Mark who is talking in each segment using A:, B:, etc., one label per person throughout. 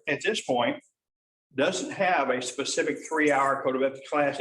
A: At this point, doesn't have a specific 3-hour Code of Ethics class.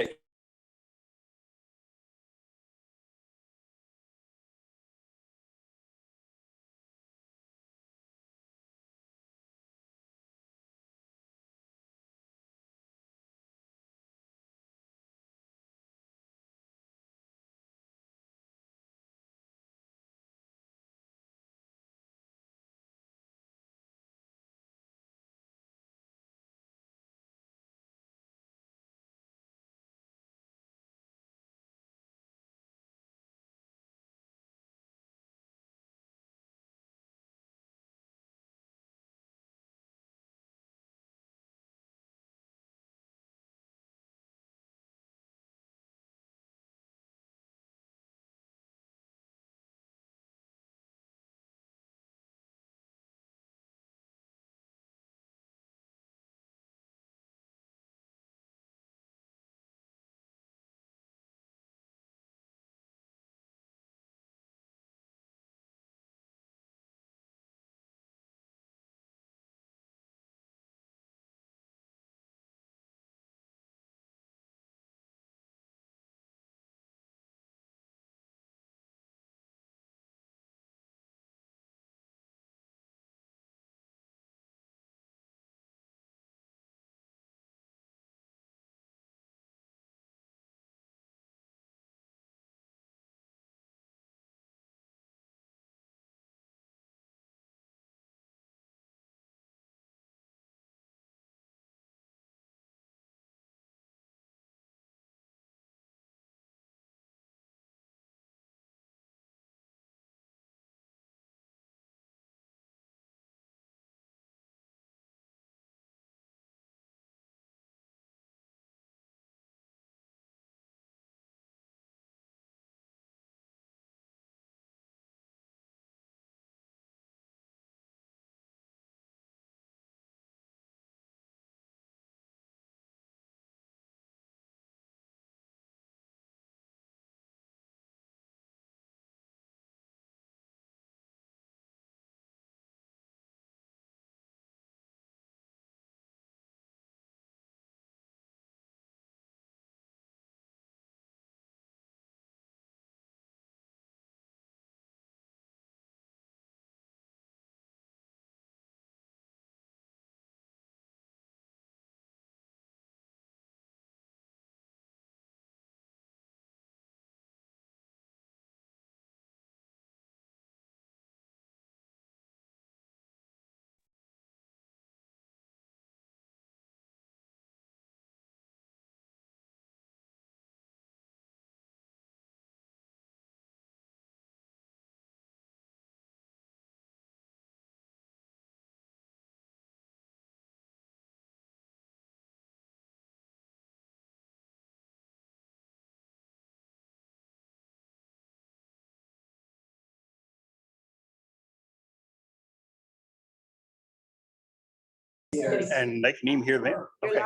A: And they can even hear them. Okay.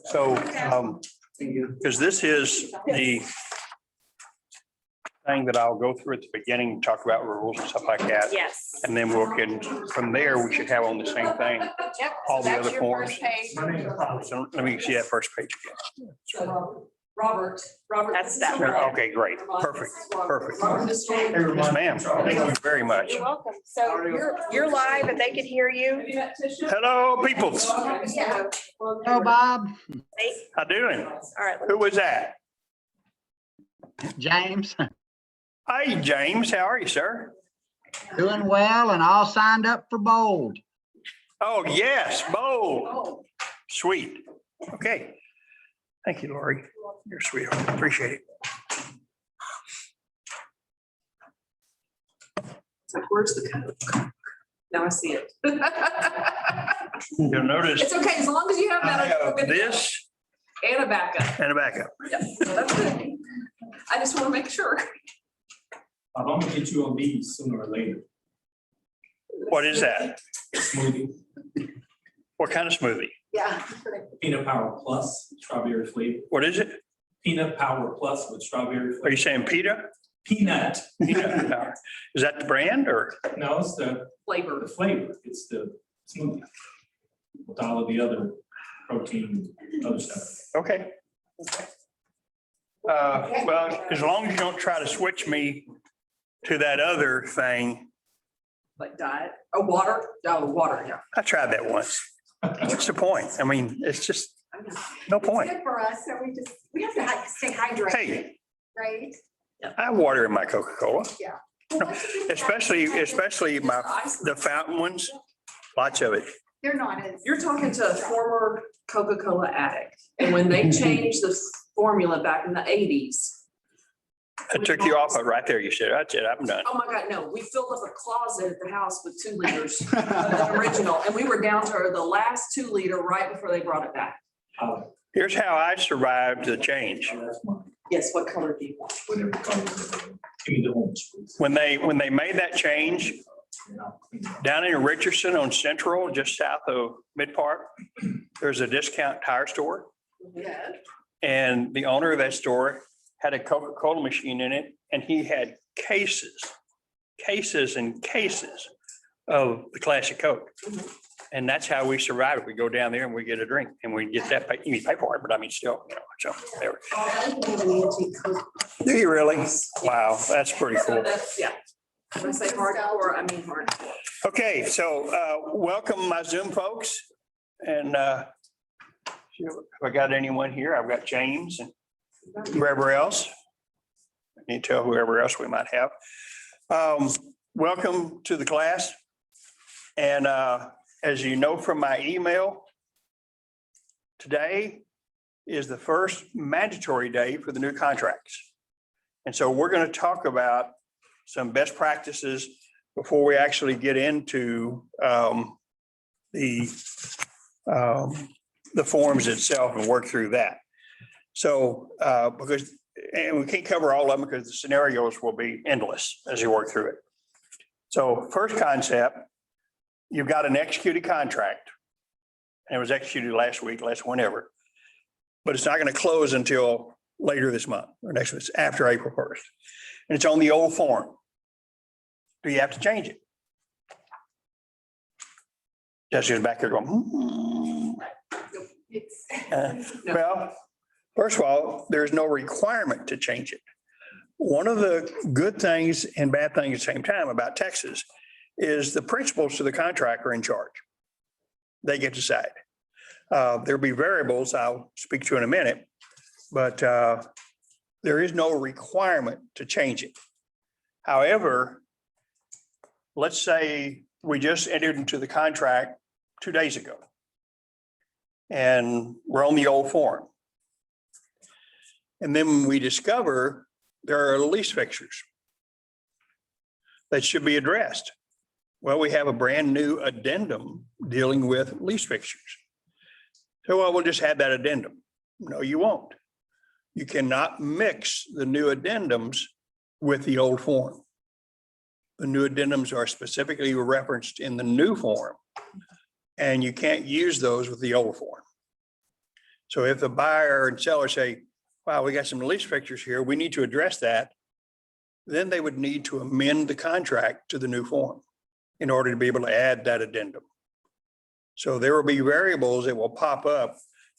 A: So, because this is the thing that I'll go through at the beginning, talk about rules and stuff like that.
B: Yes.
A: And then we'll can, from there, we should have on the same thing,
B: Yep.
A: all the
B: That's
A: other
B: your
A: forms.
B: first page.
A: So let me see that first page again.
C: So Robert.
B: That's that.
A: Okay, great. Perfect. Perfect. Yes,
C: Yes,
A: ma'am. Thank you very much.
B: You're welcome. So you're live and they can hear you.
A: Hello, peoples.
D: Oh, Bob,
B: They-
A: How doing?
B: All right. let
A: Who
B: me-
A: was that?
D: James,
A: Hey, James, how are you, sir?
D: doing well and all signed up for Bold.
A: Oh, yes, bold. Sweet. Okay. Thank you, Lori. You're sweet. Appreciate it.
C: So where's the code? Now I see it.
A: You'll notice
C: It's okay, as long as you have
A: I
C: that.
A: have this
C: And a backup.
A: and a backup.
C: Yeah, so that's good. I just want to make sure.
E: I'm gonna get you on these sooner or later.
A: What is that?
E: Smoothie,
A: What kind of smoothie?
C: Yeah.
E: peanut power plus strawberry flavor,
A: What is it?
E: peanut power plus with strawberry
A: Are you
E: flavor.
A: saying PETA?
E: Peanut,
A: PETA. Is that the brand or?
E: no, it's the
C: Flavor.
E: flavor, it's the smoothly. With all of the other protein, other stuff.
A: Okay. Well, as long as you don't try to switch me to that other thing,
C: Like diet, water, yeah.
A: I tried that once. What's the point? I mean, it's just
C: I know.
A: no point.
F: Good for us, so we have to stay hydrated,
A: Hey,
F: right?
A: I have water in my Coca-Cola,
F: Well, once you do that,
A: especially the
C: Ice-
A: fountain ones, lots of it.
F: They're not as.
C: You're talking to a former Coca-Cola addict, and when they changed the formula back in the 80s.
A: I took you off it right there. You said, that's it, I'm done.
C: Oh my God, no, we filled up a closet at the house with 2 liters of the original, and we were down to the last 2 liter right before they brought it back.
A: Here's how I survived the change.
E: That's mine.
C: Yes, what color do you want?
E: Whatever color. Give me the orange, please.
A: When they made that change
E: And I'll clean it up.
A: down in Richardson on Central, just south of Mid Park, there's a discount tire store.
C: Yeah.
A: And the owner of that store had a Coca-Cola machine in it, and he had cases and cases of the classic Coke.
C: Mhm.
A: And that's how we survive it. We go down there and we get a drink and we get that, you pay for it, but I mean, still, so there. Do you really? Wow, that's pretty cool.
C: Yeah. When I say hardcore, I mean hardcore.
A: Okay, so welcome my Zoom folks. And if I got anyone here, I've got James and whoever else. I need to tell whoever else we might have. Welcome to the class. And as you know from my email, today is the first mandatory day for the new contracts. And so we're going to talk about some best practices before we actually get into the forms itself and work through that. So and we can't cover all of them because the scenarios will be endless as you work through it. So first concept, you've got an executed contract. And it was executed last week, last whenever. But it's not going to close until later this month or next month, after April 1st. And it's on the old form. Do you have to change it? Jessica's back there going, Well, first of all, there's no requirement to change it. One of the good things and bad things at the same time about Texas is the principals to the contract are in charge. They get to decide. There'll be variables I'll speak to in a minute, but there is no requirement to change it. However, let's say we just entered into the contract 2 days ago and we're on the old form. And then we discover there are lease fixtures that should be addressed. Well, we have a brand new addendum dealing with lease fixtures. So, well, we'll just add that addendum. No, you won't. You cannot mix the new addendums with the old form. The new addendums are specifically referenced in the new form, and you can't use those with the old form. So if the buyer and seller say, wow, we got some lease fixtures here, we need to address that, then they would need to amend the contract to the new form in order to be able to add that addendum. So there will be variables that will pop up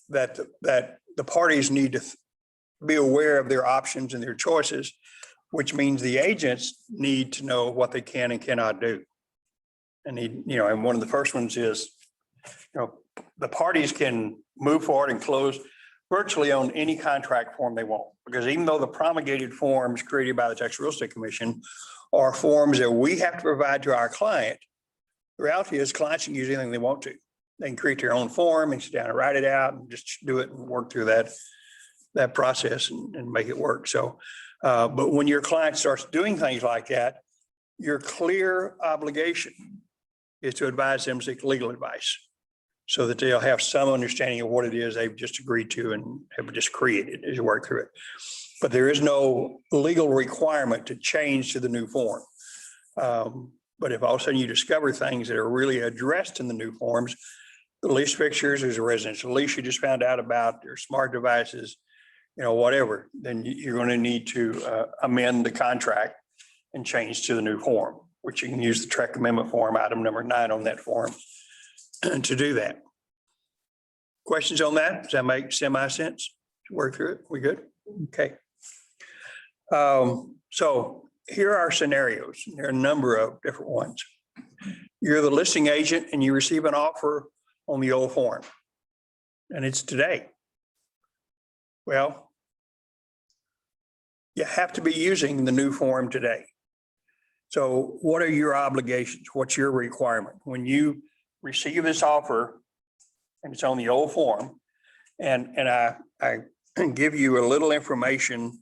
A: that the parties need to be aware of their options and their choices, which means the agents need to know what they can and cannot do. And and one of the first ones is, the parties can move forward and close virtually on any contract form they want, because even though the promulgated forms created by the Texas Real Estate Commission are forms that we have to provide to our client, the reality is clients can use anything they want to. They can create their own form and sit down and write it out and just do it and work through that process and make it work. So, but when your client starts doing things like that, your clear obligation is to advise them, seek legal advice so that they'll have some understanding of what it is they've just agreed to and have just created as you work through it. But there is no legal requirement to change to the new form. But if all of a sudden you discover things that are really addressed in the new forms, the lease fixtures, there's a residential lease you just found out about, there's smart devices, whatever, then you're going to need to amend the contract and change to the new form, which you can use the Trek Amendment form, item number 9 on that form to do that. Questions on that? Does that make semi-sense? Work through it? We good? Okay. So here are scenarios. There are a number of different ones. You're the listing agent and you receive an offer on the old form. And it's today. Well, you have to be using the new form today. So what are your obligations? What's your requirement? When you receive this offer and it's on the old form, and I give you a little information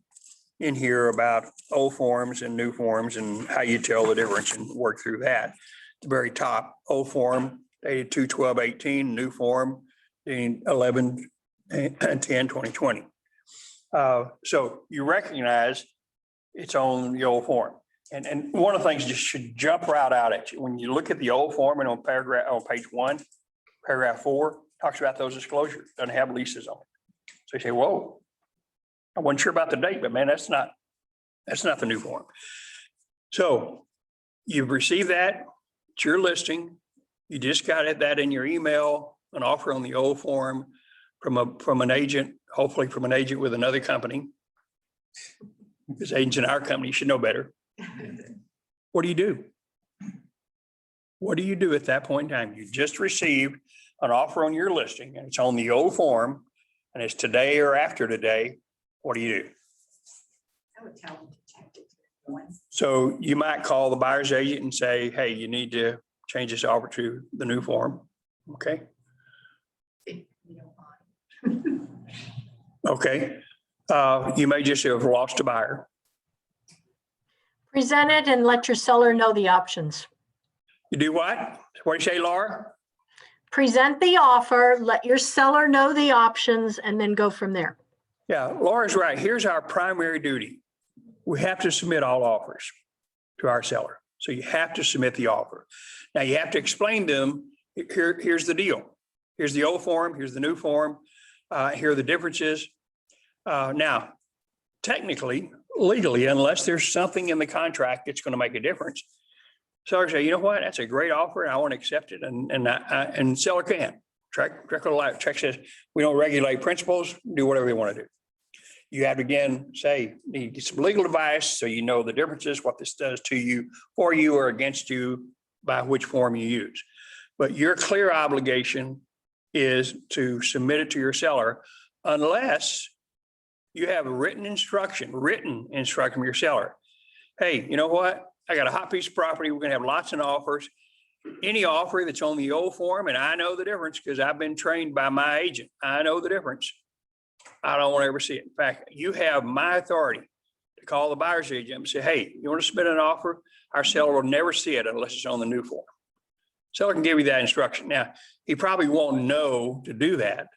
A: in here about old forms and new forms and how you tell the difference and work through that. At the very top, old form dated 2/12/18, new form dated 11/10/2020. So you recognize it's on the old form. And one of the things just should jump right out at you. When you look at the old form and on page 1, paragraph 4, talks about those disclosures, doesn't have leases on it. So you say, whoa, I wasn't sure about the date, but man, that's not the new form. So you've received that, it's your listing. You just got that in your email, an offer on the old form from an agent, hopefully from an agent with another company. Because agents in our company should know better. What do you do? What do you do at that point in time? You just received an offer on your listing and it's on the old form and it's today or after today. What do you do?
F: I would tell them to check it.
A: So you might call the buyer's agent and say, hey, you need to change this offer to the new form. Okay.
F: If you don't mind.
A: Okay. You may just have lost a buyer.
G: Present it and let your seller know the options.
A: You do what? What do you say, Laura?
G: Present the offer, let your seller know the options, and then go from there.
A: Yeah, Laura's right. Here's our primary duty. We have to submit all offers to our seller. So you have to submit the offer. Now you have to explain to them, here's the deal. Here's the old form, here's the new form. Here are the differences. Now, technically, legally, unless there's something in the contract that's going to make a difference, seller say, you know what, that's a great offer and I want to accept it. And seller can. Check says, we don't regulate principals, do whatever they want to do. You have to again say, need some legal advice so you know the differences, what this does to you, for you or against you, by which form you use. But your clear obligation is to submit it to your seller unless you have a written instruction from your seller. Hey, you know what? I got a hot piece of property. We're going to have lots of offers. Any offer that's on the old form, and I know the difference because I've been trained by my agent. I know the difference. I don't want to ever see it. In fact, you have my authority to call the buyer's agent and say, hey, you want to submit an offer? Our seller will never see it unless it's on the new form. Seller can give you that instruction. Now, he probably won't know to do that,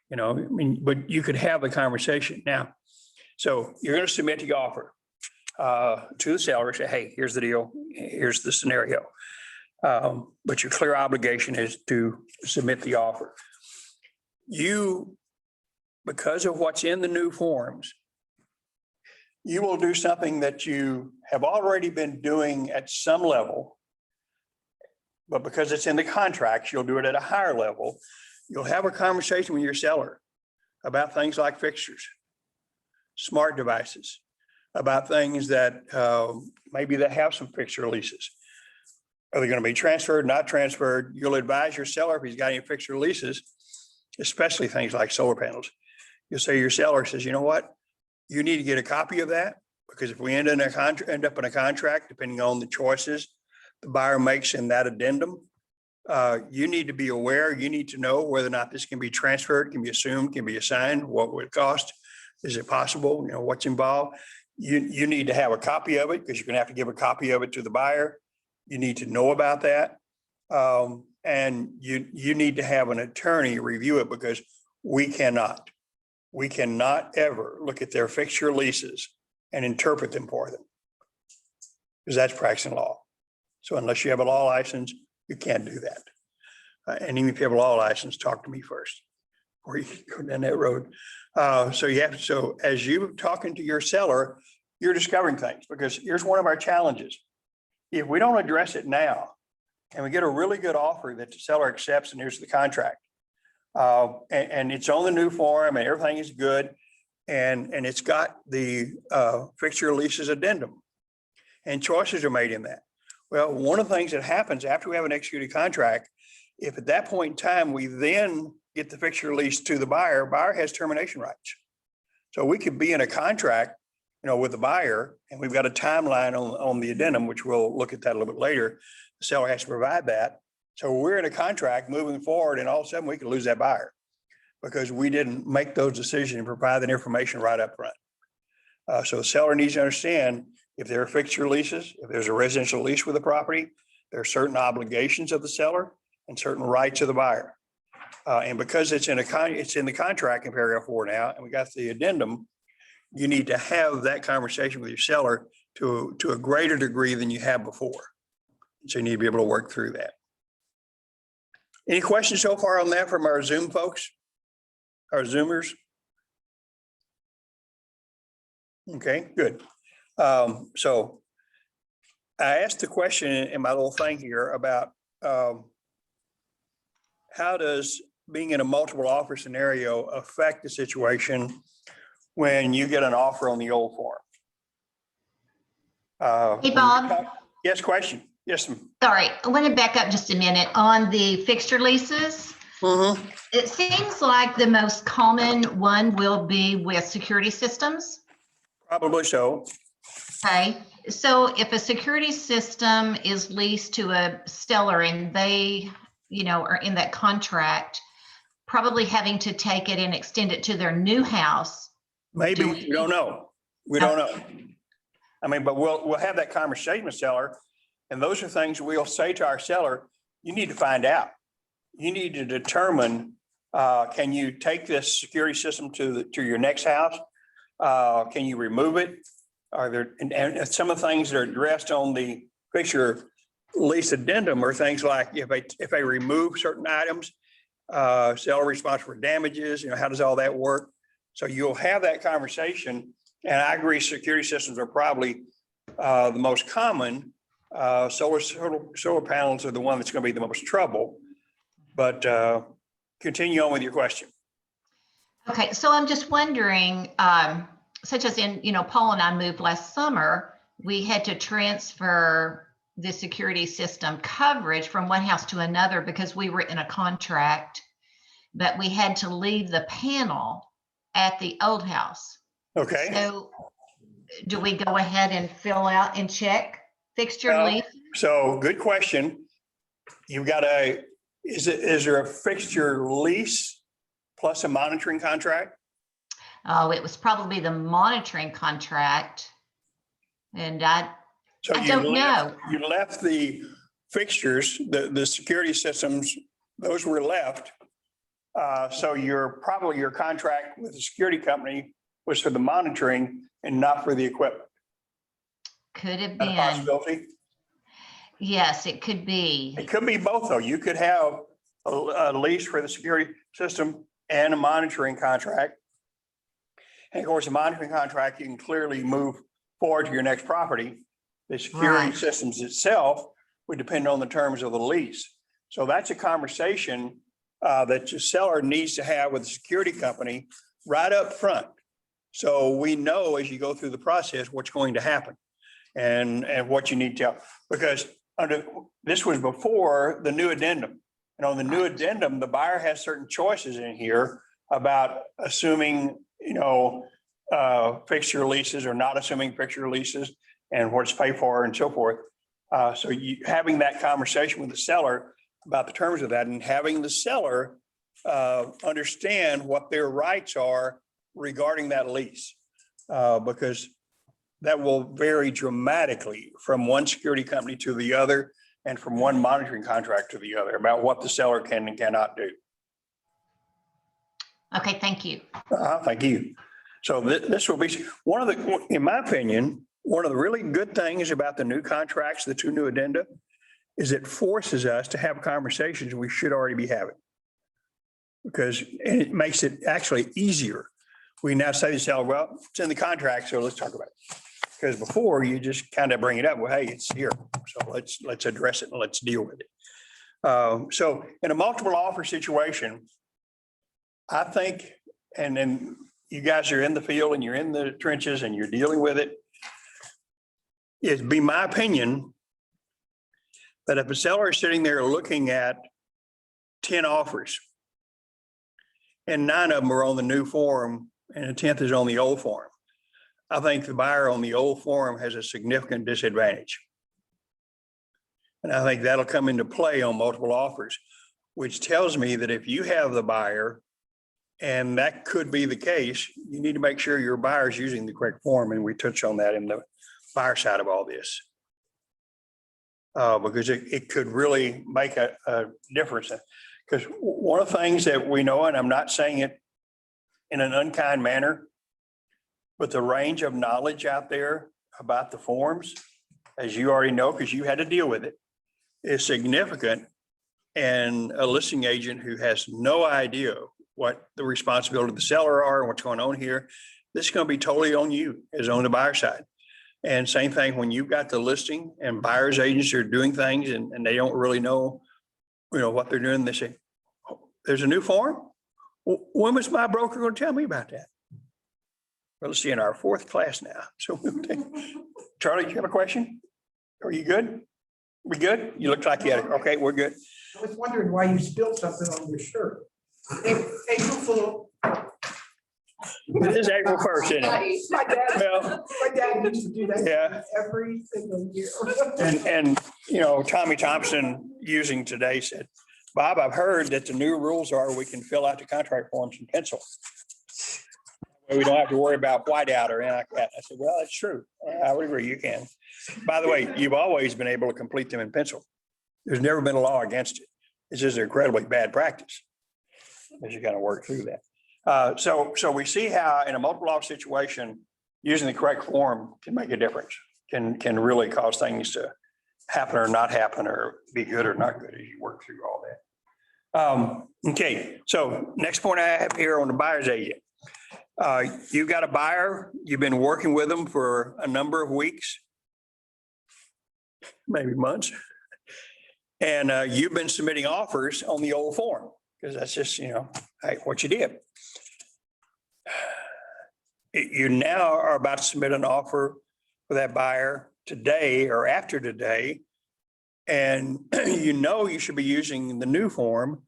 A: but you could have the conversation now. So you're going to submit the offer to the seller, say, hey, here's the deal. Here's the scenario. But your clear obligation is to submit the offer. Because of what's in the new forms, you will do something that you have already been doing at some level, but because it's in the contracts, you'll do it at a higher level. You'll have a conversation with your seller about things like fixtures, smart devices, about things that maybe they have some fixture leases. Are they going to be transferred, not transferred? You'll advise your seller if he's got any fixture leases, especially things like solar panels. You'll say your seller says, you know what? You need to get a copy of that because if we end up in a contract, depending on the choices the buyer makes in that addendum, you need to be aware, you need to know whether or not this can be transferred, can be assumed, can be assigned, what would it cost? Is it possible? What's involved? You need to have a copy of it because you're going to have to give a copy of it to the buyer. You need to know about that. And you need to have an attorney review it because we cannot ever look at their fixture leases and interpret them for them because that's practicing law. So unless you have a law license, you can't do that. And even if you have a law license, talk to me first before you go down that road. So as you're talking to your seller, you're discovering things because here's one of our challenges. If we don't address it now, and we get a really good offer that the seller accepts, and here's the contract. And it's on the new form and everything is good. And it's got the fixture leases addendum. And choices are made in that. Well, one of the things that happens after we have an executed contract, if at that point in time, we then get the fixture lease to the buyer has termination rights. So we could be in a contract, with the buyer, and we've got a timeline on the addendum, which we'll look at that a little bit later. The seller has to provide that. So we're in a contract moving forward, and all of a sudden we could lose that buyer because we didn't make those decisions and provide that information right up front. So the seller needs to understand if there are fixture leases, if there's a residential lease with the property, there are certain obligations of the seller and certain rights of the buyer. And because it's in the contract in paragraph 4 now, and we got the addendum, you need to have that conversation with your seller to a greater degree than you have before. So you need to be able to work through that. Any questions so far on that from our Zoom folks? Our Zoomers? Okay, good. So I asked the question in my little thing here about how does being in a multiple offer scenario affect the situation when you get an offer on the old form?
F: Hey, Bob.
A: Yes, question. Yes, ma'am.
F: Sorry, I want to back up just a minute on the fixture leases. It seems like the most common one will be with security systems.
A: Probably so.
F: Okay, so if a security system is leased to a seller and they, are in that contract, probably having to take it and extend it to their new house.
A: Maybe,
F: Do
A: we don't know. We don't know. I mean, but we'll have that conversation with seller. And those are things we'll say to our seller, you need to find out. You need to determine, can you take this security system to your next house? Can you remove it? Are there, and some of the things that are addressed on the fixture lease addendum are things like if they remove certain items, seller responsible for damages, how does all that work? So you'll have that conversation. And I agree, security systems are probably the most common. Solar panels are the one that's going to be the most trouble. But continue on with your question.
F: Okay, so I'm just wondering, such as in, Paul and I moved last summer, we had to transfer the security system coverage from one house to another because we were in a contract, but we had to leave the panel at the old house.
A: Okay.
F: So do we go ahead and fill out and check fixture lease?
A: So good question. You've got is there a fixture lease plus a monitoring contract?
F: Oh, it was probably the monitoring contract. And I
A: So
F: don't know.
A: You left the fixtures, the security systems, those were left. So your contract with the security company was for the monitoring and not for the equipment.
F: Could have
A: That a
F: been.
A: possibility?
F: Yes, it could be.
A: It could be both, though. You could have a lease for the security system and a monitoring contract. And of course, a monitoring contract, you can clearly move forward to your next property. The security
F: Right.
A: systems itself would depend on the terms of the lease. So that's a conversation that the seller needs to have with the security company right up front. So we know as you go through the process, what's going to happen and what you need to tell. Because this was before the new addendum. And on the new addendum, the buyer has certain choices in here about assuming, fixture leases or not assuming fixture leases and what it's paid for and so forth. So you having that conversation with the seller about the terms of that and having the seller understand what their rights are regarding that lease. Because that will vary dramatically from one security company to the other and from one monitoring contract to the other about what the seller can and cannot do.
F: Okay, thank you.
A: Thank you. So this will be one of the, in my opinion, one of the really good things about the new contracts, the 2 new addenda, is it forces us to have conversations we should already be having. Because it makes it actually easier. We now say to the seller, well, it's in the contract, so let's talk about it. Because before you just kind of bring it up, well, hey, it's here. So let's address it and let's deal with it. So in a multiple offer situation, I think, and then you guys are in the field and you're in the trenches and you're dealing with it. It'd be my opinion that if a seller is sitting there looking at 10 offers and 9 of them are on the new form and a 10th is on the old form, I think the buyer on the old form has a significant disadvantage. And I think that'll come into play on multiple offers, which tells me that if you have the buyer, and that could be the case, you need to make sure your buyer is using the correct form. And we touch on that in the buyer side of all this. Because it could really make a difference. Because one of the things that we know, and I'm not saying it in an unkind manner, but the range of knowledge out there about the forms, as you already know, because you had to deal with it, is significant. And a listing agent who has no idea what the responsibility of the seller are and what's going on here, this is going to be totally on you as on the buyer side. And same thing when you've got the listing and buyer's agents are doing things and they don't really know, what they're doing. They say, oh, there's a new form. Well, when was my broker going to tell me about that? Well, let's see, in our 4th class now. So Charlie, do you have a question? Are you good? We good? You look like you had it. Okay, we're good.
H: I was wondering why you spilled something on your shirt. April Fool.
A: It is April 1st, isn't it? Well,
H: My dad used to do that.
A: Yeah.
H: Every single year.
A: and Tommy Thompson using today said, Bob, I've heard that the new rules are we can fill out the contract forms in pencil. We don't have to worry about whiteout or anything like that. I said, well, that's true. I would agree, you can. By the way, you've always been able to complete them in pencil. There's never been a law against it. It's just incredibly bad practice as you kind of work through that. So we see how in a multiple offer situation, using the correct form can make a difference, can really cause things to happen or not happen or be good or not good as you work through all that. Okay, so next point I have here on the buyer's agent. You've got a buyer, you've been working with them for a number of weeks, maybe months. And you've been submitting offers on the old form because that's just, what you did. You now are about to submit an offer for that buyer today or after today. And you should be using the new form,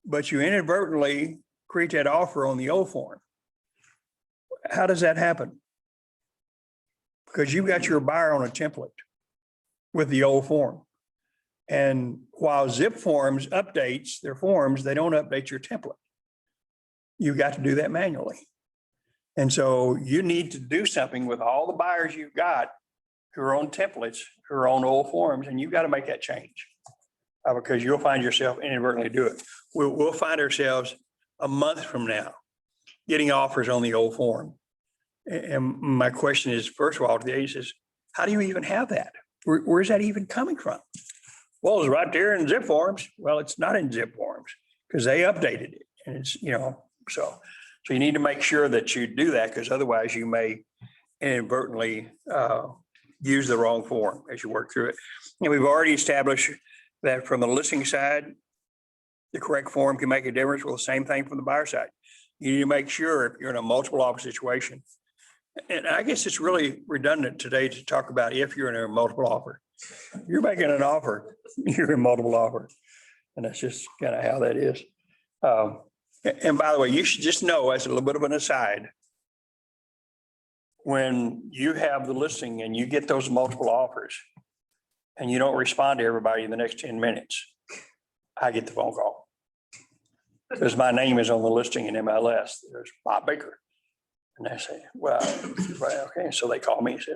A: but you inadvertently create that offer on the old form. How does that happen? Because you've got your buyer on a template with the old form. And while Zip Forms updates their forms, they don't update your template. You've got to do that manually. And so you need to do something with all the buyers you've got who are on templates, who are on old forms, and you've got to make that change because you'll find yourself inadvertently do it. We'll find ourselves a month from now getting offers on the old form. And my question is, first of all, to the agent is, how do you even have that? Where's that even coming from? Well, it's right there in Zip Forms. Well, it's not in Zip Forms because they updated it. And it's, so you need to make sure that you do that because otherwise you may inadvertently use the wrong form as you work through it. And we've already established that from the listing side, the correct form can make a difference. Well, the same thing from the buyer side. You need to make sure if you're in a multiple offer situation. And I guess it's really redundant today to talk about if you're in a multiple offer. You're making an offer, you're in multiple offer. And that's just kind of how that is. And by the way, you should just know as a little bit of an aside, when you have the listing and you get those multiple offers and you don't respond to everybody in the next 10 minutes, I get the phone call. Because my name is on the listing in MLS. There's Bob Baker. And I say, well, right, okay. So they call me and say,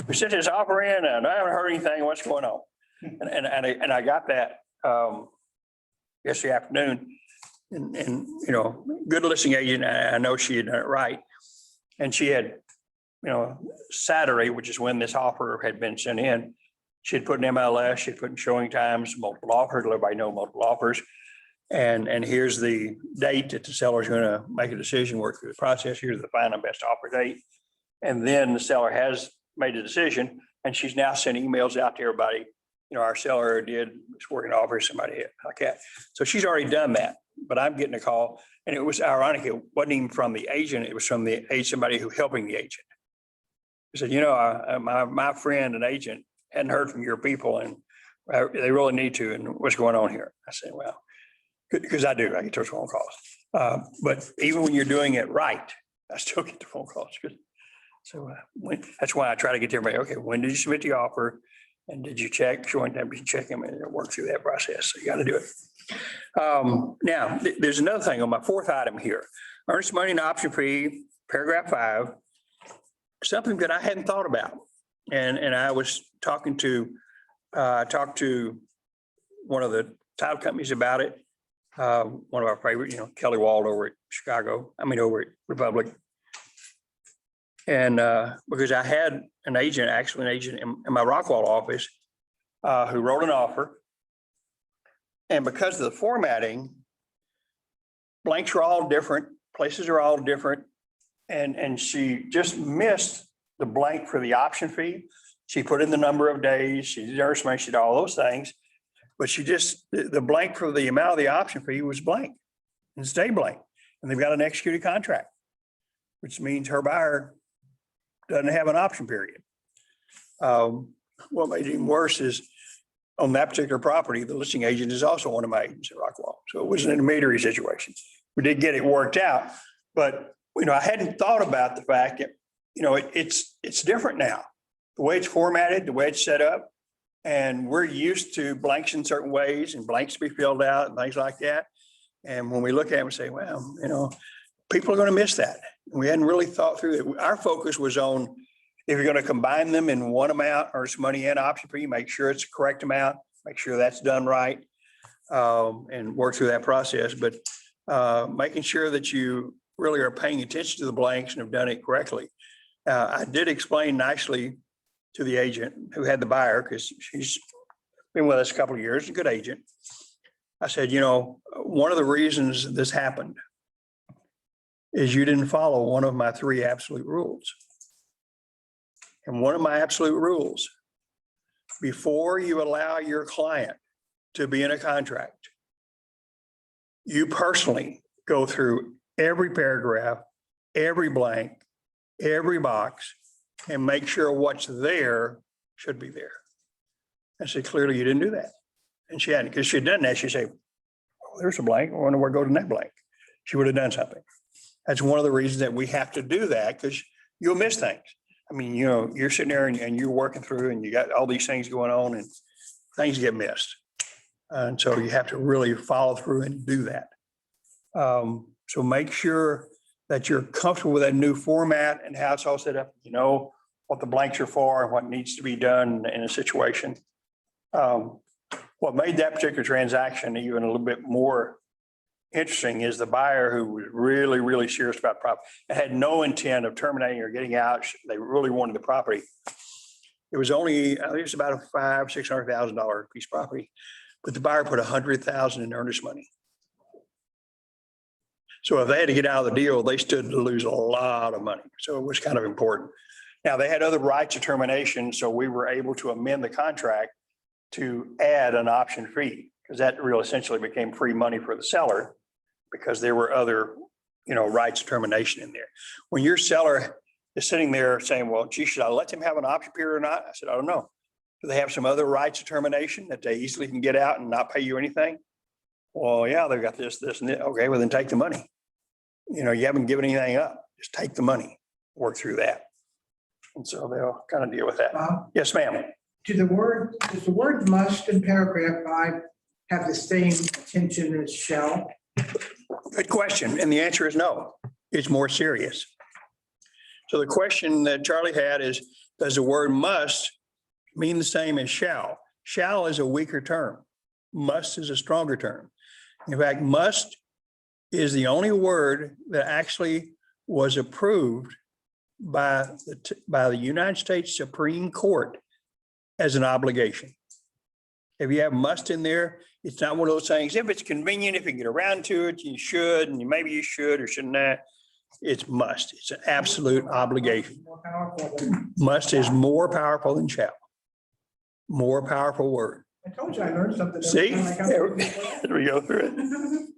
A: we sent this offer in and I haven't heard anything. What's going on? And I got that yesterday afternoon. And good listing agent. I know she had done it right. And she had, Saturday, which is when this offer had been sent in, she had put in MLS, she had put in showing times, multiple offers, let everybody know multiple offers. And here's the date that the seller is going to make a decision, work through the process. Here's the final best offer date. And then the seller has made a decision and she's now sending emails out to everybody our seller did, was working to offer somebody like that. So she's already done that, but I'm getting a call, and it was ironic. It wasn't even from the agent. It was from the somebody who helping the agent. He said, my friend, an agent, hadn't heard from your people, and they really need to. And what's going on here? I said, well, because I get those phone calls. But even when you're doing it right, I still get the phone calls. So that's why I try to get to everybody. Okay, when did you submit the offer? And did you check, showing them to check them and work through that process? So you got to do it. Now, there's another thing on my fourth item here. Earnest money and option fee, paragraph 5, something that I hadn't thought about. And I was talked to one of the title companies about it. One of our favorite, Kelly Wald over at over at Republic. And because I had an agent in my Rockwall office who wrote an offer. And because of the formatting, blanks are all different, places are all different. And she just missed the blank for the option fee. She put in the number of days, she did her she did all those things. But the blank for the amount of the option fee was blank and stayed blank. And they've got an executed contract, which means her buyer doesn't have an option period. What made it even worse is on that particular property, the listing agent is also one of my agents at Rockwall. So it was an intermediary situation. We did get it worked out, but I hadn't thought about the fact that, it's different now. The way it's formatted, the way it's set up, and we're used to blanks in certain ways and blanks to be filled out and things like that. And when we look at it, we say, well, people are going to miss that. We hadn't really thought through it. Our focus was on, if you're going to combine them in one amount, earnest money and option fee, make sure it's the correct amount, make sure that's done right, and work through that process. But making sure that you really are paying attention to the blanks and have done it correctly. I did explain nicely to the agent who had the buyer, because she's been with us a couple of years, a good agent. I said, one of the reasons this happened is you didn't follow one of my 3 absolute rules. And one of my absolute rules, before you allow your client to be in a contract, you personally go through every paragraph, every blank, every box, and make sure what's there should be there. I said, clearly you didn't do that. And she hadn't, because she had done that, she'd say, oh, there's a blank, I wonder where to go to that blank. She would have done something. That's one of the reasons that we have to do that, because you'll miss things. I mean, you're sitting there and you're working through and you got all these things going on and things get missed. And so you have to really follow through and do that. So make sure that you're comfortable with that new format and how it's all set up, what the blanks are for and what needs to be done in a situation. What made that particular transaction even a little bit more interesting is the buyer, who was really, really serious about property and had no intent of terminating or getting out. They really wanted the property. It was only, I think it was about a $500,000-$600,000 piece of property, but the buyer put $100,000 in earnest money. So if they had to get out of the deal, they stood to lose a lot of money. So it was kind of important. Now, they had other rights of termination, so we were able to amend the contract to add an option fee, because that really essentially became free money for the seller, because there were other, rights of termination in there. When your seller is sitting there saying, well, gee, should I let them have an option period or not? I said, I don't know. Do they have some other rights of termination that they easily can get out and not pay you anything? Well, yeah, they've got this, and this. Okay, well, then take the money. You haven't given anything up. Just take the money, work through that. And so they'll kind of deal with that. Yes, ma'am.
H: Does the word must in paragraph 5 have the same intention as shall?
A: Good question. And the answer is no. It's more serious. So the question that Charlie had is, does the word must mean the same as shall? Shall is a weaker term. Must is a stronger term. In fact, must is the only word that actually was approved by the United States Supreme Court as an obligation. If you have must in there, it's not one of those things. If it's convenient, if you can get around to it, you should, and maybe you should or shouldn't not. It's must. It's an absolute obligation.
H: More powerful than-
A: Must is more powerful than shall. More powerful word.
H: I told you I learned something. every
A: See,
H: time I come
A: there
H: to
A: there we go through it.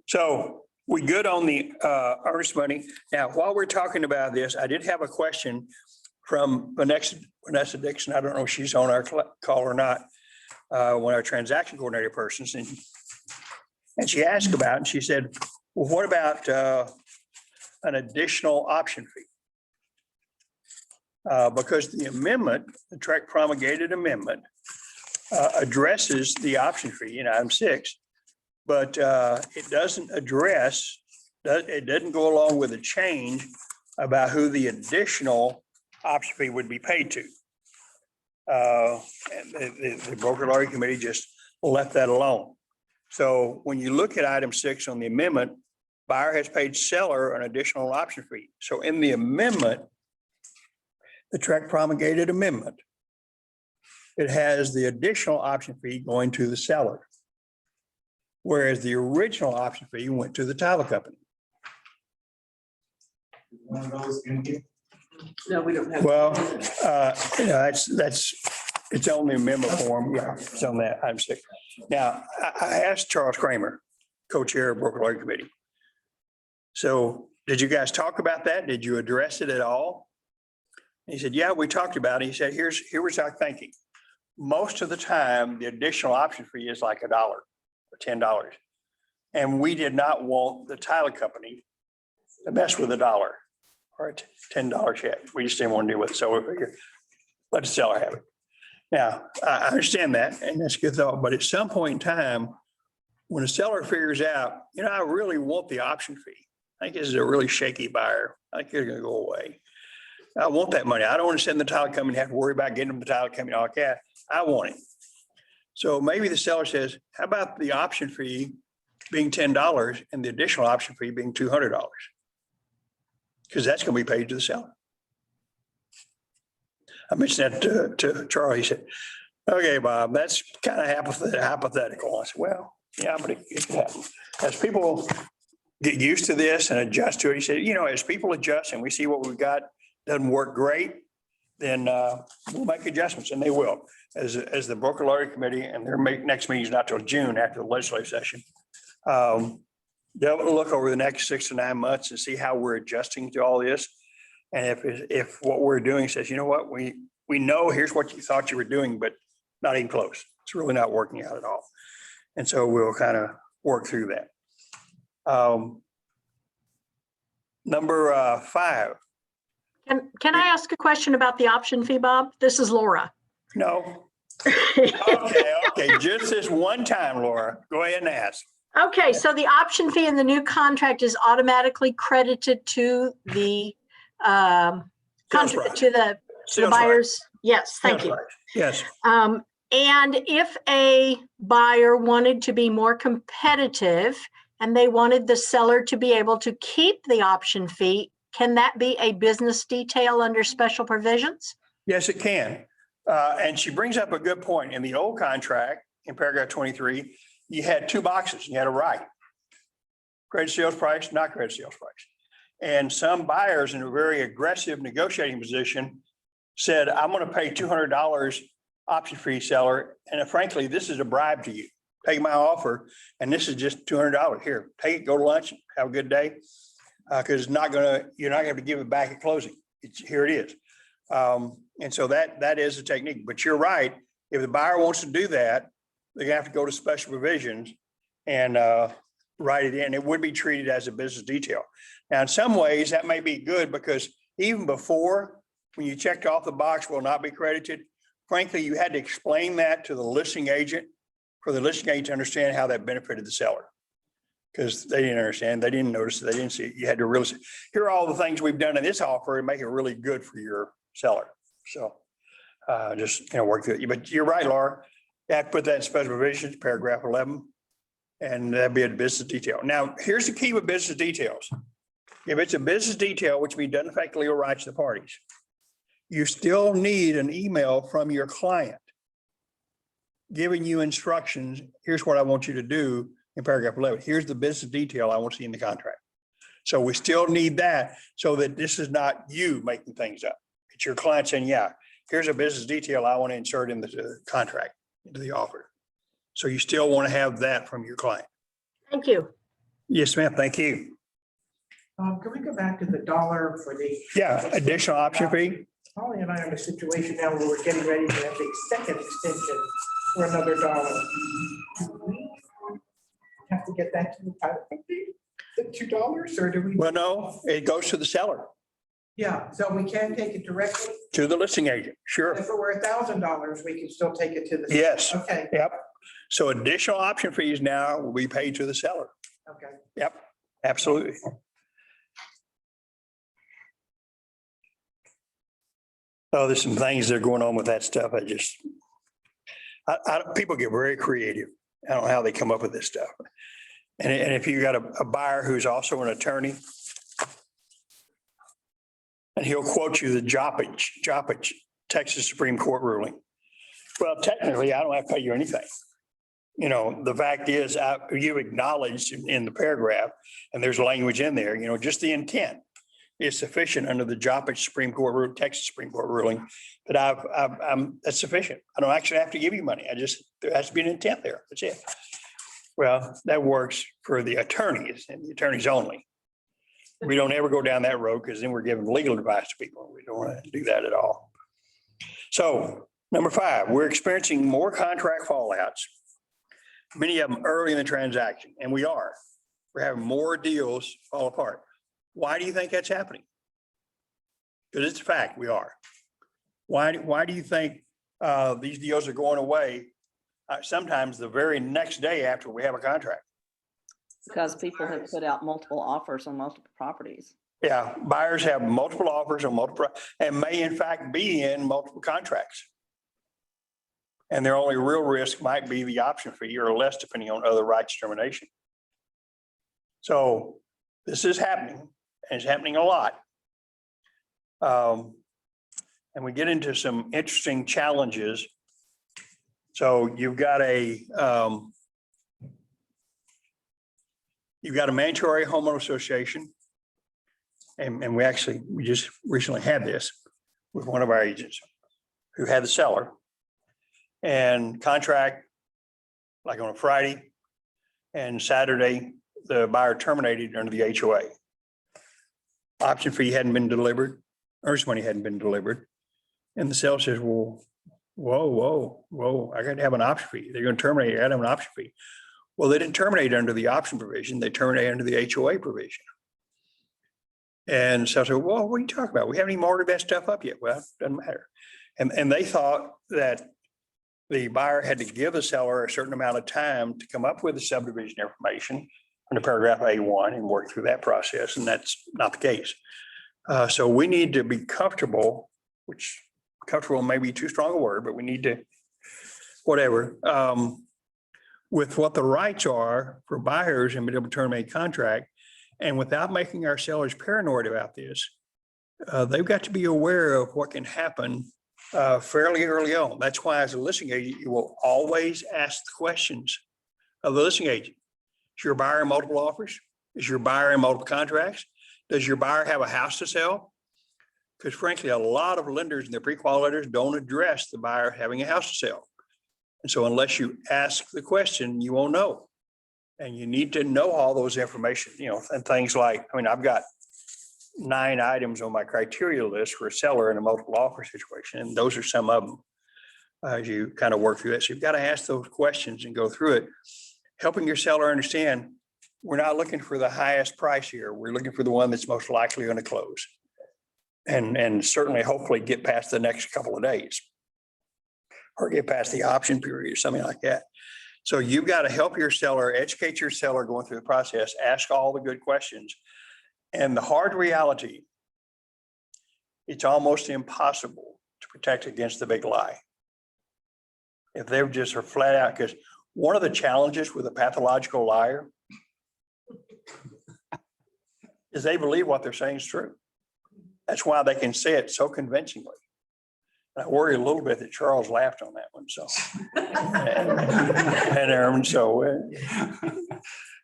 A: So we good on the earnest money. Now, while we're talking about this, I did have a question from Vanessa Dixon. I don't know if she's on our call or not. One of our transaction coordinator persons, and she asked about, and she said, well, what about an additional option fee? Because the amendment, the track promulgated amendment, addresses the option fee in item 6, but it doesn't address, it doesn't go along with a change about who the additional option fee would be paid to. And the broker lawyer committee just left that alone. So when you look at item 6 on the amendment, buyer has paid seller an additional option fee. So in the amendment, the track promulgated amendment, it has the additional option fee going to the seller. Whereas the original option fee went to the title company.
E: One of those in here.
C: No, we don't have.
A: Well, that's, it's on the amendment form. Yeah, it's on that item 6. Now, I asked Charles Kramer, co-chair of broker lawyer committee. So did you guys talk about that? Did you address it at all? And he said, yeah, we talked about it. He said, here was our thinking. Most of the time, the additional option fee is like $1 or $10. And we did not want the title company to mess with $1 or a $10 check. We just didn't want to deal with it. So we figured, let the seller have it. Now, I understand that, and that's a good thought, but at some point in time, when a seller figures out, I really want the option fee. I think this is a really shaky buyer. I think they're gonna go away. I want that money. I don't want to send the title company to have to worry about getting them the title company all like that. I want it. So maybe the seller says, how about the option fee being $10 and the additional option fee being $200? Because that's going to be paid to the seller. I mentioned that to Charlie. He said, okay, Bob, that's kind of hypothetical. I said, well, yeah, but it can happen. As people get used to this and adjust to it, he said, as people adjust and we see what we've got doesn't work great, then we'll make adjustments, and they will. As the broker lawyer committee, and their next meeting is not till June after the legislative session. They'll look over the next 6 to 9 months and see how we're adjusting to all this. And if what we're doing says, you know what, we know here's what you thought you were doing, but not even close. It's really not working out at all. And so we'll kind of work through that. Number 5.
G: Can I ask a question about the option fee, Bob? This is Laura.
A: No. Okay. Just this one time, Laura. Go ahead and ask.
G: Okay, so the option fee in the new contract is automatically credited to the
A: Sales
G: contract
A: price.
G: to the
A: Sales price.
G: buyers. Yes, thank
A: Sales
G: you.
A: price. Yes.
G: And if a buyer wanted to be more competitive and they wanted the seller to be able to keep the option fee, can that be a business detail under special provisions?
A: Yes, it can. And she brings up a good point. In the old contract, in paragraph 23, you had 2 boxes. You had a right. Credit sales price, not credit sales price. And some buyers in a very aggressive negotiating position said, I'm going to pay $200 option fee seller. And frankly, this is a bribe to you. Take my offer. And this is just $200. Here, take it, go to lunch, have a good day. Because you're not going to have to give it back at closing. Here it is. And so that is a technique. But you're right. If the buyer wants to do that, they have to go to special provisions and write it in. It would be treated as a business detail. Now, in some ways, that may be good because even before, when you checked off the box will not be credited, frankly, you had to explain that to the listing agent for the listing agent to understand how that benefited the seller. Because they didn't understand, they didn't notice, they didn't see it. You had to really say, here are all the things we've done in this offer and make it really good for your seller. So just work through it. But you're right, Laura. You have to put that in special provisions, paragraph 11, and that'd be a business detail. Now, here's the key with business details. If it's a business detail, which means doesn't affect legal rights of the parties, you still need an email from your client giving you instructions. Here's what I want you to do in paragraph 11. Here's the business detail I want to see in the contract. So we still need that so that this is not you making things up. It's your client saying, yeah, here's a business detail I want to insert in the contract. into the offer. So you still want to have that from your client.
G: Thank you.
A: Yes, ma'am. Thank you.
H: Can we go back to the dollar for the,
A: Yeah, additional option fee.
H: Holly and I are in a situation now where we're getting ready to have the second extension for another dollar. Do we have to get that to the title company, the $2, or do we?
A: Well, no, it goes to the seller,
H: Yeah, so we can take it directly.
A: to the listing agent. Sure.
H: If it were $1,000, we can still take it to the.
A: Yes.
H: Okay,
A: Yep. So additional option fees now will be paid to the seller.
H: okay.
A: Yep, absolutely. Oh, there's some things that are going on with that stuff. People get very creative. I don't know how they come up with this stuff. And if you got a buyer who's also an attorney, and he'll quote you the Joppich, Texas Supreme Court ruling. Well, technically, I don't have to pay you anything. You know, the fact is, you acknowledged in the paragraph, and there's language in there, you know, just the intent is sufficient under the Joppich Supreme Court, Texas Supreme Court ruling, that that's sufficient. I don't actually have to give you money. There has to be an intent there. That's it. Well, that works for the attorneys and the attorneys only. We don't ever go down that road because then we're giving legal advice to people. We don't want to do that at all. So number 5, we're experiencing more contract fallouts, many of them early in the transaction, and we are. We're having more deals fall apart. Why do you think that's happening? Because it's a fact, we are. Why do you think these deals are going away sometimes the very next day after we have a contract?
I: Because people have put out multiple offers on multiple properties.
A: Yeah, buyers have multiple offers on multiple, and may in fact be in multiple contracts. And their only real risk might be the option fee or less depending on other rights termination. So this is happening, and it's happening a lot. And we get into some interesting challenges. So you've got a mandatory homeowner association. And we just recently had this with one of our agents who had the seller and contract like on a Friday and Saturday, the buyer terminated under the HOA. Option fee hadn't been delivered, earnest money hadn't been delivered. And the seller says, well, whoa, I got to have an option fee. They're going to terminate, I got to have an option fee. Well, they didn't terminate under the option provision. They terminated under the HOA provision. And so I said, well, what are you talking about? We haven't even ordered that stuff up yet. Well, it doesn't matter. And they thought that the buyer had to give the seller a certain amount of time to come up with the subdivision information under paragraph A1 and work through that process. And that's not the case. So we need to be comfortable, which comfortable may be too strong a word, but we need to, whatever, with what the rights are for buyers and be able to terminate contract. And without making our sellers paranoid about this, they've got to be aware of what can happen fairly early on. That's why as a listing agent, you will always ask the questions of the listing agent. Is your buyer in multiple offers? Is your buyer in multiple contracts? Does your buyer have a house to sell? Because frankly, a lot of lenders and their pre-qual letters don't address the buyer having a house to sell. And so unless you ask the question, you won't know. And you need to know all those information, you know, and things like, I mean, I've got 9 items on my criteria list for a seller in a multiple offer situation, and those are some of them as you kind of work through that. So you've got to ask those questions and go through it, helping your seller understand we're not looking for the highest price here. We're looking for the one that's most likely going to close. And certainly, hopefully get past the next couple of days or get past the option period or something like that. So you've got to help your seller, educate your seller going through the process, ask all the good questions. And the hard reality, it's almost impossible to protect against the big lie. If they just are flat out, because one of the challenges with a pathological liar is they believe what they're saying is true. That's why they can say it so convincingly. I worry a little bit that Charles laughed on that one, so. And Aaron, so,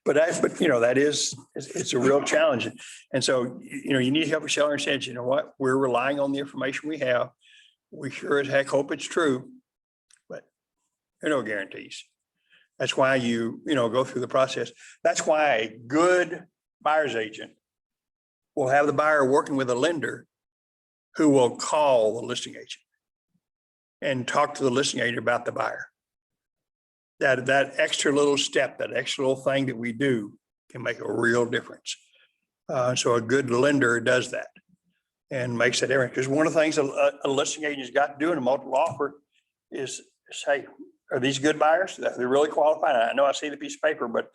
A: but you know, it's a real challenge. And so, you know, you need to help your seller understand, you know what, we're relying on the information we have. We sure as heck hope it's true, but There are no guarantees. That's why you go through the process. That's why a good buyer's agent will have the buyer working with a lender who will call the listing agent and talk to the listing agent about the buyer. That extra little step, that extra little thing that we do can make a real difference. So a good lender does that and makes that difference. Because one of the things a listing agent's got to do in a multiple offer is say, are these good buyers? They're really qualified. I know I see the piece of paper, but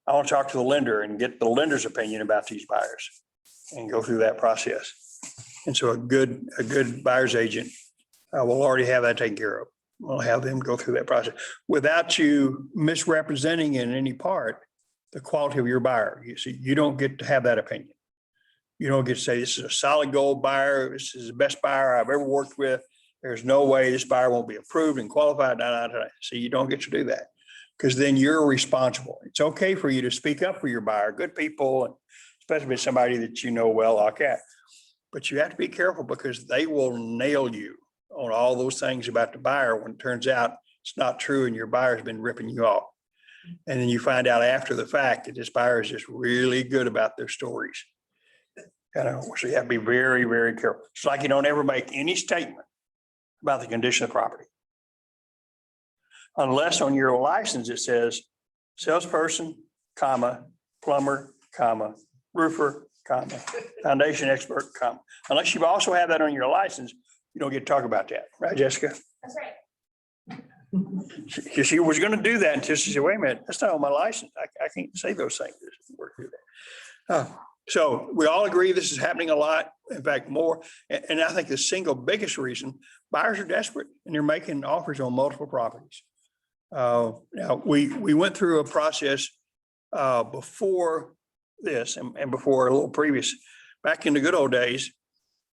A: I want to talk to the lender and get the lender's opinion about these buyers and go through that process. And so a good buyer's agent will already have that taken care of. We'll have them go through that process without you misrepresenting in any part the quality of your buyer. You see, you don't get to have that opinion. You don't get to say, this is a solid gold buyer. This is the best buyer I've ever worked with. There's no way this buyer won't be approved and qualified. See, you don't get to do that because then you're responsible. It's okay for you to speak up for your buyer, good people, and especially somebody that you know well like that. But you have to be careful because they will nail you on all those things about the buyer when it turns out it's not true and your buyer's been ripping you off. And then you find out after the fact that this buyer is just really good about their stories. So you have to be very, very careful. It's like you don't ever make any statement about the condition of the property. Unless on your license it says salesperson, comma, plumber, comma, roofer, comma, foundation expert, comma. Unless you also have that on your license, you don't get to talk about that, right, Jessica?
B: That's right.
A: She was going to do that until she said, wait a minute, that's not on my license. I can't say those things. Work through that. So we all agree this is happening a lot, in fact, more. And I think the single biggest reason buyers are desperate and they're making offers on multiple properties. Now, we went through a process before this and before a little previous, back in the good old days.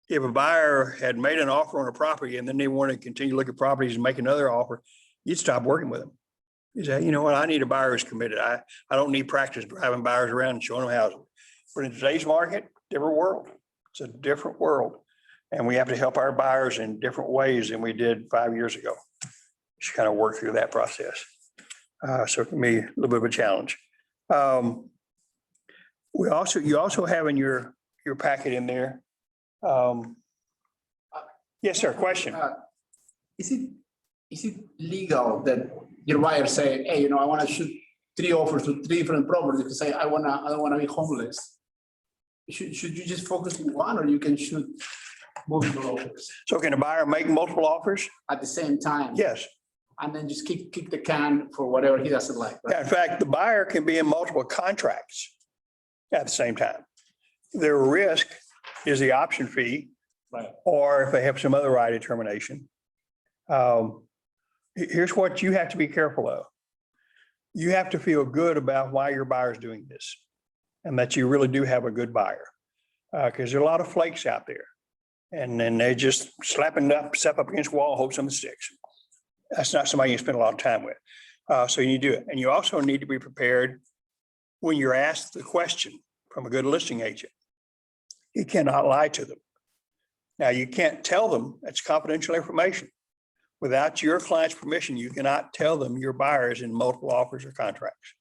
A: If a buyer had made an offer on a property and then they want to continue to look at properties and make another offer, you'd stop working with them. You say, you know what, I need a buyer who's committed. I don't need practice driving buyers around and showing them houses. But in today's market, different world. It's a different world. And we have to help our buyers in different ways than we did 5 years ago. Just kind of work through that process. So it can be a little bit of a challenge. You also have in your packet in there. Yes, sir. Question.
J: Is it legal that your buyer say, hey, I want to shoot 3 offers to 3 different properties because I don't want to be homeless? Should you just focus on one, or you can shoot multiple offers
A: So can a buyer make multiple offers?
J: at the same time?
A: Yes.
J: And then just kick the can for whatever he doesn't like. right?
A: Yeah, in fact, the buyer can be in multiple contracts at the same time. Their risk is the option fee,
E: Right.
A: or if they have some other right of termination. Here's what you have to be careful of. You have to feel good about why your buyer is doing this and that you really do have a good buyer. Because there are a lot of flakes out there. And then they're just slapping stuff up against the wall, hope something sticks. That's not somebody you spend a lot of time with. So you need to do it. And you also need to be prepared when you're asked the question from a good listing agent. You cannot lie to them. Now, you can't tell them that's confidential information. Without your client's permission, you cannot tell them your buyer is in multiple offers or contracts.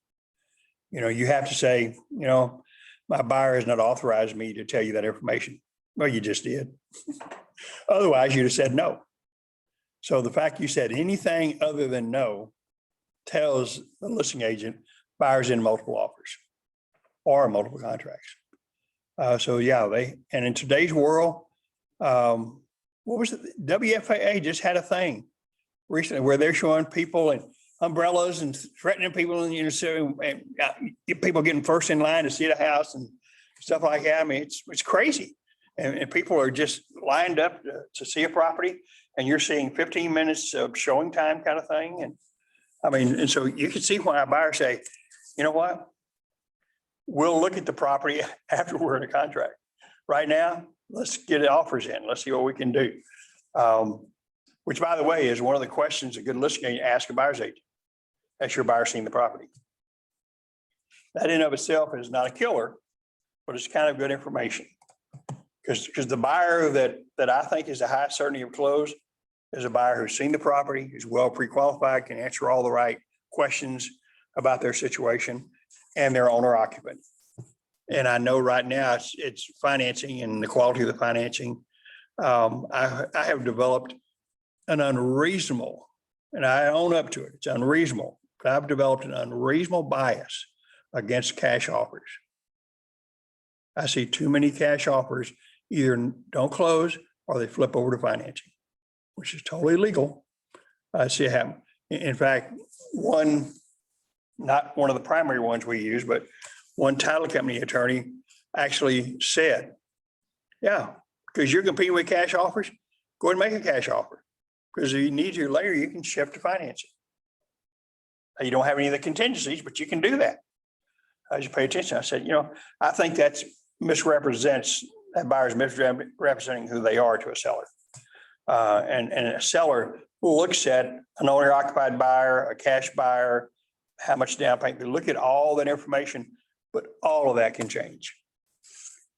A: You have to say, my buyer has not authorized me to tell you that information. Well, you just did. Otherwise, you'd have said no. So the fact you said anything other than no tells the listing agent buyers in multiple offers or multiple contracts. And in today's world, what was it? WFAA just had a thing recently where they're showing people and umbrellas and threatening people and people getting first in line to see the house and stuff like that. I mean, it's crazy. And people are just lined up to see a property, and you're seeing 15 minutes of showing time kind of thing. And so you can see why a buyer say, you know what? We'll look at the property after we're in a contract. Right now, let's get offers in. Let's see what we can do. Which, by the way, is one of the questions a good listing agent asks a buyer's agent. Has your buyer seen the property? That in of itself is not a killer, but it's kind of good information. Because the buyer that I think is the highest certainty of close is a buyer who's seen the property, is well pre-qualified, can answer all the right questions about their situation, and they're owner occupant. And I know right now it's financing and the quality of the financing. I have developed an unreasonable, and I own up to it, it's unreasonable, but I've developed an unreasonable bias against cash offers. I see too many cash offers, either don't close or they flip over to financing, which is totally legal. I see it happen. In fact, not one of the primary ones we use, but one title company attorney actually said, yeah, because you're competing with cash offers, go ahead and make a cash offer. Because if you need to later, you can shift to financing. You don't have any of the contingencies, but you can do that. I just pay attention. I said, I think that buyer's misrepresenting who they are to a seller. And a seller looks at an owner occupied buyer, a cash buyer, how much down payment. They look at all that information, but all of that can change.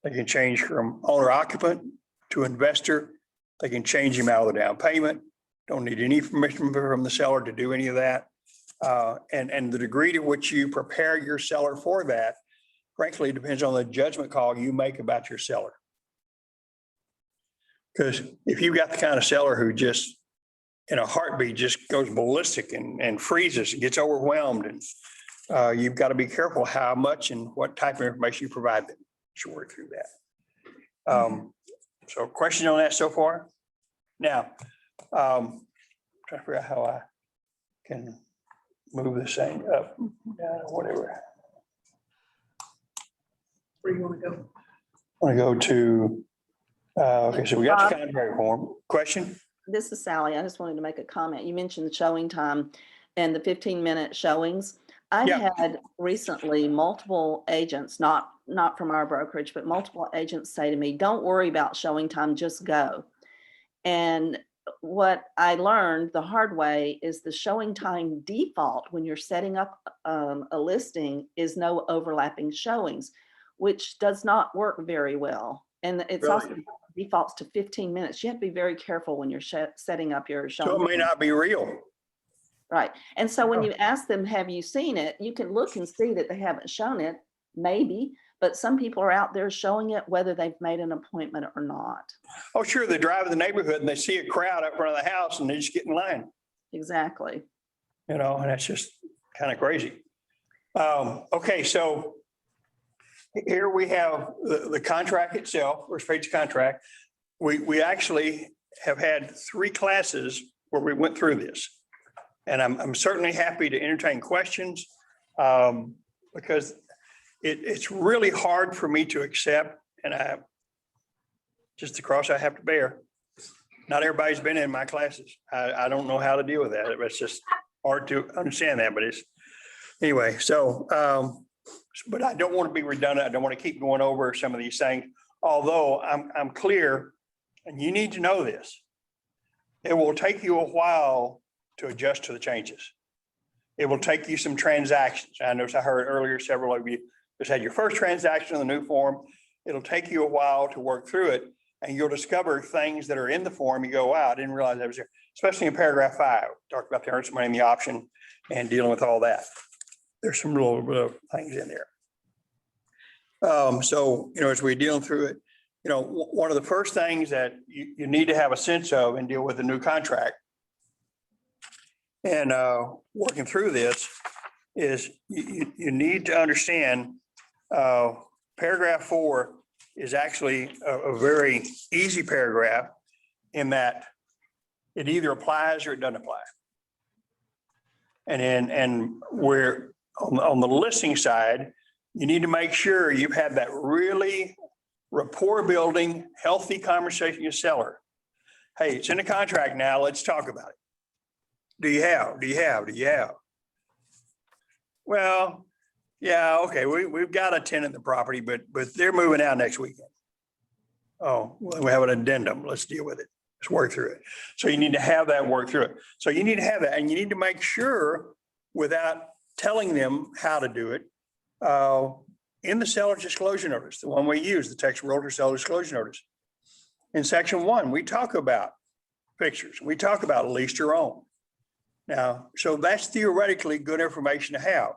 A: They can change from owner occupant to investor. They can change him out of the down payment. Don't need any permission from the seller to do any of that. And the degree to which you prepare your seller for that, frankly, depends on the judgment call you make about your seller. Because if you've got the kind of seller who just in a heartbeat just goes ballistic and freezes and gets overwhelmed, and you've got to be careful how much and what type of information you provide them to work through that. So question on that so far? Now, trying to figure out how I can move this thing up, down, whatever.
C: Where you want to go?
A: I want to go to, okay, so we got the contract form. Question?
I: This is Sally. I just wanted to make a comment. You mentioned the showing time and the 15-minute showings. I've
A: Yeah.
I: had recently multiple agents, not from our brokerage, but multiple agents say to me, don't worry about showing time, just go. And what I learned the hard way is the showing time default when you're setting up a listing is no overlapping showings, which does not work very well. And it's
A: Really?
I: also defaults to 15 minutes. You have to be very careful when you're setting up your showing.
A: So it may not be real.
I: Right. And so when you ask them, have you seen it? You can look and see that they haven't shown it, maybe, but some people are out there showing it whether they've made an appointment or not.
A: Oh, sure, they drive in the neighborhood and they see a crowd up front of the house and they just get in line,
I: Exactly.
A: and that's just kind of crazy. Okay, so here we have the contract itself, first page contract. We actually have had 3 classes where we went through this. And I'm certainly happy to entertain questions because it's really hard for me to accept, and just the cross I have to bear. Not everybody's been in my classes. I don't know how to deal with that. It's just hard to understand that, but anyway, so, but I don't want to be redundant. I don't want to keep going over some of these things, although I'm clear, and you need to know this. It will take you a while to adjust to the changes. It will take you some transactions. I heard earlier, several of you just had your first transaction in the new form. It'll take you a while to work through it, and you'll discover things that are in the form. You go, wow, I didn't realize that was there. Especially in paragraph 5, talked about the earnest money and the option and dealing with all that. There's some little things in there. So, as we're dealing through it, one of the first things that you need to have a sense of and deal with the new contract and working through this is you need to understand paragraph 4 is actually a very easy paragraph in that it either applies or it doesn't apply. And we're on the listing side, you need to make sure you've had that really rapport building, healthy conversation with your seller. Hey, it's in the contract now. Let's talk about it. Do you have? Well, yeah, okay. We've got a tenant in the property, but they're moving out next weekend. Oh, well, we have an addendum. Let's deal with it. Let's work through it. So you need to have that work through it. So you need to have that, and you need to make sure without telling them how to do it, in the seller disclosure notice, the one we use, the Texas Realtor Seller Disclosure Notice. In section 1, we talk about fixtures. We talk about lease to own. Now, so that's theoretically good information to have.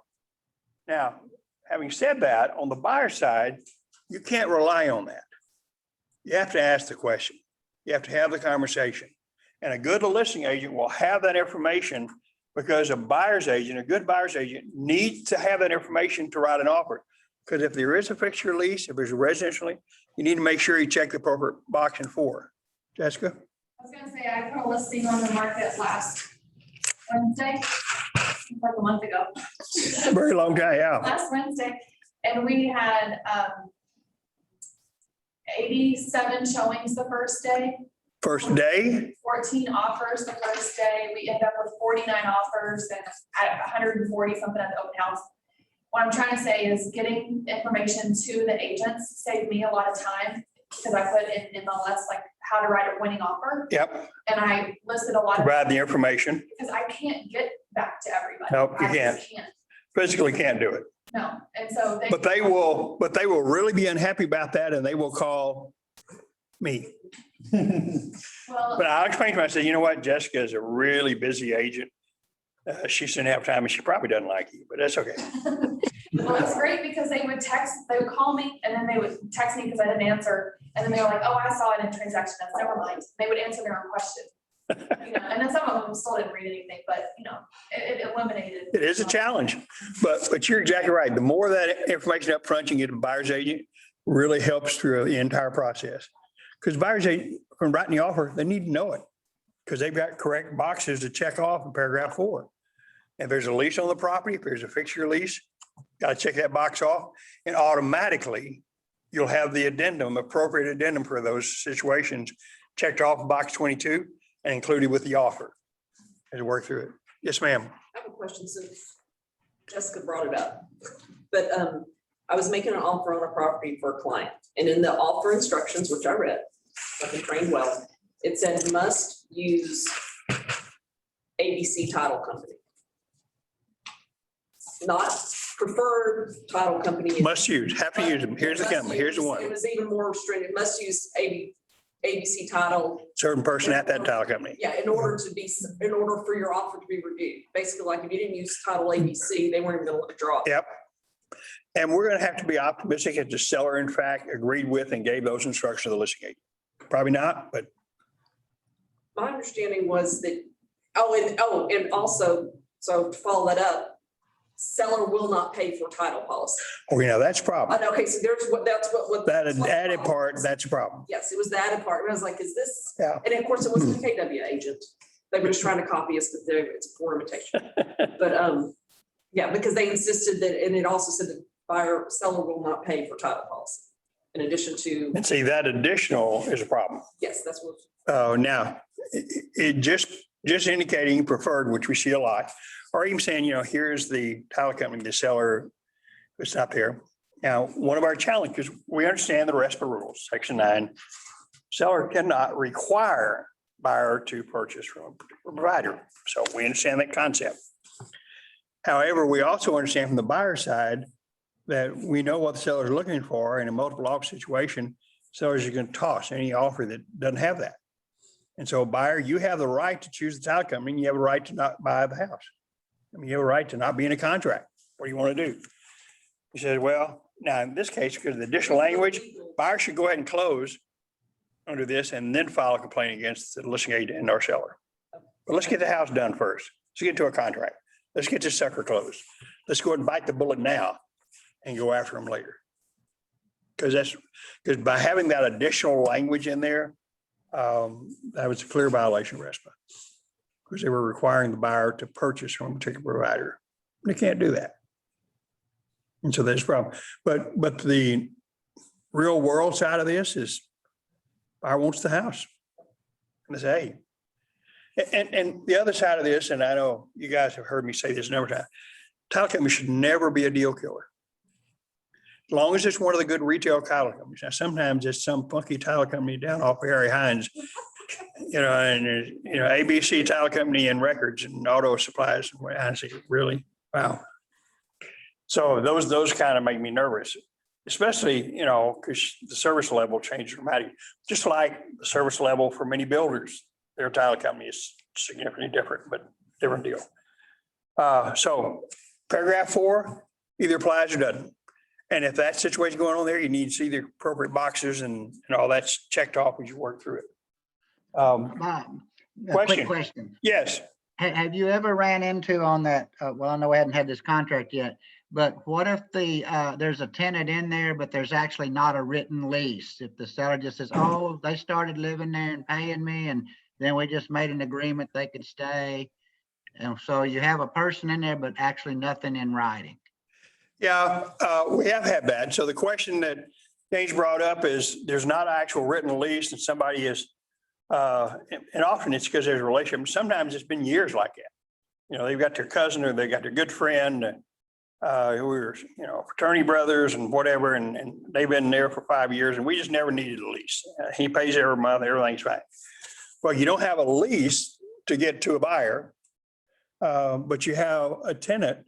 A: Now, having said that, on the buyer side, you can't rely on that. You have to ask the question. You have to have the conversation. And a good listing agent will have that information because a buyer's agent, a good buyer's agent needs to have that information to write an offer. Because if there is a fixture lease, if there's a residential, you need to make sure you check the appropriate box in 4. Jessica?
K: I was gonna say, I put a listing on the market last Wednesday, like a month ago.
A: Very long time, yeah.
K: Last Wednesday, and we had 87 showings the first day,
A: First day,
K: 14 offers the first day. We ended up with 49 offers and at 140 something at the open house. What I'm trying to say is getting information to the agents saved me a lot of time because I put in MLS like how to write a winning offer.
A: yep,
K: And I listed a lot of,
A: provide the information.
K: because I can't get back to everybody.
A: Nope, you
K: I just can't.
A: Physically can't do it.
K: No, and so they.
A: But they will really be unhappy about that and they will call me.
K: Well,
A: But I'll explain to them, I said, you know what, Jessica is a really busy agent. She shouldn't have time and she probably doesn't like you, but that's okay.
K: well, it's great because they would call me and then they would text me because I didn't answer. And then they were like, oh, I saw it in transaction. That's never mind. They would answer their own question. You know, and then some of them still didn't read anything, but you know, it eliminated.
A: It is a challenge, but you're exactly right. The more that information up front you get a buyer's agent really helps through the entire process. Because buyer's agent, from writing the offer, they need to know it. Because they've got correct boxes to check off in paragraph 4. If there's a lease on the property, if there's a fixture lease, got to check that box off. And automatically, you'll have the addendum, appropriate addendum for those situations, checked off in box 22 and included with the offer as you work through it. Yes, ma'am.
C: I have a question since Jessica brought it up. But I was making an offer on a property for a client, and in the offer instructions, which I read, I've been trained well, it said must use ABC Title Company. Not preferred title company.
A: Must use, have to use them. Here's the company, here's the
C: It
A: one.
C: was even more stringent, must use ABC Title.
A: Certain person at that title company.
C: Yeah, in order for your offer to be reviewed. Basically, like if you didn't use Title ABC, they weren't even gonna look at your offer.
A: Yep. And we're going to have to be optimistic if the seller in fact agreed with and gave those instructions to the listing agent. Probably not, but
C: My understanding was that, and also, so to follow that up, seller will not pay for title policy.
A: that's a problem.
C: Okay, so that's what.
A: That added part, that's a problem.
C: Yes, it was the added part. I was like, is this?
A: Yeah.
C: And of course, it wasn't a KW agent. They were just trying to copy us, but it's a poor imitation. But, yeah, because they insisted that, and it also said that seller will not pay for title policy. In addition to,
A: And see, that additional is a problem.
C: yes, that's what.
A: Oh, now, it just indicating preferred, which we see a lot, or even saying, here's the title company, the seller, it's not there. Now, one of our challenges, we understand the RESPA rules, section 9. Seller cannot require buyer to purchase from a particular provider. So we understand that concept. However, we also understand from the buyer side that we know what the seller is looking for in a multiple offer situation. Sellers are going to toss any offer that doesn't have that. And so buyer, you have the right to choose the title company. And you have a right to not buy the house. You have a right to not be in a contract. What do you want to do? He says, well, now in this case, because of the additional language, buyer should go ahead and close under this and then file a complaint against the listing agent and our seller. But let's get the house done first. Let's get to a contract. Let's get this sucker closed. Let's go ahead and bite the bullet now and go after them later. Because by having that additional language in there, that was a clear violation of RESPA. Because they were requiring the buyer to purchase from a particular provider. They can't do that. And so there's a problem. But the real world side of this is buyer wants the house. And they say, hey. And the other side of this, and I know you guys have heard me say this a number of times, title company should never be a deal killer. As long as it's one of the good retail title companies. Now, sometimes it's some funky title company down off Harry Hines, and ABC Title Company and Records and Auto Supplies. I say, really? Wow. So those kind of make me nervous, especially, because the service level changed dramatically, just like the service level for many builders Their title company is significantly different, but different deal. So paragraph 4 either applies or doesn't. And if that situation going on there, you need to see the appropriate boxes and all that's checked off as you work through it.
D: Bob, a
A: Question.
D: quick question.
A: Yes,
D: Have you ever ran into on that, well, I know we hadn't had this contract yet, but what if there's a tenant in there, but there's actually not a written lease? If the seller just says, oh, they started living there and paying me, and then we just made an agreement they could stay. And so you have a person in there, but actually nothing in writing.
A: yeah, we have had that. So the question that James brought up is there's not an actual written lease and somebody is, and often it's because there's a relationship. Sometimes it's been years like that. You know, they've got their cousin or they got their good friend, who were, you know, fraternity brothers and whatever, and they've been there for 5 years and we just never needed a lease. He pays every month, everything's fine. Well, you don't have a lease to get to a buyer, but you have a tenant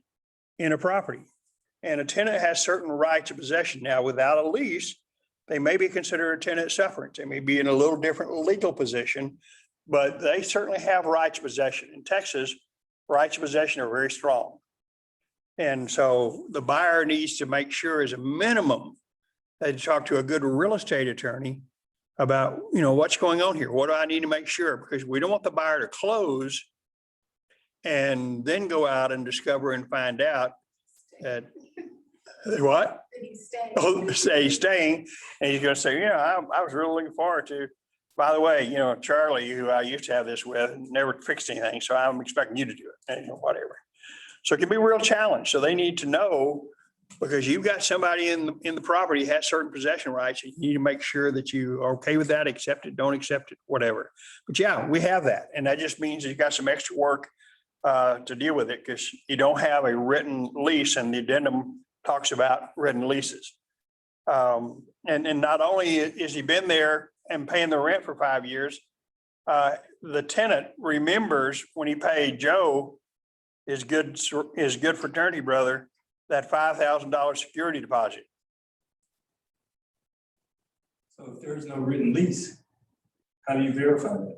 A: in a property. And a tenant has certain rights of possession. Now, without a lease, they may be considered a tenant sufferance. They may be in a little different legal position, but they certainly have rights of possession. In Texas, rights of possession are very strong. And so the buyer needs to make sure as a minimum, they talk to a good real estate attorney about, you know, what's going on here? What do I need to make sure? Because we don't want the buyer to close and then go out and discover and find out that what? Oh, say he's staying, and he's gonna say, you know, I was really looking forward to, by the way, you know, Charlie, who I used to have this with, never fixed anything, so I'm expecting you to do it, and whatever. So it can be a real challenge. So they need to know, because you've got somebody in the property has certain possession rights, and you need to make sure that you are okay with that, accept it, don't accept it, whatever. But yeah, we have that, and that just means you've got some extra work to deal with it, because you don't have a written lease, and the addendum talks about written leases. And not only is he been there and paying the rent for 5 years, the tenant remembers when he paid Joe, his good fraternity brother, that $5,000 security deposit.
E: So if there's no written lease, how do you verify that?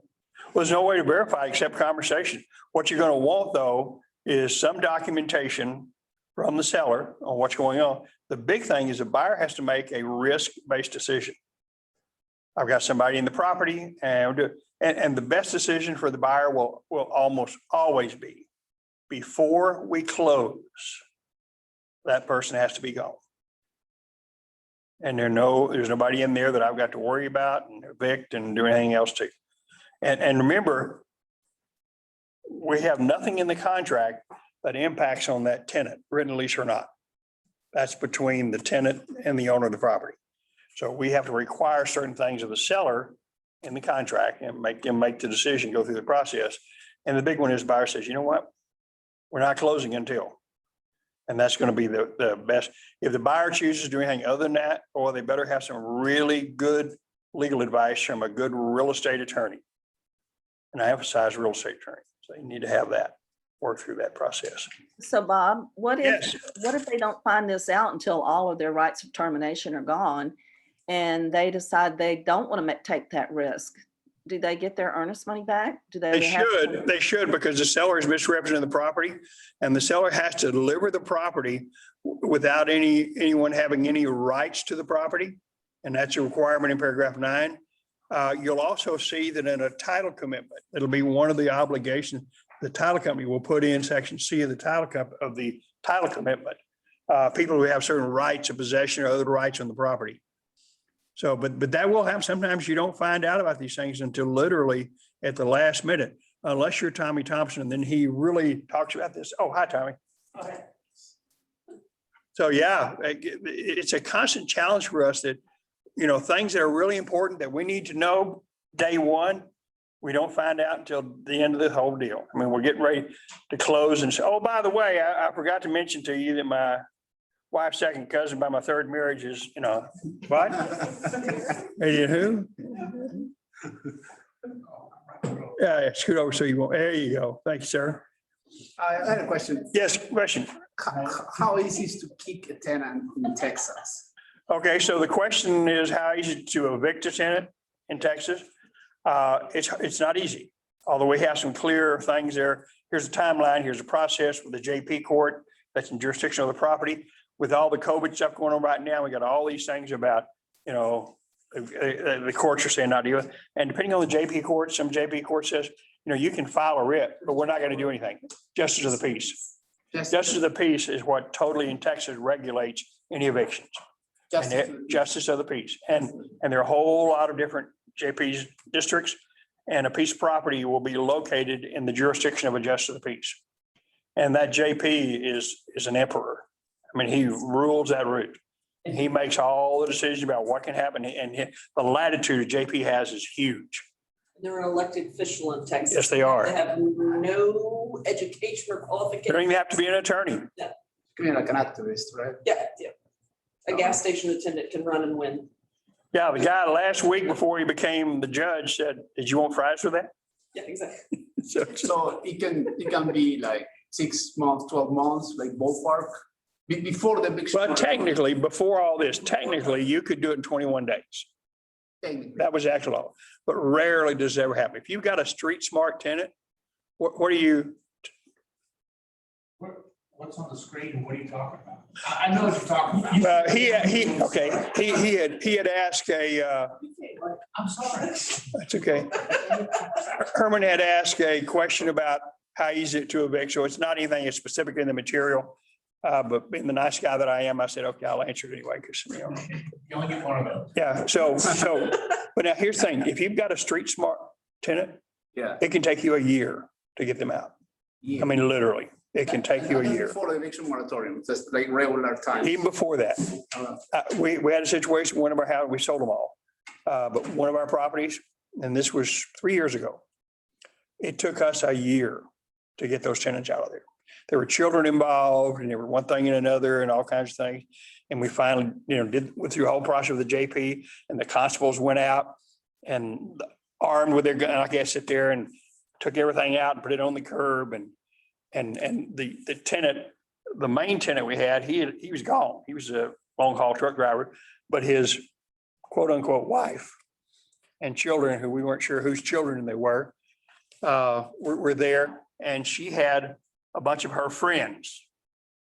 A: Well, there's no way to verify except conversation. What you're going to want, though, is some documentation from the seller on what's going on. The big thing is the buyer has to make a risk-based decision. I've got somebody in the property, and the best decision for the buyer will almost always be, before we close, that person has to be gone. And there's nobody in there that I've got to worry about and evict and do anything else to. And remember, we have nothing in the contract that impacts on that tenant, written lease or not. That's between the tenant and the owner of the property. So we have to require certain things of the seller in the contract and make them make the decision, go through the process. And the big one is the buyer says, you know what? We're not closing until. And that's going to be the best. If the buyer chooses to do anything other than that, or they better have some really good legal advice from a good real estate attorney. And I emphasize real estate attorney. So you need to have that, work through that process.
I: So Bob, what
A: Yes.
I: if they don't find this out until all of their rights of termination are gone and they decide they don't want to take that risk? Do they get their earnest money back? Do
A: They
I: have
A: should, because the seller is misrepresenting the property, and the seller has to deliver the property without anyone having any rights to the property. And that's a requirement in paragraph 9. You'll also see that in a title commitment, it'll be one of the obligations the title company will put in section C of the title commitment. People who have certain rights of possession or other rights on the property. So, but that will happen. Sometimes you don't find out about these things until literally at the last minute, unless you're Tommy Thompson, and then he really talks about this. Oh, hi, Tommy.
C: Okay.
A: So yeah, it's a constant challenge for us that, you know, things that are really important that we need to know day one, we don't find out until the end of the whole deal. I mean, we're getting ready to close and say, oh, by the way, I forgot to mention to you that my wife's second cousin by my third marriage is, you know, what? Who? Yeah, scoot over so you won't. There you go. Thank you, sir.
J: I had a question.
A: Yes, question.
J: How easy is to kick a tenant in Texas?
A: Okay, so the question is how easy to evict a tenant in Texas? It's not easy. although we have some clear things there. Here's a timeline, here's a process with the JP court that's in jurisdiction of the property. With all the COVID stuff going on right now, we got all these things about, you know, the courts are saying not to do it. And depending on the JP court, some JP court says, you know, you can file a writ, but we're not going to do anything. Justice of the peace. Justice of the peace is what totally in Texas regulates any evictions. Justice of the peace. And there are a whole lot of different JP's districts, and a piece of property will be located in the jurisdiction of a justice of the peace. And that JP is an emperor. I mean, he rules that route. And he makes all the decisions about what can happen. And the latitude that JP has is huge.
C: They're an elected official in Texas.
A: Yes, they are.
C: They have no education or
A: They
C: qualification.
A: don't even have to be an attorney.
J: Being like an activist, right?
C: Yeah, yeah. A gas station attendant can run and win.
A: Yeah, the guy last week before he became the judge said, did you want fries with that?
C: Yeah, exactly.
J: So it can be like 6 months, 12 months, like ballpark, before the big.
A: But technically, before all this, technically, you could do it in 21 days.
J: Technically.
A: That was actual law, but rarely does it ever happen. If you've got a street smart tenant, what do you,
E: What's on the screen and what are you talking about? I know what you're talking about.
A: he had asked
E: I'm sorry.
A: that's okay. Herman had asked a question about how easy it to evict. So it's not anything that's specific in the material. But being the nice guy that I am, I said, okay, I'll answer it anyway, because, you know.
E: You only get one of those.
A: Yeah, but now here's the thing, if you've got a street smart tenant,
J: Yeah.
A: it can take you a year to get them out. I mean, literally, it can take you a year.
J: Before the eviction moratorium, just like regular time.
A: Even before that, we had a situation, one of our houses, we sold them all. But one of our properties, and this was 3 years ago, it took us a year to get those tenants out of there. There were children involved, and there were one thing and another and all kinds of things. And we finally, you know, went through the whole process of the JP, and the constables went out and armed with their gun, I guess, sit there and took everything out and put it on the curb. And the tenant, the main tenant we had, he was gone. He was a long haul truck driver, but his quote unquote wife and children, who we weren't sure whose children they were there. And she had a bunch of her friends,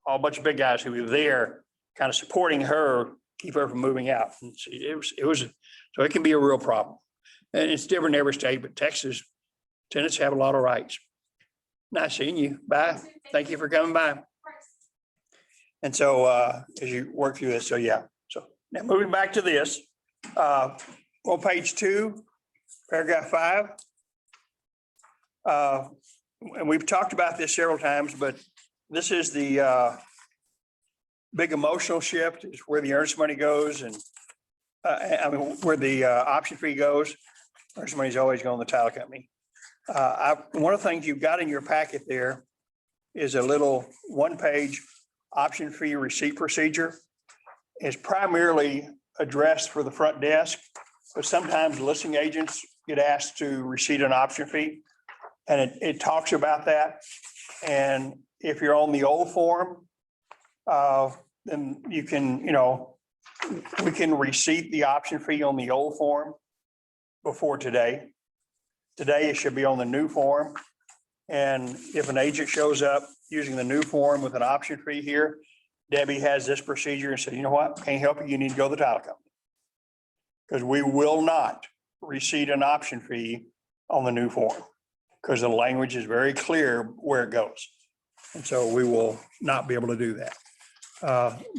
A: a bunch of big guys who were there kind of supporting her, keep her from moving out. And so it can be a real problem. And it's different in every state, but Texas tenants have a lot of rights. Nice seeing you. Bye. Thank you for coming by. And so as you work through this, so yeah. So now moving back to this, on page 2, paragraph 5. And we've talked about this several times, but this is the big emotional shift, is where the earnest money goes, and I mean, where the option fee goes. Earnest money is always going to the title company. One of the things you've got in your packet there is a little 1-page option fee receipt procedure. It's primarily addressed for the front desk, but sometimes listing agents get asked to receipt an option fee. And it talks about that. And if you're on the old form, then you can, you know, we can receipt the option fee on the old form before today. Today, it should be on the new form. And if an agent shows up using the new form with an option fee here, Debbie has this procedure and said, you know what, can't help you, you need to go to the title company. Because we will not receipt an option fee on the new form, because the language is very clear where it goes. And so we will not be able to do that.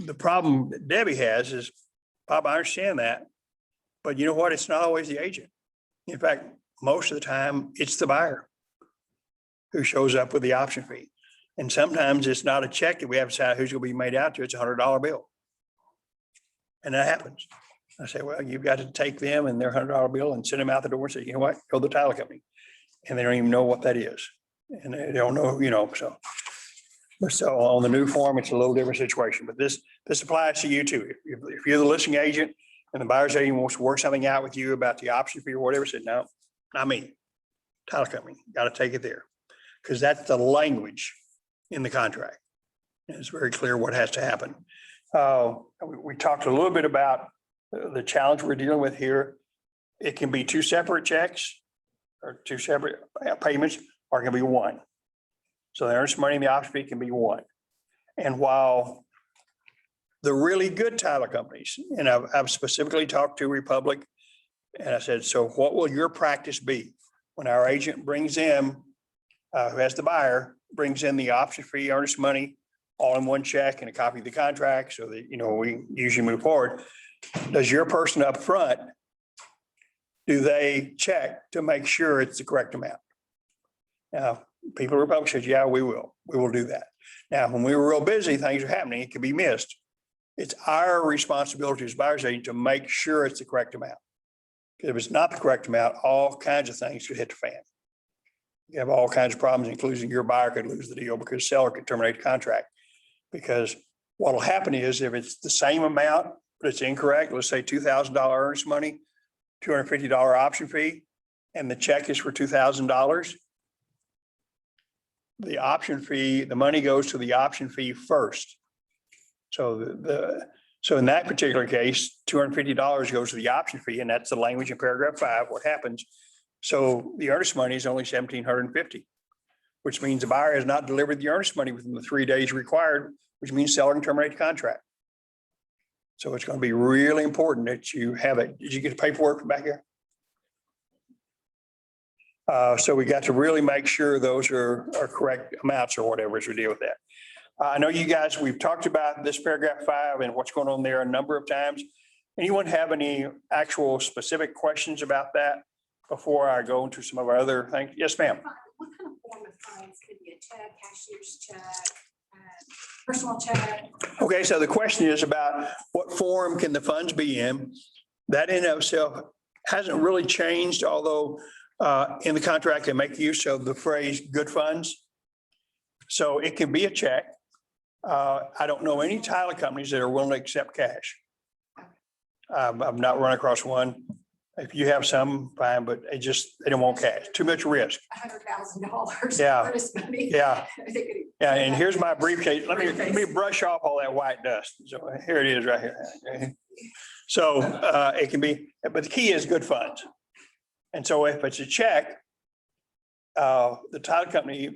A: The problem that Debbie has is, Bob, I understand that, but you know what? It's not always the agent. In fact, most of the time, it's the buyer who shows up with the option fee. And sometimes it's not a check that we have to decide who's going to be made out to. It's a $100 bill. And that happens. I say, well, you've got to take them and their $100 bill and send them out the door and say, you know what, go to the title company. And they don't even know what that is. And they don't know, you know, so. But so on the new form, it's a little different situation, but this applies to you too. If you're the listing agent and the buyer's agent wants to work something out with you about the option fee or whatever, said, no, not me. Title company, got to take it there. Because that's the language in the contract. And it's very clear what has to happen. We talked a little bit about the challenge we're dealing with here. It can be 2 separate checks. or two separate payments, or it can be one. So the earnest money and the option fee can be one. And while the really good title companies, and I've specifically talked to Republic, and I said, so what will your practice be when our agent brings in, who has the buyer, brings in the option fee, earnest money, all in one check and a copy of the contract so that, we usually move forward. Does your person up front, do they check to make sure it's the correct amount? Now, people at Republic said, yeah, we will do that. Now, when we were real busy, things are happening, it could be missed. It's our responsibility as buyer's agent to make sure it's the correct amount. If it's not the correct amount, all kinds of things could hit the fan. You have all kinds of problems, including your buyer could lose the deal because seller could terminate the contract. Because what'll happen is if it's the same amount, but it's incorrect, let's say $2,000 earnest money, $250 option fee, and the check is for $2,000. The option fee, the money goes to the option fee first. So so in that particular case, $250 goes to the option fee, and that's the language in paragraph 5, what happens. So the earnest money is only $1,750, which means the buyer has not delivered the earnest money within the 3 days required, which means seller can terminate the contract. So it's going to be really important that you have it. Did you get the paperwork back here? So we got to really make sure those are correct amounts or whatever as we deal with that. I know you guys, we've talked about this paragraph 5 and what's going on there a number of times. Anyone have any actual specific questions about that before I go into some of our other things? Yes, ma'am.
B: What kind of form of funds could be a check, cashier's check, personal check?
A: Okay, so the question is about what form can the funds be in? That in and of itself hasn't really changed, although in the contract, they make use of the phrase good funds. So it can be a check. I don't know any title companies that are willing to accept cash. I've not run across one. If you have some, fine, but they don't want cash, too much risk.
B: $100,000.
A: Yeah.
B: earnest money.
A: Yeah.
B: They could-
A: Yeah, and here's my briefcase. Let me brush off all that white dust. So here it is right here. So it can be, but the key is good funds. And so if it's a check, the title company,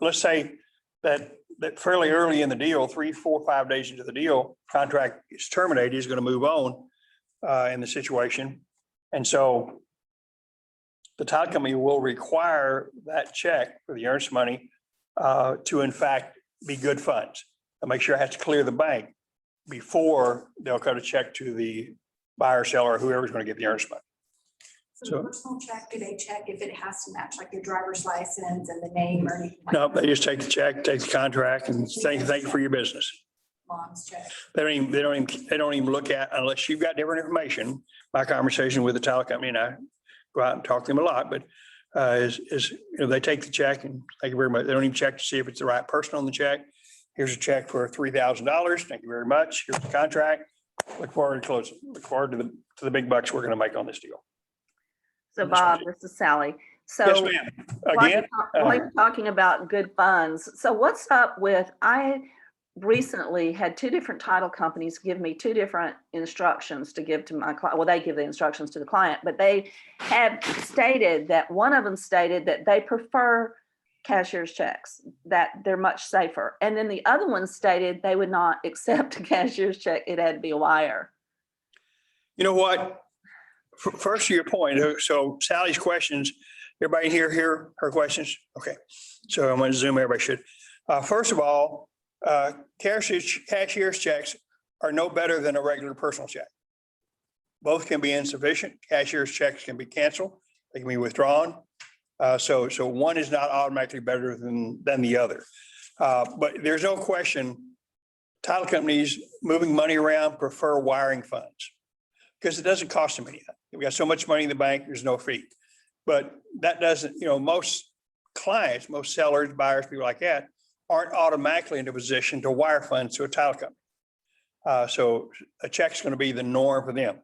A: let's say that fairly early in the deal, 3, 4, 5 days into the deal, contract is terminated, he's going to move on in the situation. And so the title company will require that check for the earnest money to in fact be good funds. And make sure it has to clear the bank before they'll cut a check to the buyer, seller, whoever's going to get the earnest money.
B: So the personal check, do they check if it has to match like your driver's license and the name or anything? Like
A: No,
B: that?
A: they just take the check, take the contract and thank you for your business.
B: Mom's check.
A: They don't even look at, unless you've got different information. My conversation with the title company, and I go out and talk to them a lot, but they take the check and thank you very much. They don't even check to see if it's the right person on the check. Here's a check for $3,000. Thank you very much. Here's the contract. Look forward to closing. Look forward to the big bucks we're going to make on this deal.
I: So Bob, this is Sally. So
A: Yes, ma'am.
I: while
A: Again,
I: you're talking about good funds, so what's up with, I recently had 2 different title companies give me 2 different instructions to give to my client. Well, they give the instructions to the client, but they have stated that one of them stated that they prefer cashier's checks, that they're much safer. And then the other one stated they would not accept a cashier's check. It had to be a wire.
A: you know what? First to your point, so Sally's questions, everybody hear her questions? Okay, so I'm going to zoom, everybody should. First of all, cashier's checks are no better than a regular personal check. Both can be insufficient. Cashier's checks can be canceled. They can be withdrawn. So one is not automatically better than the other. But there's no question, title companies moving money around prefer wiring funds because it doesn't cost them anything. We got so much money in the bank, there's no fee. But that doesn't, most clients, most sellers, buyers, people like that, aren't automatically in a position to wire funds to a title company. So a check's going to be the norm for them.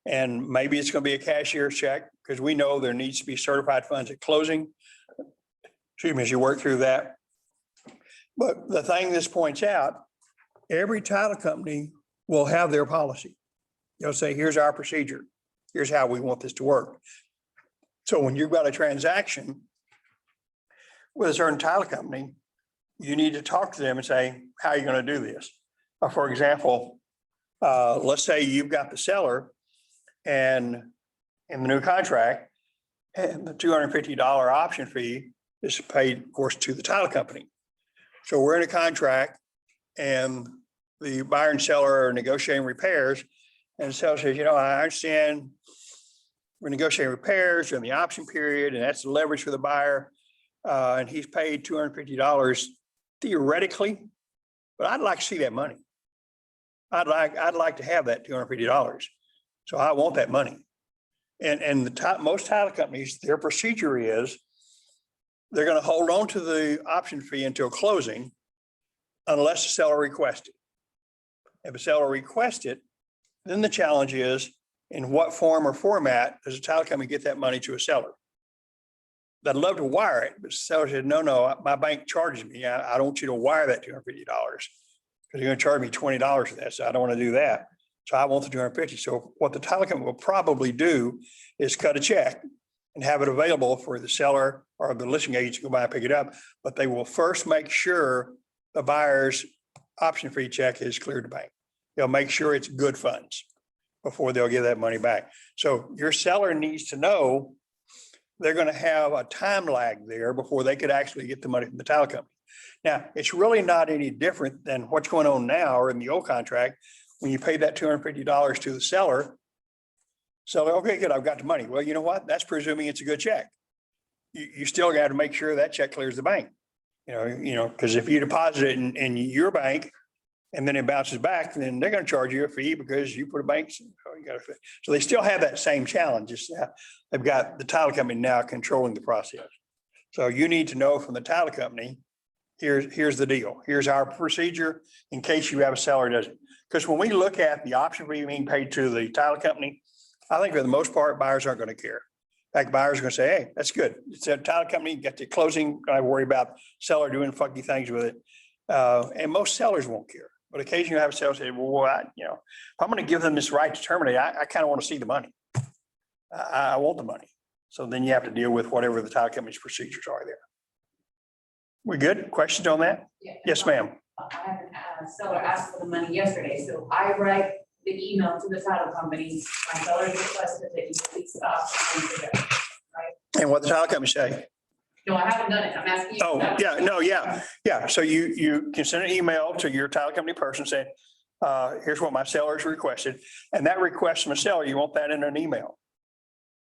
A: And maybe it's going to be a cashier's check because we know there needs to be certified funds at closing. Excuse me, as you work through that. But the thing this points out, every title company will have their policy. They'll say, here's our procedure. Here's how we want this to work. So when you've got a transaction with a certain title company, you need to talk to them and say, how are you going to do this? For example, let's say you've got the seller and in the new contract, and the $250 option fee is paid, of course, to the title company. So we're in a contract and the buyer and seller are negotiating repairs. And the seller says, I understand we're negotiating repairs during the option period, and that's the leverage for the buyer. And he's paid $250 theoretically, but I'd like to see that money. I'd like to have that $250. So I want that money. And most title companies, their procedure is they're going to hold on to the option fee until closing unless the seller requests it. If a seller requests it, then the challenge is in what form or format does a title company get that money to a seller? I'd love to wire it, but the seller said, no, my bank charges me. I don't want you to wire that $250 because you're going to charge me $20 for that. So I don't want to do that. So I want the $250. So what the title company will probably do is cut a check and have it available for the seller or the listing agent to go by and pick it up. But they will first make sure the buyer's option fee check is cleared to bank. They'll make sure it's good funds before they'll give that money back. So your seller needs to know they're going to have a time lag there before they could actually get the money from the title company. Now, it's really not any different than what's going on now or in the old contract. When you pay that $250 to the seller, okay, good, I've got the money. Well, you know what? That's presuming it's a good check. You still got to make sure that check clears the bank. Because if you deposit it in your bank and then it bounces back, then they're going to charge you a fee because you put a bank. So they still have that same challenge. Just they've got the title company now controlling the process. So you need to know from the title company, here's the deal. Here's our procedure in case you have a seller who doesn't. Because when we look at the option fee being paid to the title company, I think for the most part, buyers aren't going to care. In fact, buyers are going to say, hey, that's good. It's a title company, get the closing. I worry about seller doing funky things with it. And most sellers won't care. But occasionally you have a seller say, well, if I'm going to give them this right to terminate, I kind of want to see the money. I want the money. So then you have to deal with whatever the title company's procedures are there. We good? Questions on that?
L: Yeah.
A: Yes, ma'am.
L: I had a seller ask for the money yesterday, so I write the email to the title company. My seller requested that you please stop.
A: And what the title company say?
L: No, I haven't done it. I'm asking you.
A: Oh, yeah, no, yeah. So you can send an email to your title company person saying, here's what my seller's requested. And that request from a seller, you want that in an email,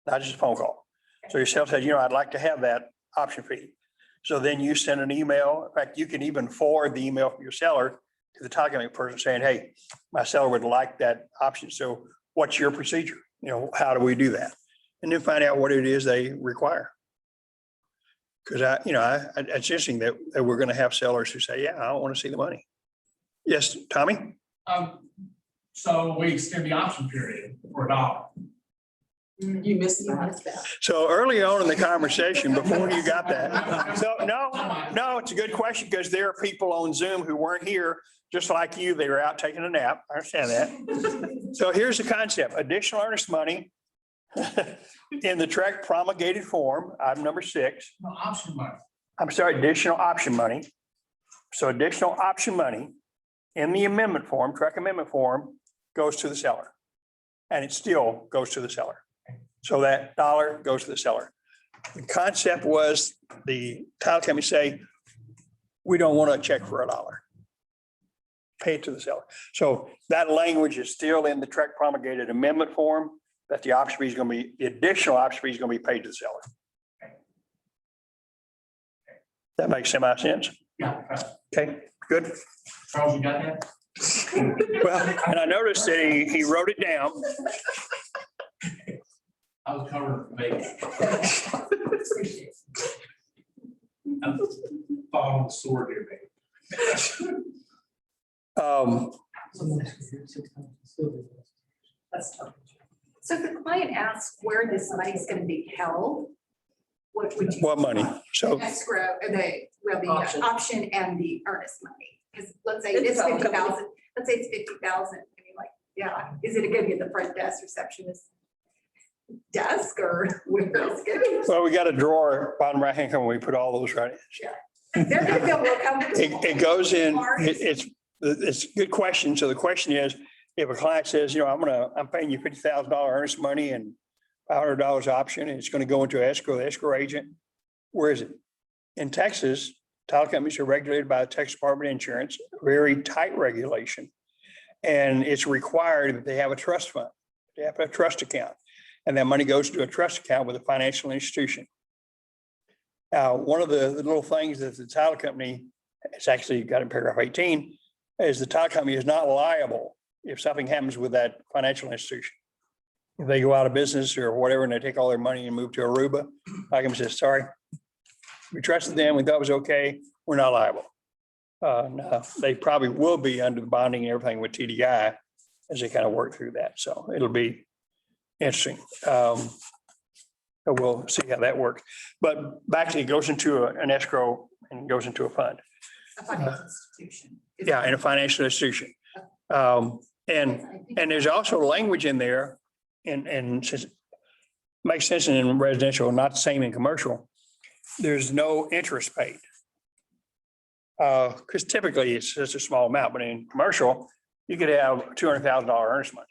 A: not just a phone call. So your seller says, I'd like to have that option fee. So then you send an email. In fact, you can even forward the email from your seller to the title company person saying, hey, my seller would like that option. So what's your procedure? How do we do that? And then find out what it is they require. Because it's interesting that we're going to have sellers who say, yeah, I don't want to see the money. Yes, Tommy?
E: So we extend the option period for $1.
C: You missed that.
A: So early on in the conversation, before you got that, so no, it's a good question because there are people on Zoom who weren't here, just like you. They were out taking a nap. I understand that. So here's the concept: additional earnest money in the TREC promulgated form, item number 6.
E: No, option money.
A: I'm sorry, additional option money. So additional option money in the amendment form, TREC amendment form, goes to the seller, and it still goes to the seller. So that dollar goes to the seller. The concept was the title company say, we don't want a check for $1. Pay it to the seller. So that language is still in the TREC promulgated amendment form that the option fee is going to be, the additional option fee is going to be paid to the seller. That makes semi-sense.
E: Yeah.
A: Okay, good.
E: Charles, you got that?
A: Well, and I noticed that he wrote it down.
E: I was covering for me. I'm following the sword here, baby.
L: That's tough.
B: So if the client asks where this money is going to be held, what would you?
A: What money? So
B: Escrow, the
C: Option.
B: option and the earnest money. Because let's say
C: It's
B: it's
C: title
B: 50,000, let's say it's 50,000. I mean, like, yeah, is it going to be at the front desk receptionist? desk or where it's getting.
A: Well, we got a drawer, bottom right-hand corner, we put all those right in.
B: They're gonna feel more comfortable.
A: It goes in, it's a good question. So the question is, if a client says, I'm paying you $50,000 earnest money and $500 option, and it's going to go into escrow, the escrow agent, where is it? In Texas, title companies are regulated by the Texas Department of Insurance, very tight regulation. And it's required that they have a trust fund. They have a trust account. And that money goes to a trust account with a financial institution. One of the little things that the title company, it's actually got in paragraph 18, is the title company is not liable if something happens with that financial institution. If they go out of business or whatever, and they take all their money and move to Aruba, title company says, sorry, we trusted them, we thought it was okay, we're not liable. No, they probably will be under the bonding and everything with TDI as they kind of work through that. So it'll be interesting. We'll see how that works. But back to, it goes into an escrow and goes into a fund.
B: A financial institution.
A: Yeah, in a financial institution. And there's also language in there and since it makes sense in residential, not the same in commercial. There's no interest paid. Because typically it's just a small amount, but in commercial, you could have $200,000 earnest money.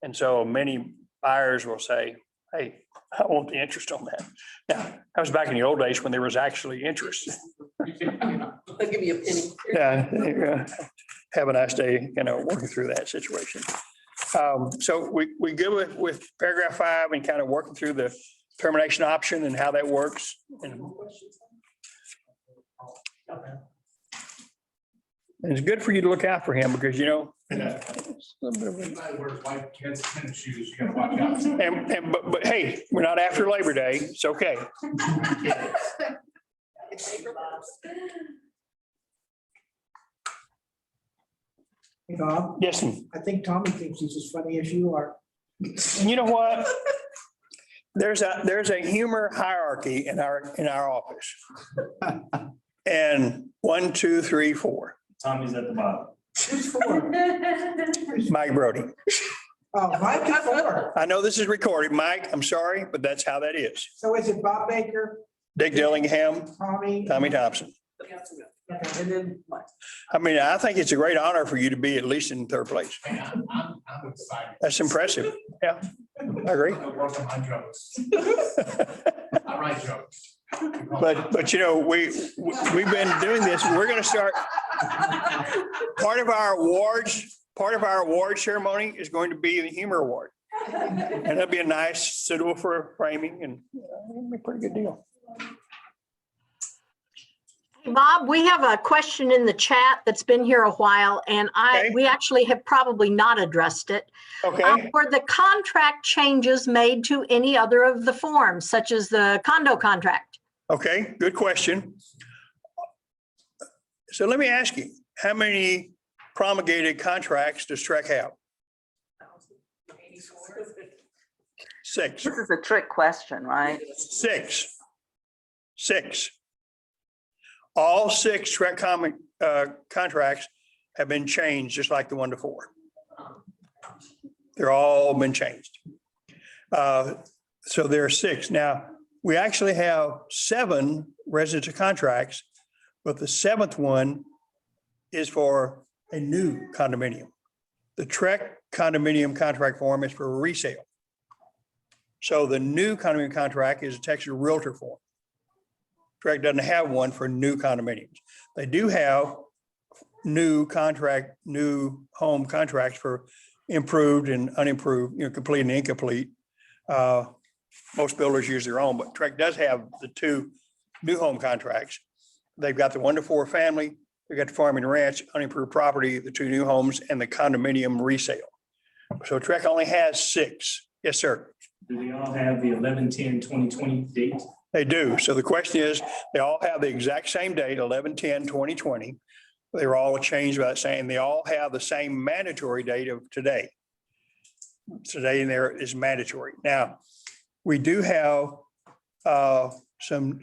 A: And so many buyers will say, hey, I want the interest on that. Now, that was back in the old days when there was actually interest.
C: I'll give you a penny.
A: Yeah, have a nice day, working through that situation. So we good with paragraph 5 and kind of working through the termination option and how that works. And it's good for you to look out for him because, it's a little bit of a-
E: Anybody wears white kids tennis shoes, you gotta watch out.
A: but hey, we're not after Labor Day. It's okay.
H: Hey, Bob,
A: Yes, and
H: I think Tommy thinks he's as funny as you are.
A: you know what? There's a humor hierarchy in our office. And 1, 2, 3, 4,
E: Tommy's at the bottom.
H: Who's for?
A: Mike Brody.
H: Oh, Mike is for.
A: I know this is recorded. Mike, I'm sorry, but that's how that is.
H: So is it Bob Baker,
A: Dick Dillingham,
H: Tommy?
A: Tommy Thompson.
H: Okay, and then
A: I mean, I think it's a great honor for you to be at least in third place.
E: I'm excited.
A: That's impressive. Yeah, I agree.
E: I work on my jokes. I write jokes.
A: But we've been doing this. We're going to start. Part of our award ceremony is going to be the humor award. And that'll be a nice suitable for framing and it'll be a pretty good deal.
G: Bob, we have a question in the chat that's been here a while, and
A: Okay.
G: we actually have probably not addressed it.
A: Okay,
G: Were the contract changes made to any other of the forms, such as the condo contract?
A: okay, good question. So let me ask you, how many promulgated contracts does Trek have? 6.
I: This is a trick question, right?
A: 6. All 6 Trek contracts have been changed, just like the 1 to 4. They're all been changed. So there are 6. Now, we actually have 7 residential contracts, but the 7th one is for a new condominium. The Trek condominium contract form is for resale. So the new condominium contract is a Texas Realtor form. Trek doesn't have one for new condominiums. They do have new home contracts for improved and unimproved, complete and incomplete. Most builders use their own, but Trek does have the 2 new home contracts. They've got the 1 to 4 family, they've got the farm and ranch, unimproved property, the 2 new homes, and the condominium resale. So Trek only has 6. Yes, sir.
E: Do they all have the 11/10/2020 date?
A: They do. So the question is, they all have the exact same date, 11/10/2020. They were all changed by that same, they all have the same mandatory date of today. Today in there is mandatory. Now, we do have some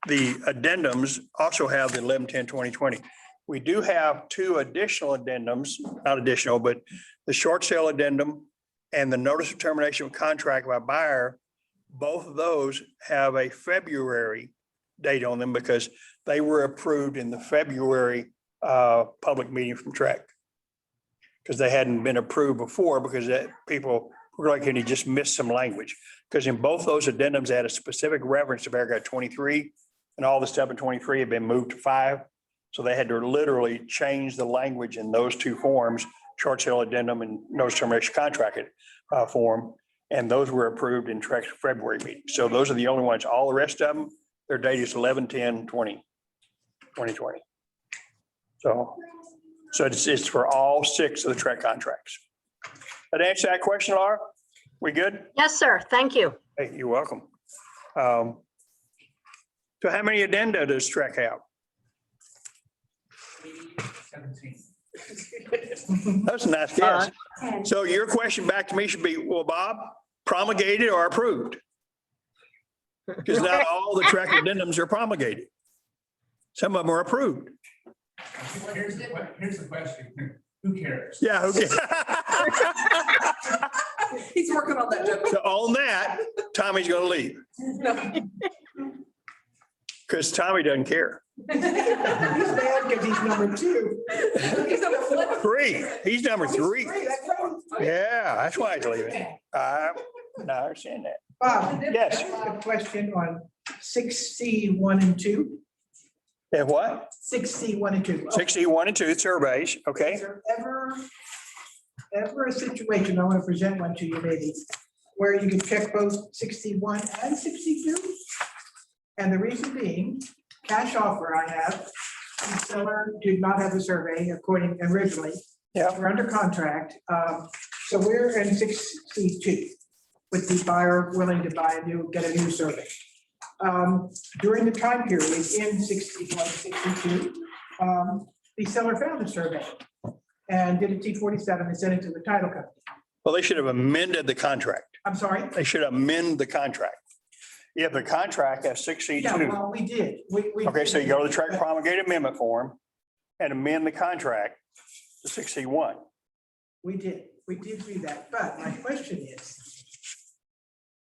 A: the addendums also have the 11/10/2020. We do have two additional addendums, not additional, but the short sale addendum and the notice of termination of contract by buyer. Both of those have a February date on them because they were approved in the February public meeting from Trek. Because they hadn't been approved before because that people were like, he just missed some language. Because in both those addendums, they had a specific reference to paragraph 23 and all the stuff in 23 had been moved to 5. So they had to literally change the language in those two forms, short sale addendum and notice of termination contract form. And those were approved in Trek's February meeting. So those are the only ones. All the rest of them, their date is 11/10/2020. So it's for all 6 of the Trek contracts. That answer that question, Laura? We good?
G: Yes, sir. Thank you.
A: Hey, you're welcome. So how many addenda does Trek have?
E: 17.
A: That's a nice guess. So your question back to me should be, well, Bob, promulgated or approved? Because not all the Trek addendums are promulgated. Some of them are approved.
E: Here's the question. Who cares?
A: Yeah, okay.
C: He's working on that joke.
A: So on that, Tommy's gonna leave because Tommy doesn't care.
H: He's mad because he's number 2.
C: He's number
A: 3, he's number 3.
H: That's right.
A: Yeah, that's why he's leaving. I understand that.
H: Bob,
A: Yes.
H: a question on 6C1 and 2.
A: And what?
H: 6C1 and 2.
A: 61 and 2 surveys,
H: Is
A: okay?
H: there ever a situation, I want to present one to you maybe, where you can check both 61 and 62? And the reason being, cash offer I have, the seller did not have a survey according originally.
A: Yeah.
H: We're under contract, so we're in 6C2 with the buyer willing to get a new survey. During the time period in 61, 62, the seller found a survey and did a T47 and sent it to the title company.
A: Well, they should have amended the contract.
H: I'm sorry?
A: They should amend the contract. If the contract has
H: Yeah,
A: 6C2,
H: well, we did.
A: okay, so you go to the Trek promulgated amendment form and amend the contract to 6C1.
H: We did do that, but my question is,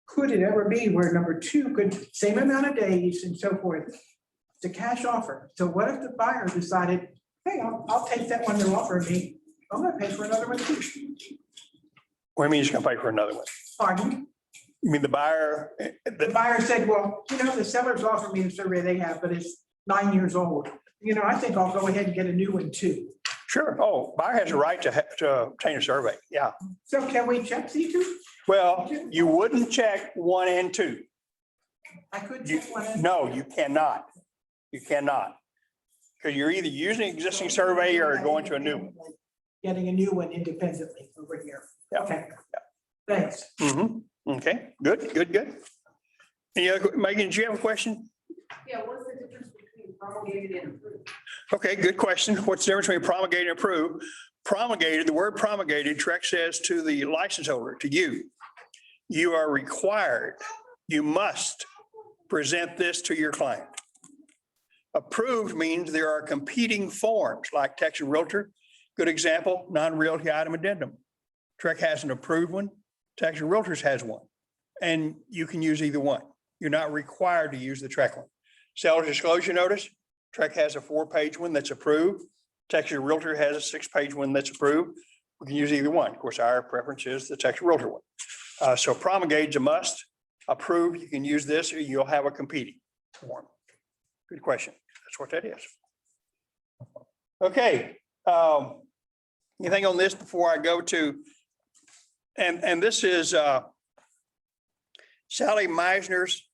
H: could it ever be where number 2 could, same amount of days and so forth, it's a cash offer. So what if the buyer decided, hey, I'll take that one they're offering me, I'm gonna pay for another one too.
A: What do you mean he's gonna pay for another one?
H: Pardon?
A: You mean the buyer?
H: The buyer said, well, the seller's offered me the survey they have, but it's 9 years old. I think I'll go ahead and get a new one too.
A: Sure. Oh, buyer has a right to obtain a survey. Yeah.
H: So can we check C2?
A: Well, you wouldn't check 1 and 2.
H: I could
A: You-
H: check one. and-
A: No, you cannot. You cannot. Because you're either using an existing survey or going to a new one.
H: Getting a new one independently over here.
A: Yeah.
H: Okay. Thanks.
A: Okay, good. Any other, Megan, did you have a question?
L: Yeah, what's the difference between promulgated and approved?
A: Okay, good question. What's the difference between promulgated and approved? Promulgated, the word promulgated, Trek says to the license holder, to you, you are required, you must present this to your client. Approved means there are competing forms like Texas Realtor, good example, non-realty item addendum. Trek has an approved one, Texas Realtors has one, and you can use either one. You're not required to use the Trek one. Seller's disclosure notice, Trek has a 4-page one that's approved. Texas Realtor has a 6-page one that's approved. We can use either one. Of course, our preference is the Texas Realtor one. So promulgate's a must. Approved, you can use this or you'll have a competing form. Good question. That's what that is. Okay. Anything on this before I go to, and this is Sally Meisner's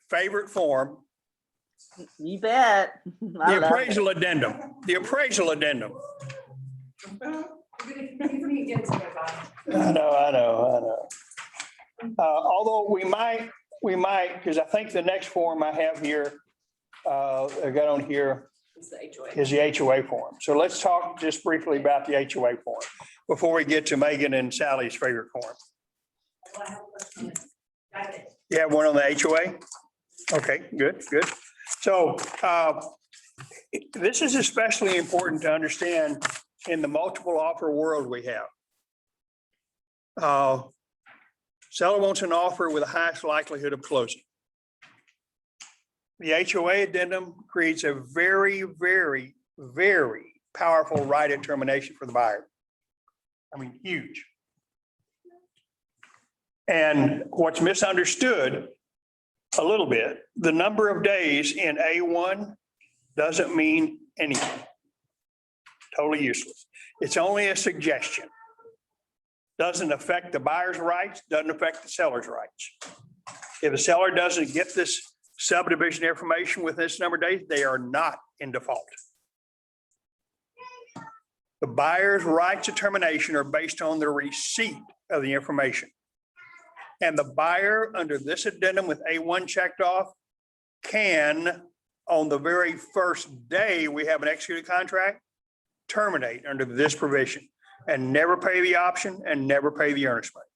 A: favorite form,
I: You bet. I
A: the
I: love it.
A: appraisal addendum, the appraisal addendum.
L: You're gonna get to it, Bob.
A: I know. Although we might, because I think the next form I have here, I got on here
C: It's the HOA.
A: is the HOA form. So let's talk just briefly about the HOA form before we get to Megan and Sally's favorite form.
L: Well, I have a question on it. Got it.
A: You have one on the HOA? Okay, good. So This is especially important to understand in the multiple offer world we have. Seller wants an offer with the highest likelihood of closing. The HOA addendum creates a very, very, very powerful right of termination for the buyer. I mean, huge. And what's misunderstood a little bit, the number of days in A1 doesn't mean anything. Totally useless. It's only a suggestion. Doesn't affect the buyer's rights, doesn't affect the seller's rights. If the seller doesn't get this subdivision information within this number of days, they are not in default. The buyer's rights of termination are based on the receipt of the information. And the buyer under this addendum with A1 checked off can, on the very first day we have an executed contract, terminate under this provision and never pay the option and never pay the earnest money.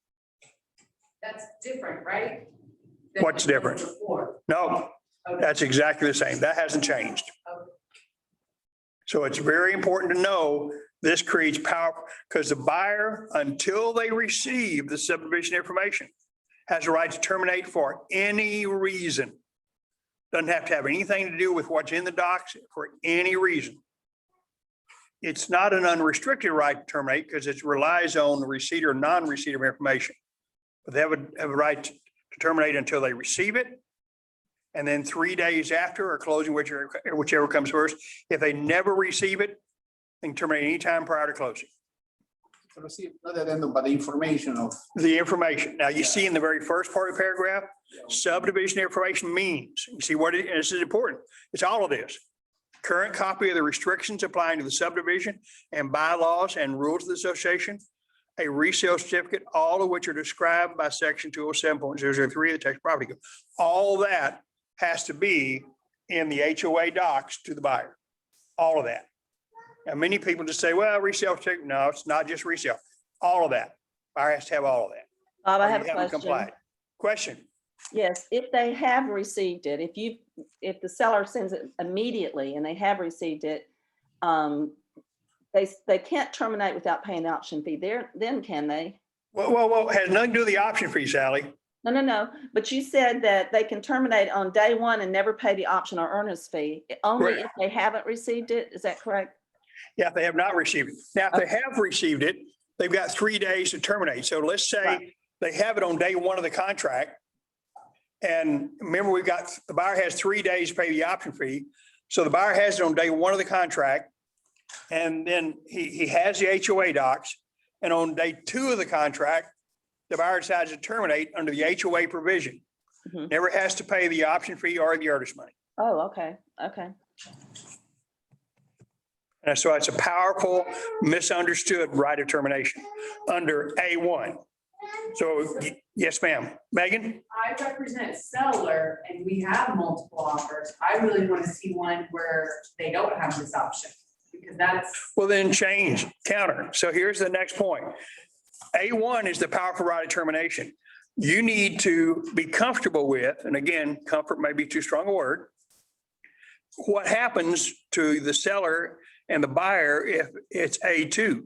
L: That's different, right? Than
A: What's
L: it was
A: different?
L: Before.
A: No,
L: Okay.
A: that's exactly the same. That hasn't changed. So it's very important to know this creates power because the buyer, until they receive the subdivision information, has a right to terminate for any reason. Doesn't have to have anything to do with what's in the docs for any reason. It's not an unrestricted right to terminate because it relies on the receipt or non-receipt of information. But they have a right to terminate until they receive it. And then 3 days after or closing, whichever comes first. If they never receive it, they can terminate anytime prior to closing.
J: Receive not the addendum, but the information of.
A: The information. Now you see in the very first part of the paragraph, subdivision information means, you see what it, and this is important. It's all of this. Current copy of the restrictions applying to the subdivision and bylaws and rules of the association, a resale certificate, all of which are described by section 207.003 of the Texas Property Code. All that has to be in the HOA docs to the buyer. All of that. And many people just say, well, resale certificate. No, it's not just resale. All of that. Buyer has to have all of that.
I: Bob, I
A: or you
I: have a
A: haven't
I: question.
A: complied. Question.
I: Yes, if they have received it, if the seller sends it immediately and they have received it, they can't terminate without paying the option fee there, then can they?
A: Well, it has nothing to do with the option fee, Sally.
I: No, but you said that they can terminate on day one and never pay the option or earnest fee, only
A: Correct.
I: if they haven't received it, is that correct?
A: Yeah, if they have not received it. Now, if they have received it, they've got 3 days to terminate. So let's say
I: Right.
A: they have it on day one of the contract. And remember, the buyer has 3 days to pay the option fee. So the buyer has it on day one of the contract. And then he has the HOA docs. And on day 2 of the contract, the buyer decides to terminate under the HOA provision.
I: Mhm.
A: Never has to pay the option fee or the earnest money.
I: Oh, okay.
A: And so it's a powerful, misunderstood right of termination under A1. So, yes, ma'am. Megan?
L: I represent seller and we have multiple offers. I really want to see one where they don't have this option because that's.
A: Well, then change, counter. So here's the next point. A1 is the powerful right of termination. You need to be comfortable with, and again, comfort may be too strong a word, what happens to the seller and the buyer if it's A2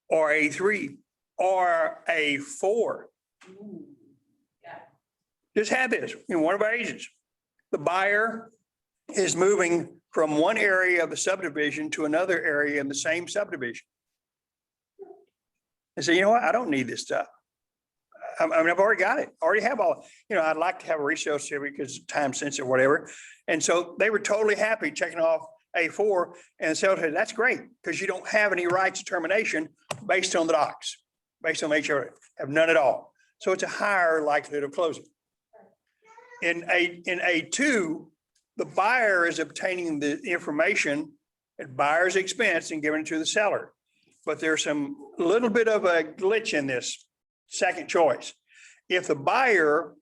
A: or A3 or A4.
L: Yeah.
A: Just have this in one of our agents. The buyer is moving from one area of the subdivision to another area in the same subdivision. And say, you know what? I don't need this stuff. I mean, I've already got it. I already have all, I'd like to have a resale certificate because it's time sensitive, whatever. And so they were totally happy checking off A4 and the seller said, that's great because you don't have any rights of termination based on the docs, based on the HOA, have none at all. So it's a higher likelihood of closing. In A2, the buyer is obtaining the information at buyer's expense and giving it to the seller. But there's some little bit of a glitch in this second choice. If the buyer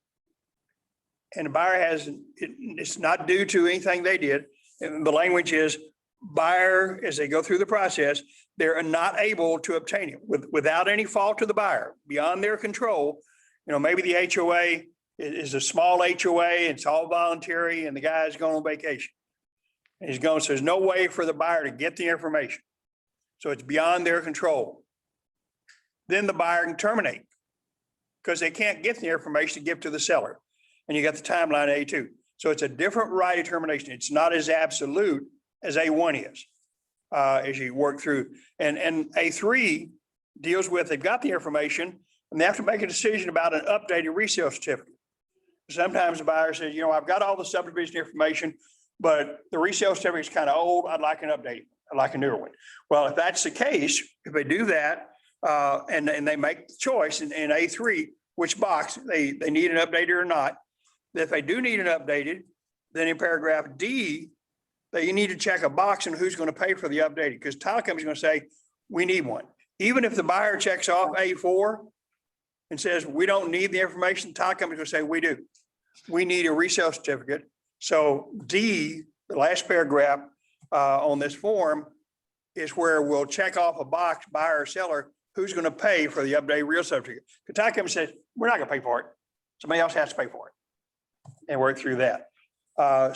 A: and the buyer it's not due to anything they did, and the language is buyer, as they go through the process, they're not able to obtain it without any fault of the buyer, beyond their control. Maybe the HOA is a small HOA, it's all voluntary and the guy's going on vacation. And he's going, so there's no way for the buyer to get the information. So it's beyond their control. Then the buyer can terminate because they can't get the information to give to the seller. And you got the timeline A2. So it's a different right of termination. It's not as absolute as A1 is as you work through. And A3 deals with, they've got the information and they have to make a decision about an updated resale certificate. Sometimes the buyer says, you know, I've got all the subdivision information, but the resale certificate is kind of old. I'd like an update. I'd like a newer one. Well, if that's the case, if they do that, and they make the choice in A3, which box they need an updated or not. If they do need an updated, then in paragraph D, they need to check a box on who's going to pay for the updated, because title company's going to say, we need one. Even if the buyer checks off A4 and says, we don't need the information, title company's going to say, we do. We need a resale certificate. So D, the last paragraph on this form, is where we'll check off a box, buyer or seller, who's going to pay for the updated real certificate. The title company says, we're not going to pay for it. Somebody else has to pay for it. And work through that.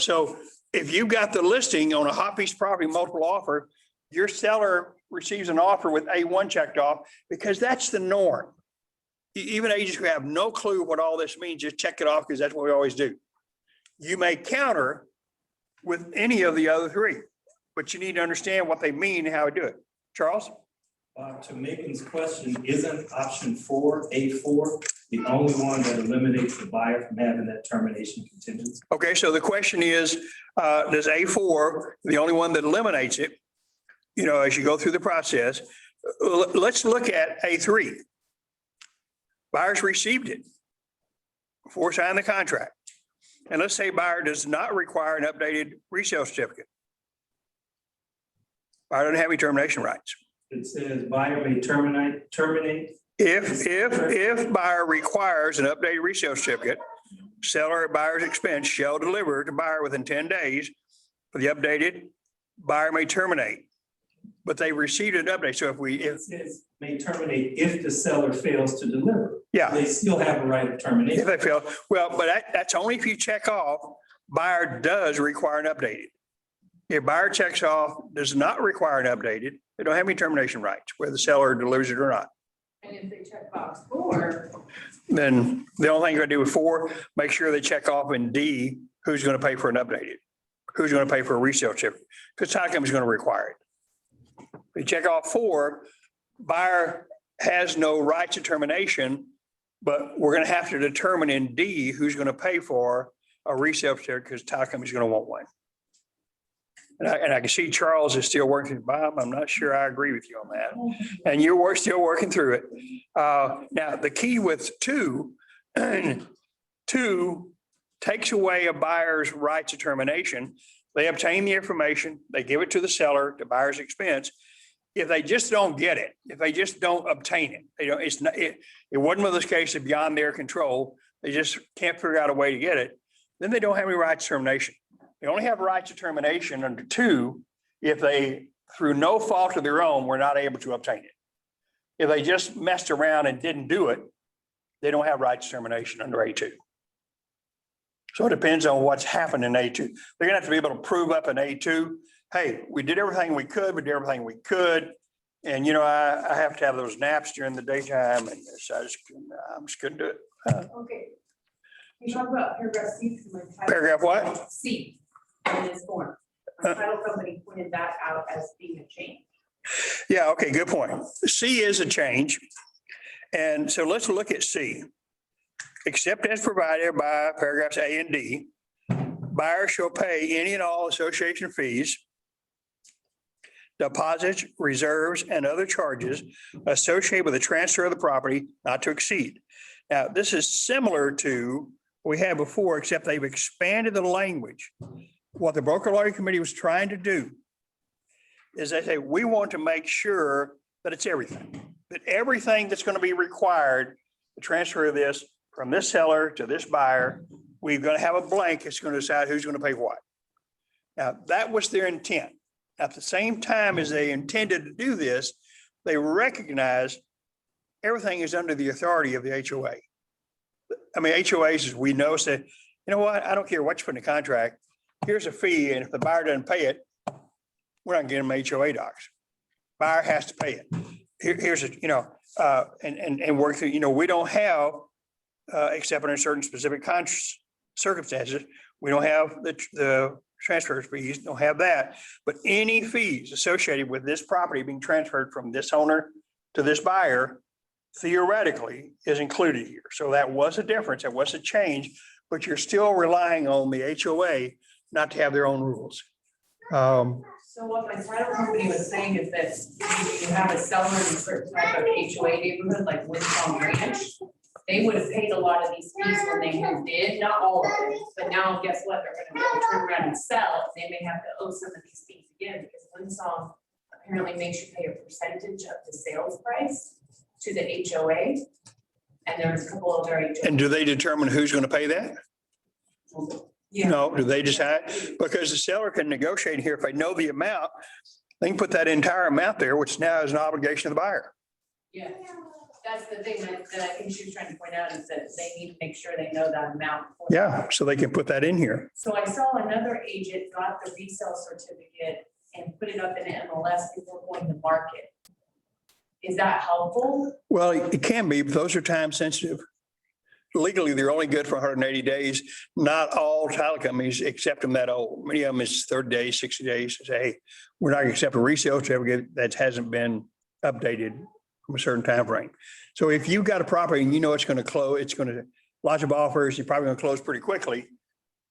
A: So if you've got the listing on a hot piece of property, multiple offer, your seller receives an offer with A1 checked off because that's the norm. Even agents who have no clue what all this means, just check it off because that's what we always do. You may counter with any of the other three, but you need to understand what they mean and how to do it. Charles?
E: To Megan's question, isn't option 4, A4, the only one that eliminates the buyer from having that termination contingency?
A: Okay, so the question is, does A4, the only one that eliminates it, you know, as you go through the process, let's look at A3. Buyers received it before signing the contract. And let's say buyer does not require an updated resale certificate. Buyer doesn't have any termination rights.
E: It says buyer may terminate.
A: If buyer requires an updated resale certificate, seller at buyer's expense shall deliver to buyer within 10 days for the updated, buyer may terminate. But they received an update. So if
E: It says may terminate if the seller fails to deliver.
A: Yeah.
E: They still have a right of termination.
A: if they fail, well, but that's only if you check off, buyer does require an updated. If buyer checks off, does not require an updated, they don't have any termination rights, whether the seller delivers it or not.
L: And if they check box 4,
A: Then the only thing you're gonna do with 4, make sure they check off in D, who's gonna pay for an updated, who's gonna pay for a resale certificate, because title company's gonna require it. If you check off 4, buyer has no right to termination, but we're gonna have to determine in D who's gonna pay for a resale certificate, because title company's gonna want one. And I can see Charles is still working. Bob, I'm not sure I agree with you on that. And you're still working through it. Now, the key with 2, 2 takes away a buyer's right to termination. They obtain the information, they give it to the seller, to buyer's expense. If they just don't get it, if they just don't obtain it, they don't, it's not, it wasn't one of those cases beyond their control. They just can't figure out a way to get it. Then they don't have any right to termination. They only have rights to termination under 2 if they, through no fault of their own, were not able to obtain it. If they just messed around and didn't do it, they don't have rights to termination under A2. So it depends on what's happened in A2. They're gonna have to be able to prove up in A2, hey, we did everything we could, and you know, I have to have those naps during the daytime, and so I'm just couldn't do it.
L: okay. You talk about paragraph C.
A: Paragraph what?
L: C in this form. My title company pointed that out as being a change.
A: Yeah, okay, good point. C is a change. And so let's look at C. Except as provided by paragraphs A and D, buyer shall pay any and all association fees, deposits, reserves, and other charges associated with the transfer of the property not to exceed. Now, this is similar to what we had before, except they've expanded the language. What the broker lawyer committee was trying to do is they say, we want to make sure that it's everything, that everything that's going to be required to transfer this from this seller to this buyer, we're going to have a blank that's going to decide who's going to pay what. Now, that was their intent. At the same time as they intended to do this, they recognized everything is under the authority of the HOA. I mean, HOAs, as we know, said, you know what, I don't care what you put in the contract. here's a fee, and if the buyer doesn't pay it, we're not getting them HOA docs. Buyer has to pay it. Here's a, and work through, we don't have, except under certain specific circumstances, we don't have the transfer fees, don't have that. But any fees associated with this property being transferred from this owner to this buyer theoretically is included here. So that was a difference. That was a change, but you're still relying on the HOA not to have their own rules.
L: So what my title company was saying is that you have a seller in a certain type of HOA neighborhood, like Winston Ranch. They would have paid a lot of these fees when they moved in, not all of them, but now guess what? They're gonna go turn around and sell. They may have to owe some of these fees again because Winston apparently makes you pay a percentage of the sales price to the HOA. And there's a couple of very.
A: And do they determine who's going to pay that?
L: Yeah.
A: No, do they decide? Because the seller can negotiate here. If they know the amount, they can put that entire amount there, which now is an obligation of the buyer.
L: Yeah, that's the thing that I think she was trying to point out is that they need to make sure they know that amount.
A: Yeah, so they can put that in here.
L: So I saw another agent got the resale certificate and put it up in MLS before going to market. Is that helpful?
A: Well, it can be, but those are time sensitive. Legally, they're only good for 180 days. Not all title companies accept them that old. Many of them is 30 days, 60 days. Say, hey, we're not going to accept a resale certificate that hasn't been updated from a certain time frame. So if you've got a property and you know it's going to close, it's going to, lots of offers, you're probably going to close pretty quickly.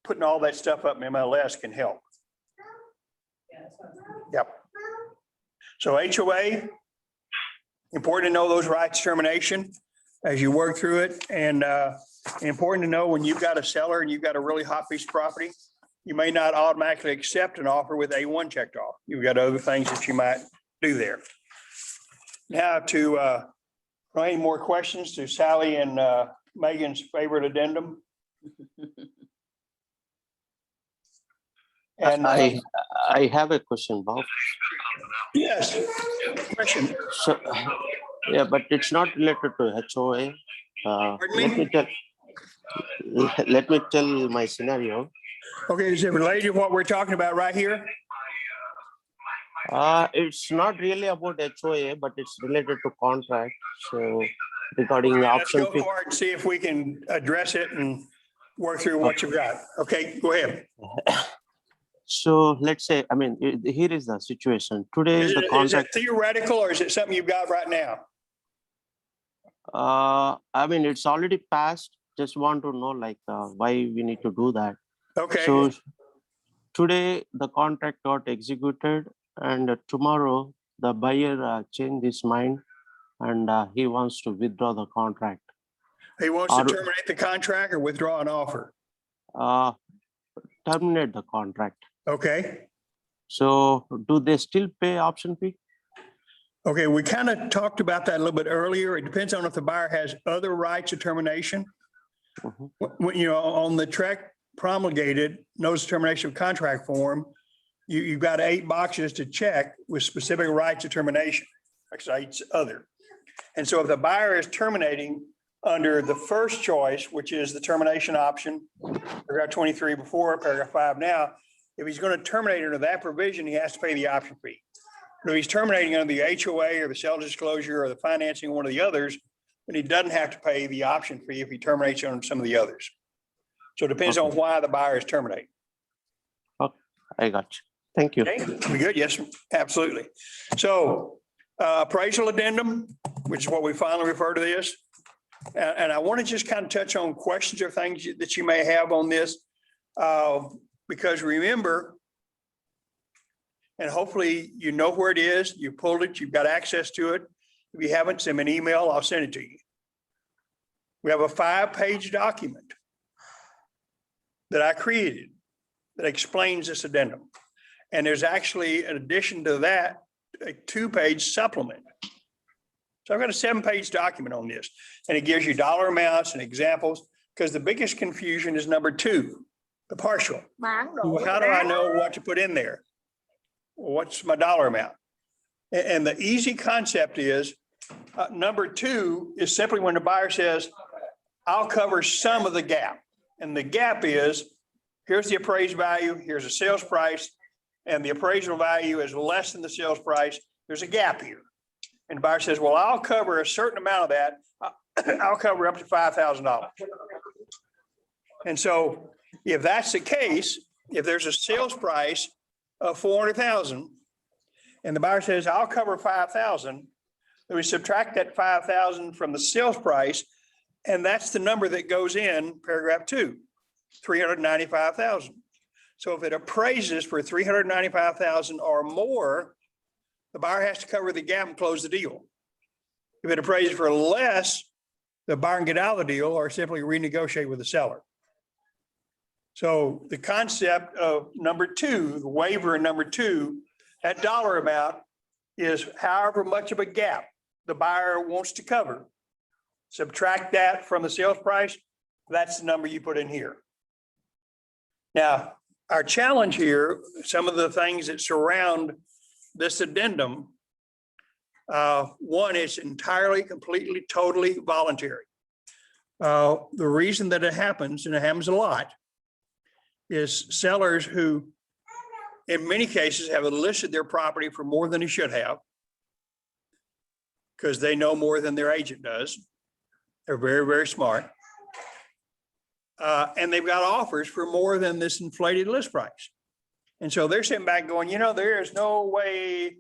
A: Putting all that stuff up in MLS can help.
L: Yeah, that's what I'm thinking.
A: Yep. So HOA, important to know those rights of termination as you work through it. And important to know when you've got a seller and you've got a really hot piece of property, you may not automatically accept an offer with A1 checked off. You've got other things that you might do there. Now any more questions to Sally and Megan's favorite addendum? And
M: I have a question, Bob.
A: yes, question.
M: So, yeah, but it's not related to HOA.
A: Pardon
M: Let me tell my scenario.
A: Okay, is it related to what we're talking about right here?
M: It's not really about HOA, but it's related to contract. So regarding the
A: Let's
M: option
A: go
M: fee.
A: for it and see if we can address it and work through what you've got. Okay, go ahead.
M: So let's say, here is the situation. Today,
A: Is
M: the
A: it
M: contract,
A: theoretical or is it something you've got right now?
M: it's already passed. Just want to know why we need to do that.
A: Okay,
M: So today, the contract got executed and tomorrow the buyer changed his mind and he wants to withdraw the contract.
A: he wants to
M: Or-
A: terminate the contract or withdraw an offer.
M: Terminate the contract.
A: Okay,
M: So do they still pay option fee?
A: okay, we kind of talked about that a little bit earlier. It depends on if the buyer has other rights of termination.
M: Mhm.
A: On the TREC promulgated notice of termination of contract form, you've got 8 boxes to check with specific rights of termination, actually it's other. And so if the buyer is terminating under the first choice, which is the termination option, paragraph 23 before, paragraph 5 now, if he's going to terminate under that provision, he has to pay the option fee. But if he's terminating under the HOA or the sale disclosure or the financing, one of the others, then he doesn't have to pay the option fee if he terminates on some of the others. So it depends on why the buyer is terminating.
M: I got you. Thank you.
A: Okay, we good? Yes, absolutely. So appraisal addendum, which is what we finally refer to this. And I want to just kind of touch on questions or things that you may have on this. Because remember, and hopefully you know where it is, you pulled it, you've got access to it. If you haven't, send me an email, I'll send it to you. We have a 5-page document that I created that explains this addendum. And there's actually, in addition to that, a 2-page supplement. So I've got a 7-page document on this, and it gives you dollar amounts and examples, because the biggest confusion is number 2, the partial. Well, how do I know what to put in there? What's my dollar amount? And the easy concept is, number 2 is simply when the buyer says, I'll cover some of the gap. And the gap is here's the appraised value, here's the sales price, and the appraisal value is less than the sales price. There's a gap here. And the buyer says, well, I'll cover a certain amount of that. I'll cover up to $5,000. And so if that's the case, if there's a sales price of 400,000 and the buyer says, I'll cover 5,000, then we subtract that 5,000 from the sales price. And that's the number that goes in paragraph 2, 395,000. So if it appraises for 395,000 or more, the buyer has to cover the gap and close the deal. If it appraises for less, the buyer can get out of the deal or simply renegotiate with the seller. So the concept of number 2, the waiver in number 2, that dollar amount is however much of a gap the buyer wants to cover. Subtract that from the sales price, that's the number you put in here. Now, our challenge here, some of the things that surround this addendum, one, it's entirely, completely, totally voluntary. The reason that it happens, and it happens a lot, is sellers who, in many cases, have listed their property for more than they should have because they know more than their agent does. They're very, very smart. And they've got offers for more than this inflated list price. And so they're sitting back going, you know, there is no way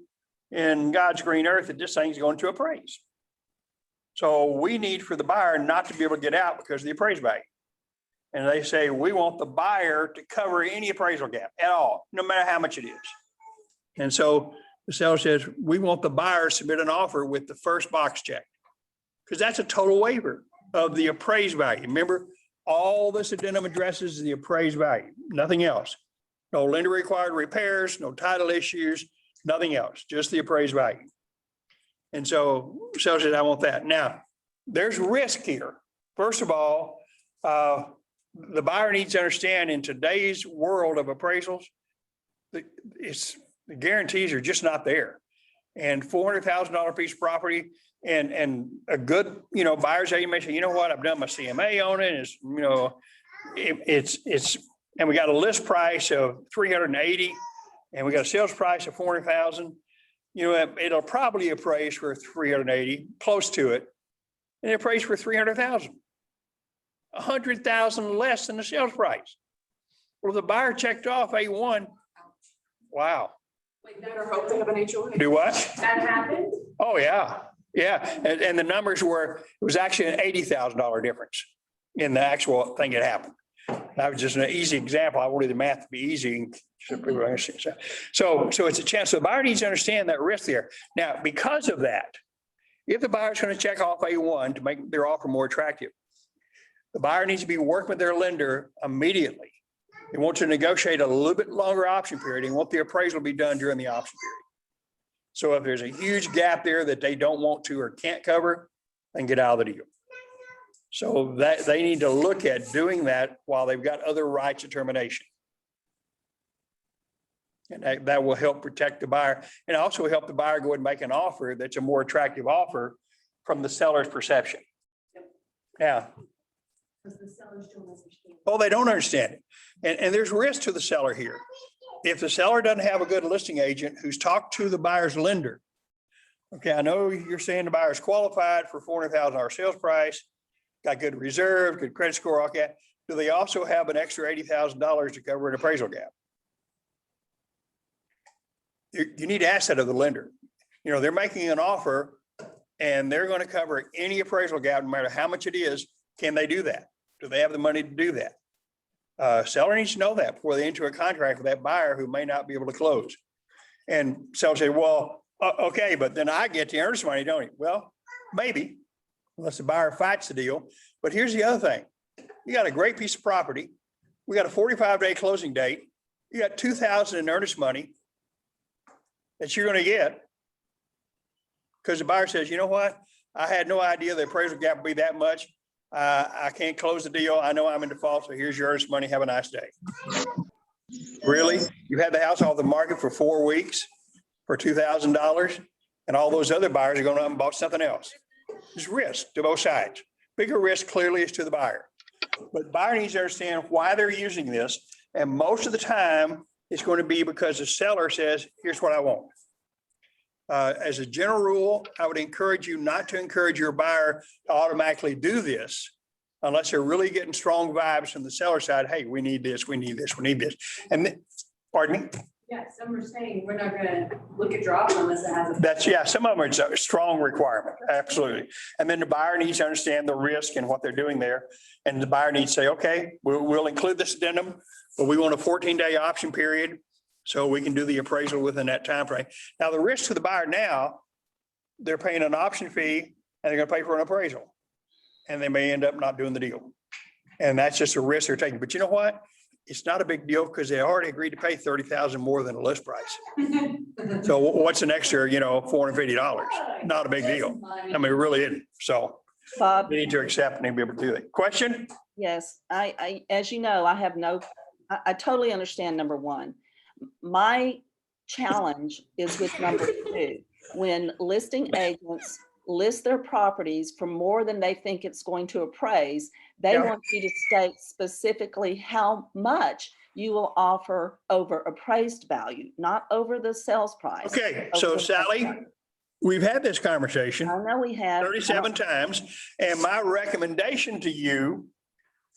A: in God's green earth that this thing's going to appraise. So we need for the buyer not to be able to get out because of the appraised value. And they say, we want the buyer to cover any appraisal gap at all, no matter how much it is. And so the seller says, we want the buyer to submit an offer with the first box checked, because that's a total waiver of the appraised value. Remember, all this addendum addresses the appraised value, nothing else. No lender required repairs, no title issues, nothing else, just the appraised value. And so seller says, I want that. Now, there's risk here. First of all, the buyer needs to understand in today's world of appraisals, the guarantees are just not there. And $400,000 piece of property and a good, you know, buyer's agent may say, you know what, I've done my CMA on it. It's, you know, it's, and we got a list price of 380 and we got a sales price of 400,000. You know, it'll probably appraise for 380, close to it. And it appraised for 300,000. 100,000 less than the sales price. Well, the buyer checked off A1. Wow.
C: Wait, better hope they have an HOA.
A: Do what?
K: That happened?
A: Oh, yeah. Yeah. And the numbers were, it was actually an $80,000 difference in the actual thing that happened. That was just an easy example. I wanted the math to be easy. So it's a chance. So the buyer needs to understand that risk there. Now, because of that, if the buyer's going to check off A1 to make their offer more attractive, the buyer needs to be working with their lender immediately. They want to negotiate a little bit longer option period and want the appraisal to be done during the option period. So if there's a huge gap there that they don't want to or can't cover, then get out of the deal. So that they need to look at doing that while they've got other rights of termination. And that will help protect the buyer and also help the buyer go ahead and make an offer that's a more attractive offer from the seller's perception. Yeah. Oh, they don't understand it. And there's risk to the seller here. If the seller doesn't have a good listing agent who's talked to the buyer's lender. Okay, I know you're saying the buyer's qualified for $400,000 sales price, got good reserve, good credit score, all that. Do they also have an extra $80,000 to cover an appraisal gap? You need to ask that of the lender. You know, they're making an offer and they're going to cover any appraisal gap, no matter how much it is. Can they do that? Do they have the money to do that? Seller needs to know that before they enter a contract with that buyer who may not be able to close. And seller say, well, okay, but then I get the earnest money, don't you? Well, maybe, unless the buyer fights the deal. But here's the other thing. You got a great piece of property. We got a 45-day closing date. You got $2,000 in earnest money that you're going to get because the buyer says, you know what? I had no idea the appraisal gap would be that much. I can't close the deal. I know I'm in default, so here's your earnest money. Have a nice day. Really? You had the house off the market for 4 weeks for $2,000 and all those other buyers are going to buy something else. There's risk to both sides. Bigger risk clearly is to the buyer. But buyer needs to understand why they're using this And most of the time, it's going to be because the seller says, here's what I want. As a general rule, I would encourage you not to encourage your buyer to automatically do this unless they're really getting strong vibes from the seller side. Hey, we need this, we need this, we need this. And pardon me?
L: Yeah, some are saying we're not gonna look at drop unless it has a.
A: That's, yeah, some of them it's a strong requirement, absolutely. And then the buyer needs to understand the risk and what they're doing there. And the buyer needs to say, okay, we'll include this addendum, but we want a 14-day option period so we can do the appraisal within that time frame. Now, the risk to the buyer now, they're paying an option fee and they're gonna pay for an appraisal. And they may end up not doing the deal. And that's just a risk they're taking. But you know what? It's not a big deal because they already agreed to pay $30,000 more than the list price. So what's an extra, $450? Not a big deal. I mean, it really isn't. So
I: Bob,
A: we need to accept and be able to do that. Question?
I: yes, as you know, I totally understand number one. My challenge is with number two. When listing agents list their properties for more than they think it's going to appraise, they
A: Yeah.
I: want you to state specifically how much you will offer over appraised value, not over the sales price.
A: Okay,
I: over
A: so
I: the sales
A: Sally,
I: price.
A: we've had this conversation
I: I know we have.
A: 37 times, and my recommendation to you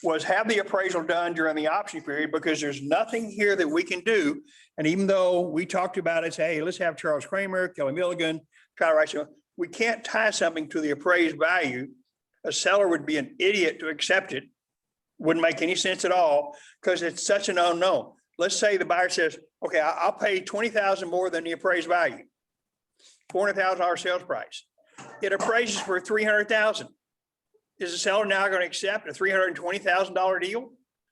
A: was have the appraisal done during the option period because there's nothing here that we can do. And even though we talked about it, say, hey, let's have Charles Kramer, Kelly Milligan, try to write some, we can't tie something to the appraised value. A seller would be an idiot to accept it. Wouldn't make any sense at all because it's such an unknown. Let's say the buyer says, okay, I'll pay $20,000 more than the appraised value. $400,000 sales price. It appraises for $300,000. Is the seller now going to accept a $320,000 deal?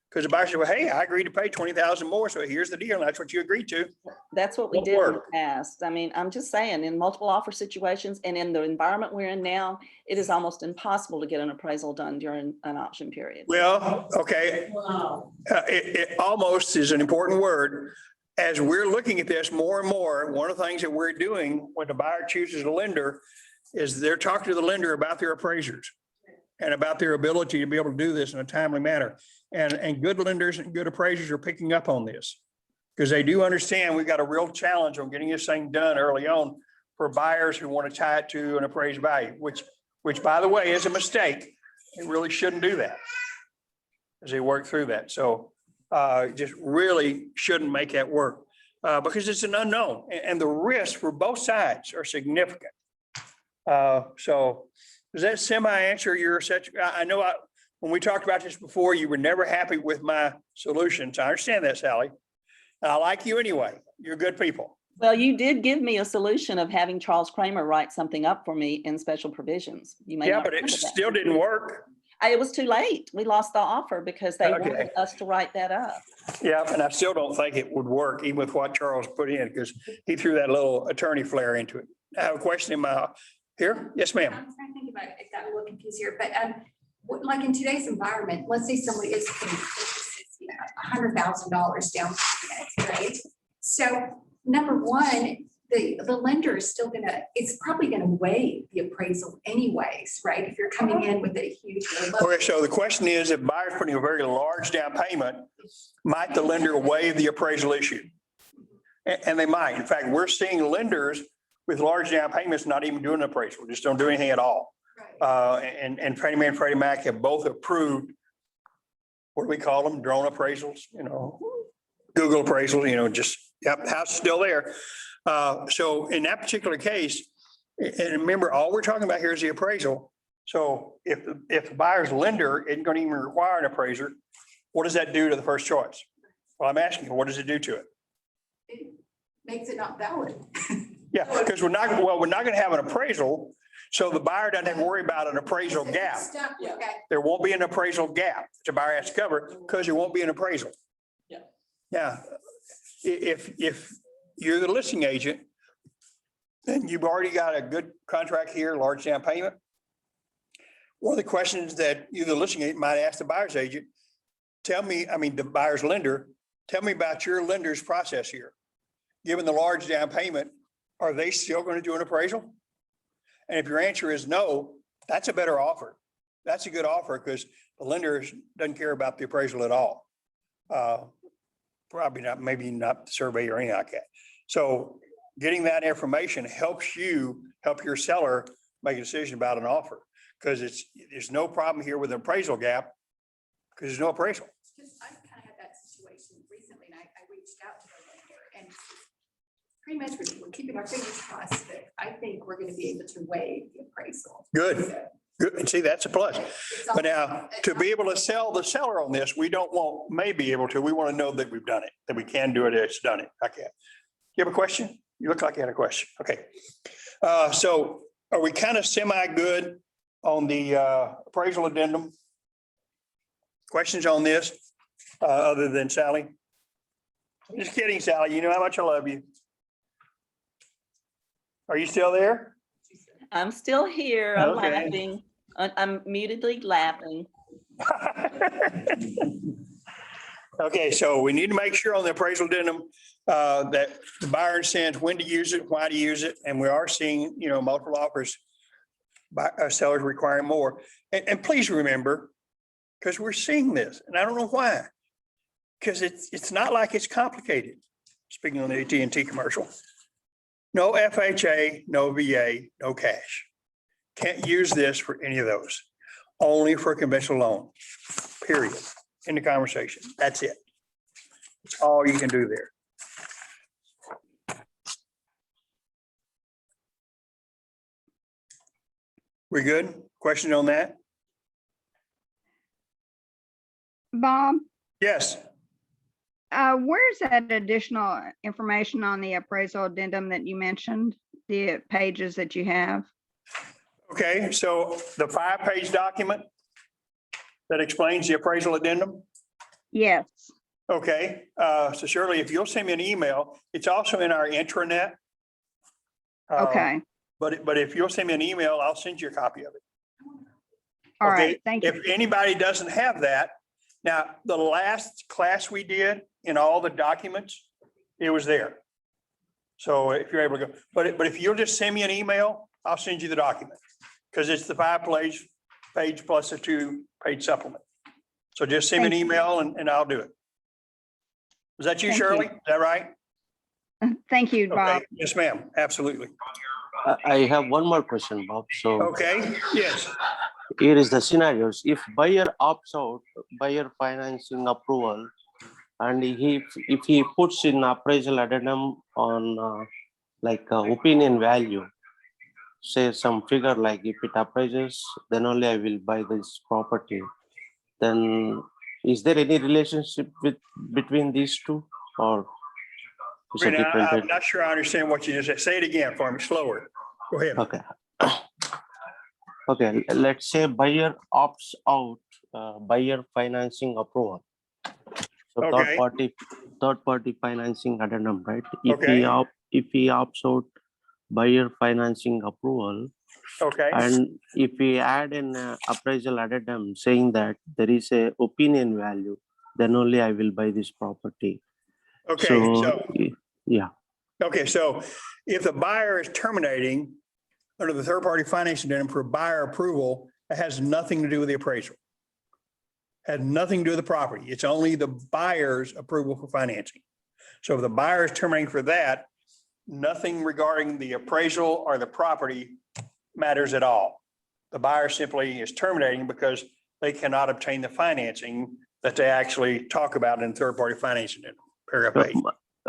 A: Because the buyer said, well, hey, I agreed to pay $20,000 more, so here's the deal. And that's what you agreed to.
I: That's what we
A: Won't
I: did in the
A: work.
I: past. I mean, I'm just saying, in multiple offer situations and in the environment we're in now, it is almost impossible to get an appraisal done during an option period.
A: Well, okay,
L: Wow.
A: it almost is an important word. As we're looking at this more and more, one of the things that we're doing when the buyer chooses a lender is they're talking to the lender about their appraisers and about their ability to be able to do this in a timely manner. And good lenders and good appraisers are picking up on this because they do understand we've got a real challenge on getting this thing done early on for buyers who want to tie it to an appraised value, which by the way, is a mistake. They really shouldn't do that as they work through that. So just really shouldn't make that work because it's an unknown and the risks for both sides are significant. So does that semi-answer your such? I know when we talked about this before, you were never happy with my solutions. I understand that, Sally. And I like you anyway. You're good people.
I: Well, you did give me a solution of having Charles Kramer write something up for me in special provisions. You may
A: Yeah,
I: not
A: but it
I: remember that.
A: still didn't work.
I: It was too late. We lost the offer because they
A: Okay.
I: wanted us to write that up.
A: Yeah, and I still don't think it would work even with what Charles put in because he threw that little attorney flair into it. I have a question in my, here? Yes, ma'am.
B: I'm trying to think about it, if that will confuse here, but like in today's environment, let's say somebody is $100,000 down payment, right? So number one, the lender is still it's probably gonna waive the appraisal anyways, right? If you're coming in with a huge.
A: Okay, so the question is, if buyer's putting a very large down payment, might the lender waive the appraisal issue? And they might. In fact, we're seeing lenders with large down payments not even doing an appraisal, just don't do anything at all. And Fannie Mae and Freddie Mac have both approved, what do we call them? Drone appraisals, Google appraisals, just, yep, house is still there. So in that particular case, and remember, all we're talking about here is the appraisal. So if the buyer's lender isn't going to even require an appraiser, what does that do to the first choice? Well, I'm asking you, what does it do to it?
B: It makes it not valid.
A: Yeah, because we're not going to have an appraisal. So the buyer doesn't have to worry about an appraisal gap.
B: Okay.
A: There won't be an appraisal gap the buyer has to cover because there won't be an appraisal.
C: Yeah.
A: Yeah. If you're the listing agent, then you've already got a good contract here, large down payment. One of the questions that you, the listing agent, might ask the buyer's agent, the buyer's lender, tell me about your lender's process here. Given the large down payment, are they still going to do an appraisal? And if your answer is no, that's a better offer. That's a good offer because the lender doesn't care about the appraisal at all. probably not, maybe not the survey or anything like that. So getting that information helps you, help your seller make a decision about an offer. Because there's no problem here with an appraisal gap, because there's no appraisal.
B: Because I kind of had that situation recently, and I reached out to the lender, and pretty much we're keeping our fingers crossed that I think we're going to be able to waive the appraisal.
A: Good,
B: So
A: good. And see, that's a plus.
B: it's
A: But
B: all-
A: now, to be able to sell the seller on this, we don't want, may be able to, we want to know that we've done it, that we can do it, it's done it. Okay. You have a question? You look like you had a question. Okay. So are we kind of semi-good on the appraisal addendum? Questions on this, other than Sally? Just kidding, Sally. You know how much I love you. Are you still there?
I: I'm still here. I'm
A: Okay.
I: laughing. I'm mutedly laughing.
A: Okay, so we need to make sure on the appraisal addendum that the buyer understands when to use it, why to use it, and we are seeing, multiple offers by sellers requiring more. And please remember, because we're seeing this, and I don't know why, because it's not like it's complicated. Speaking on the AT&T commercial, no FHA, no VA, no cash. Can't use this for any of those. Only for a conventional loan, period. In the conversation. That's it. That's all you can do there. We good? Question on that?
N: Bob,
A: Yes.
N: where's that additional information on the appraisal addendum that you mentioned? The pages that you have?
A: Okay, so the 5-page document that explains the appraisal addendum?
N: Yes.
A: Okay, so Shirley, if you'll send me an email, it's also in our intranet.
N: Okay.
A: But if you'll send me an email, I'll send you a copy of it.
N: All
A: Okay,
N: right. Thank you.
A: If anybody doesn't have that, now, the last class we did in all the documents, it was there. So if you're able to go, but if you'll just send me an email, I'll send you the document. Because it's the 5-page plus a 2-page supplement. So just send me an
N: Thank you.
A: email and I'll do it. Was that you,
N: Thank you.
A: Shirley? Is that right?
N: Thank you, Bob.
A: Okay, yes, ma'am, absolutely.
M: I have one more question, Bob. So
A: Okay, yes,
M: here is the scenarios. If buyer opts out, buyer financing approval, and if he puts in appraisal addendum on opinion value, say some figure like if it appraises, then only I will buy this property. Then is there any relationship between these two, or is it
A: Brenda,
M: different?
A: I'm not sure I understand what you just said. Say it again for me, slower. Go ahead.
M: Okay. Okay, let's say buyer opts out, buyer financing approval. So
A: Okay.
M: third party financing addendum, right?
A: Okay.
M: If he opts out buyer financing approval,
A: Okay,
M: and if we add an appraisal addendum saying that there is a opinion value, then only I will buy this property.
A: okay,
M: So, yeah,
A: okay, so if the buyer is terminating under the third-party financing addendum for buyer approval, it has nothing to do with the appraisal. Had nothing to do with the property. It's only the buyer's approval for financing. So if the buyer is terminating for that, nothing regarding the appraisal or the property matters at all. The buyer simply is terminating because they cannot obtain the financing that they actually talk about in third-party financing, paragraph 8.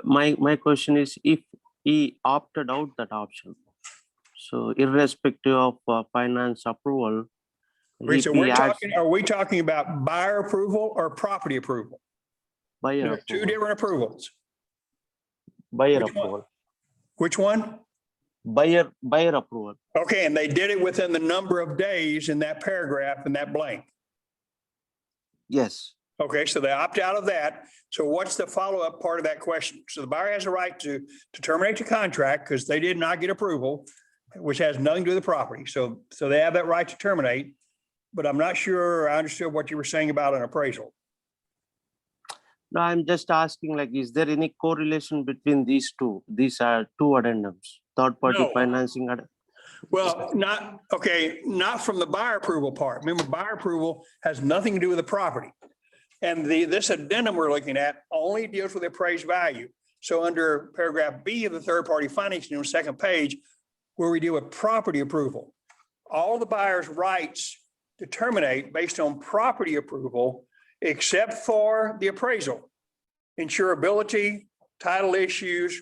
M: my question is, if he opted out that option, so irrespective of finance approval.
A: Wait, so
M: if he
A: we're
M: adds
A: talking, are we talking about buyer approval or property approval?
M: buyer
A: There are two
M: approval,
A: different approvals.
M: buyer
A: which one?
M: approval,
A: Which one?
M: buyer approval.
A: Okay, and they did it within the number of days in that paragraph in that blank.
M: Yes,
A: Okay, so they opt out of that. So what's the follow-up part of that question? So the buyer has a right to terminate the contract because they did not get approval, which has nothing to do with the property. So they have that right to terminate. But I'm not sure I understood what you were saying about an appraisal.
M: no, I'm just asking, like, is there any correlation between these two? These are two addendums, third party
A: No.
M: financing.
A: Well, not from the buyer approval part. Remember, buyer approval has nothing to do with the property. And this addendum we're looking at only deals with the appraised value. So under paragraph B of the third-party financing on the second page, where we deal with property approval, all the buyer's rights to terminate based on property approval, except for the appraisal, insurability, title issues,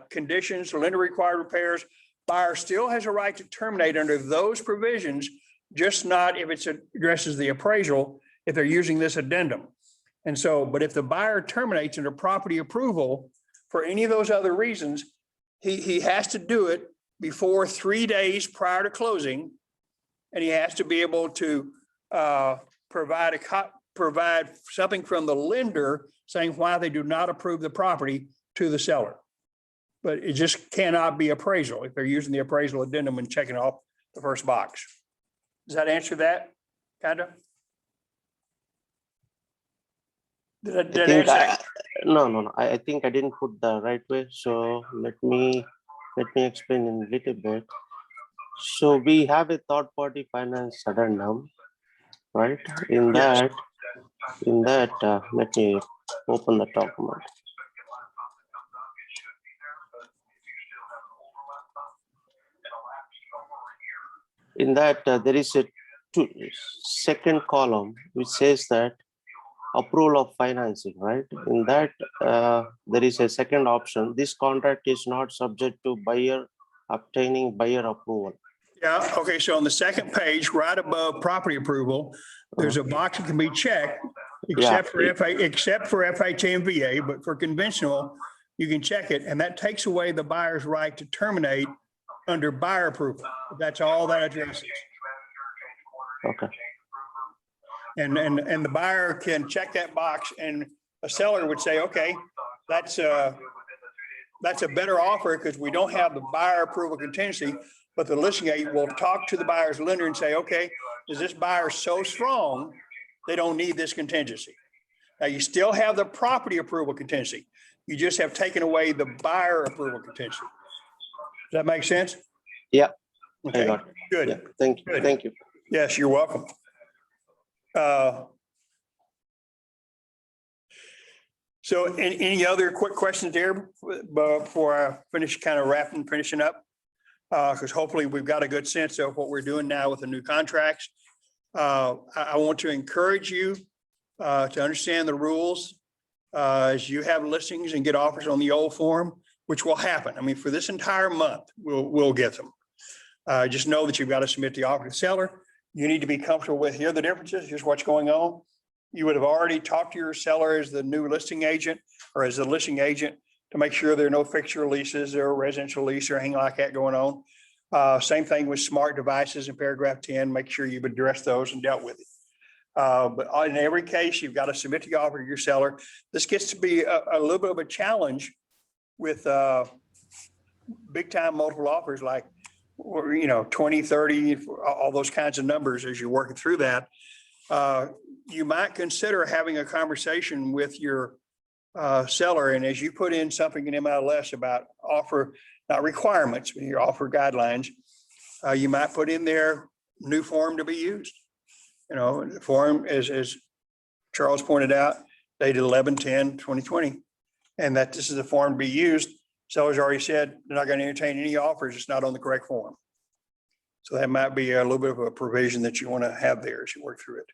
A: conditions, lender required repairs. Buyer still has a right to terminate under those provisions, just not if it addresses the appraisal, if they're using this addendum. And so, but if the buyer terminates under property approval for any of those other reasons, he has to do it before 3 days prior to closing. And he has to be able to provide something from the lender saying why they do not approve the property to the seller. But it just cannot be appraisal if they're using the appraisal addendum and checking off the first box. Does that answer that? Kind of?
M: No. I think I didn't put the right way. So let me explain in a little bit. So we have a third-party finance addendum, right? In that, let me open the document. In that, there is a second column which says that approval of financing, right? In that, there is a second option. This contract is not subject to buyer obtaining buyer approval.
A: Yeah, okay, so on the second page, right above property approval, there's a box that can be checked, except for FHA and VA, but for conventional, you can check it, and that takes away the buyer's right to terminate under buyer approval. That's all that addresses.
M: Okay.
A: And the buyer can check that box, and a seller would say, okay, that's a better offer because we don't have the buyer approval contingency, but the listing agent will talk to the buyer's lender and say, okay, is this buyer so strong, they don't need this contingency? Now, you still have the property approval contingency. You just have taken away the buyer approval contingency. Does that make sense?
M: Yeah.
A: Okay, good.
M: Yeah. Thank you.
A: Good.
M: Thank you.
A: Yes, you're welcome. So any other quick questions there before I finish kind of finishing up? Because hopefully we've got a good sense of what we're doing now with the new contracts. I want to encourage you to understand the rules as you have listings and get offers on the old form, which will happen. I mean, for this entire month, we'll get them. Just know that you've got to submit the offer to the seller. You need to be comfortable with, here are the differences, here's what's going on. You would have already talked to your seller as the new listing agent or as the listing agent to make sure there are no fixture leases or residential lease or anything like that going on. Same thing with smart devices in paragraph 10, make sure you've addressed those and dealt with it. But in every case, you've got to submit the offer to your seller. This gets to be a little bit of a challenge with big time multiple offers like, 20, 30, all those kinds of numbers as you're working through that. You might consider having a conversation with your seller. And as you put in something in MLS about offer, not requirements, but your offer guidelines, you might put in there new form to be used. The form as Charles pointed out, dated 11/10/2020, and that this is the form to be used. Sellers already said they're not going to entertain any offers. It's not on the correct form. So that might be a little bit of a provision that you want to have there as you work through it.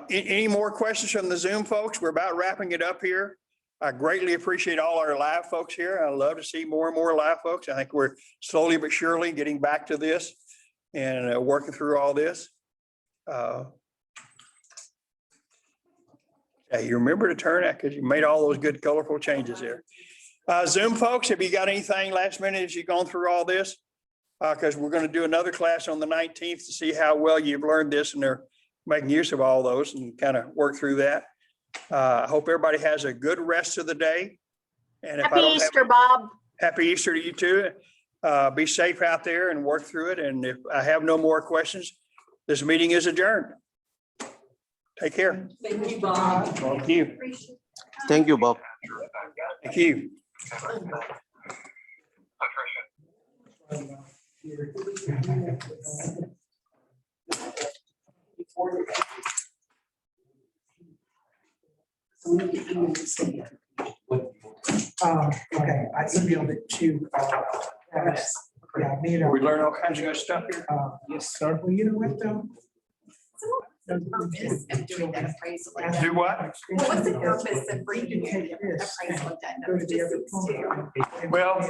A: Any more questions from the Zoom folks? We're about wrapping it up here. I greatly appreciate all our live folks here. I love to see more and more live folks. I think we're slowly but surely getting back to this and working through all this. You remember to turn that because you made all those good colorful changes there. Zoom folks, have you got anything last minute as you've gone through all this? Because we're going to do another class on the 19th to see how well you've learned this and they're making use of all those and kind of work through that. I hope everybody has a good rest of the day. And
G: Happy Easter, Bob.
A: Happy Easter to you too. Be safe out there and work through it. And if I have no more questions, this meeting is adjourned. Take care.
C: Thank you, Bob.
A: Thank you.
M: Thank you, Bob.
A: Thank you.
H: Okay, I emailed it to. Yeah, me and.
A: We learn all kinds of good stuff here.
H: Yes, sir. Well, you know what, though?
B: The purpose of doing that appraisal.
A: Do what?
B: What's the purpose of bringing in the appraisal addendum? Just to-
A: Well,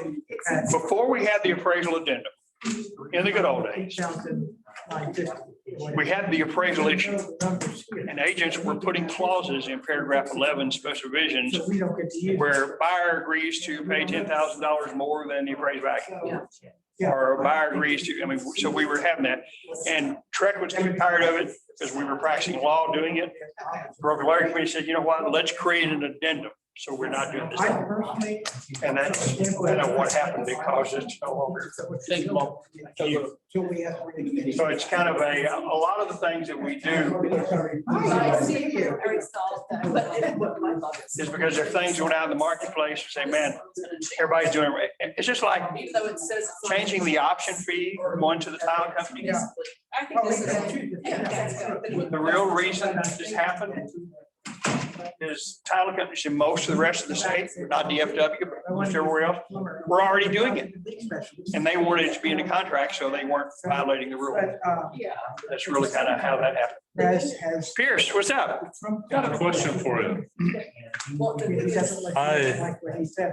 A: before we had the appraisal addendum, in the good old days, we had the appraisal issue. And agents were putting clauses in paragraph 11, special visions,
H: So we don't get to use.
A: where buyer agrees to pay $10,000 more than the appraised value.
H: Yeah.
A: Or a buyer agrees to, I mean, so we were having that. And Trek was getting tired of it because we were practicing law doing it. Broker Lawyer Committee said, you know what, let's create an addendum. So we're not doing this.
H: I personally.
A: And that's kind of what happened because it's no longer.
H: So we have.
A: So it's kind of a lot of the things that we do is because there are things going out in the marketplace, say, man, everybody's doing it. It's just like
C: Even though it says.
A: changing the option fee going to the title company.
H: Yeah.
C: I think this is.
A: The real reason this happened is title companies in most of the rest of the state, not DFW, but most everywhere else, were already doing it. And they wanted it to be in the contract, so they weren't violating the rule.
C: Yeah.
A: That's really kind of how that happened.
H: Has.
A: Pierce, what's up?
O: Got a question for you.
H: I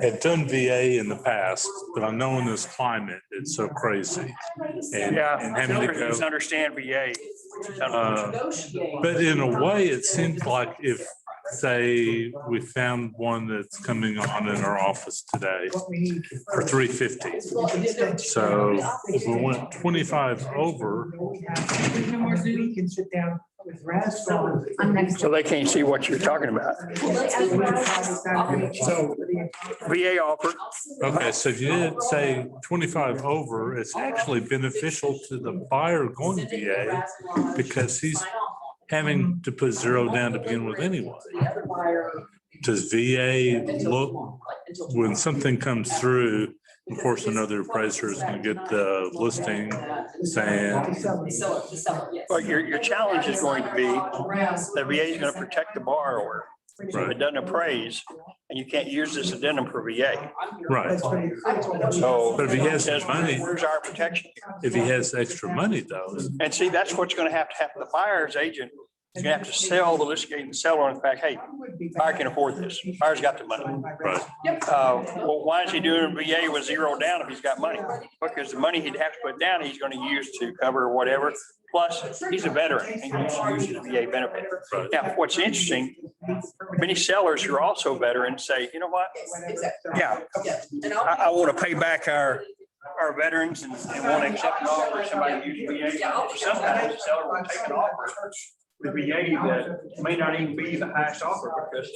O: Had done VA in the past, but I know in this climate, it's so crazy. And having to
A: Builders
O: go,
A: understand VA.
O: but in a way, it seems like if, say, we found one that's coming on in our office today for $350. So if we went 25 over,
H: We can sit down with Rascal.
A: So they can't see what you're talking about. So VA offer.
O: okay, so if you did say 25 over, it's actually beneficial to the buyer going VA because he's having to put zero down to begin with anyway. Does VA look, when something comes through, of course, another appraiser is going to get the listing saying,
A: Well, your challenge is going to be the VA is going to protect the borrower. So if it doesn't appraise, and you can't use this addendum for VA.
O: right.
A: So.
O: But if he has
A: says,
O: money-
A: Where's our protection?
O: If he has extra money though,
A: And see, that's what's going to happen. The buyer's agent is going to have to sell the litigating seller on the fact, hey, buyer can afford this. Buyer's got the money.
O: right,
A: Well, why is he doing VA with zero down if he's got money? Because the money he'd have to put down, he's going to use to cover whatever. Plus, he's a veteran and he's using the VA benefit.
O: right.
A: Now, what's interesting, many sellers who are also veterans say, you know what? Yeah, I want to pay back our veterans and want to accept an offer of somebody to use VA. Sometimes the seller will take an offer with VA that may not even be the highest offer because.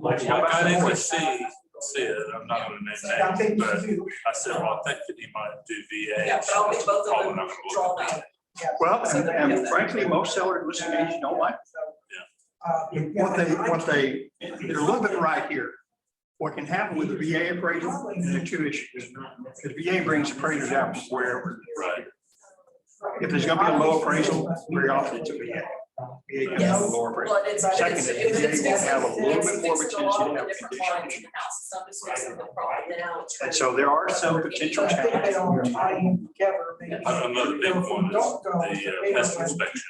O: I didn't see it, I'm not going to name names, but I said, well, I think that he might do VA.
C: Yeah, but I'll make both of
O: Probably
C: them
O: not gonna
C: draw
O: look at
C: out.
A: Well, and frankly, most sellers listening to these don't like. They're a little bit right here. What can happen with the VA appraisal, and there are two issues. Because VA brings appraisers out from wherever.
O: Right.
A: If there's gonna be a low appraisal, very often it's a VA. VA can have a lower appraisal.
C: Well, it's.
A: Second, is VA will have a little bit more
C: It's a lot of
A: retention
C: different lines
A: conditions.
C: in the house. Some is fixing the problem now.
A: And so there are some potential
H: I think they all
A: challenges.
H: tie in together. Maybe.
O: Another big one is
H: Don't go,
O: the pest inspection.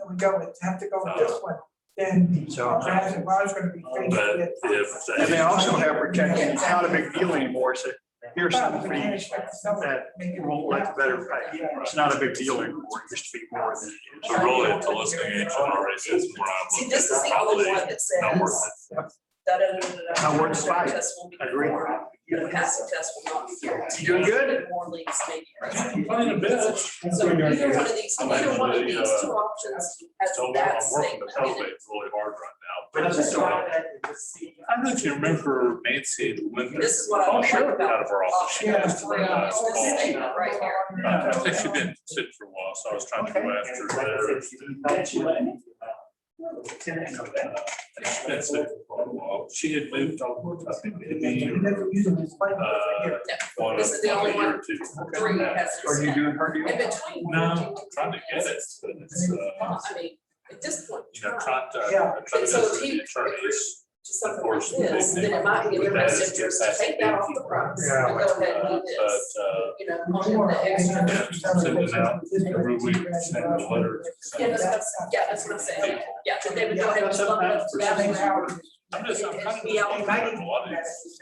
H: We go with, have to go with this one, then.
A: So-
H: Rascal Bob's gonna be faced
O: But
H: with.
O: if
A: And they
O: they,
A: also have protection. It's not a big deal anymore. So here's some fees that won't let the veteran pay. It's not a big deal anymore. It used to be more than it is.
O: so really, if the listing agent already says, we're not
C: See,
O: looking,
C: this is the
O: probably
C: only one that says.
O: not worth it.
A: Not worth the fight.
C: Test will be
A: Agree.
C: guaranteed. The passive test will not be guaranteed.
A: You doing good?
C: More leads may be present.
O: Fine a bit.
C: So either one of these,
O: I'm
C: either one of
O: actually,
C: these two options has
O: So I'm
C: that
O: working
C: statement
O: the
C: in it.
O: probate really hard right now. But I don't know if you remember Nancy Linda.
C: This is what I
O: Oh,
C: like
O: sure.
C: about
O: Out of her office. She
H: Yeah.
O: has to revise
C: This
O: all.
C: statement right here.
O: I think she'd been sick for a while, so I was trying to go after her. She's been sick for a while. She had moved on, I think, maybe, one
C: This is the only
O: year or
C: one.
O: two.
C: Three has
A: Are
C: this
A: you doing her
C: in
A: deal?
C: between.
O: No, I'm trying to get it, but it's,
C: I mean, at this point.
O: you know, trying to,
H: Yeah.
O: I'm trying to
C: So
O: visit
C: if he-
O: the attorneys.
C: to something like this, then it might be in their best interest to take that off the price and go ahead and do this. You know, the extra.
O: Sending out every week, sending a letter.
C: Yeah, that's what I'm saying. Yeah, that they would go ahead and bump it up to that amount.
O: I'm just, I'm kind of.
C: Be out.
O: A lot of these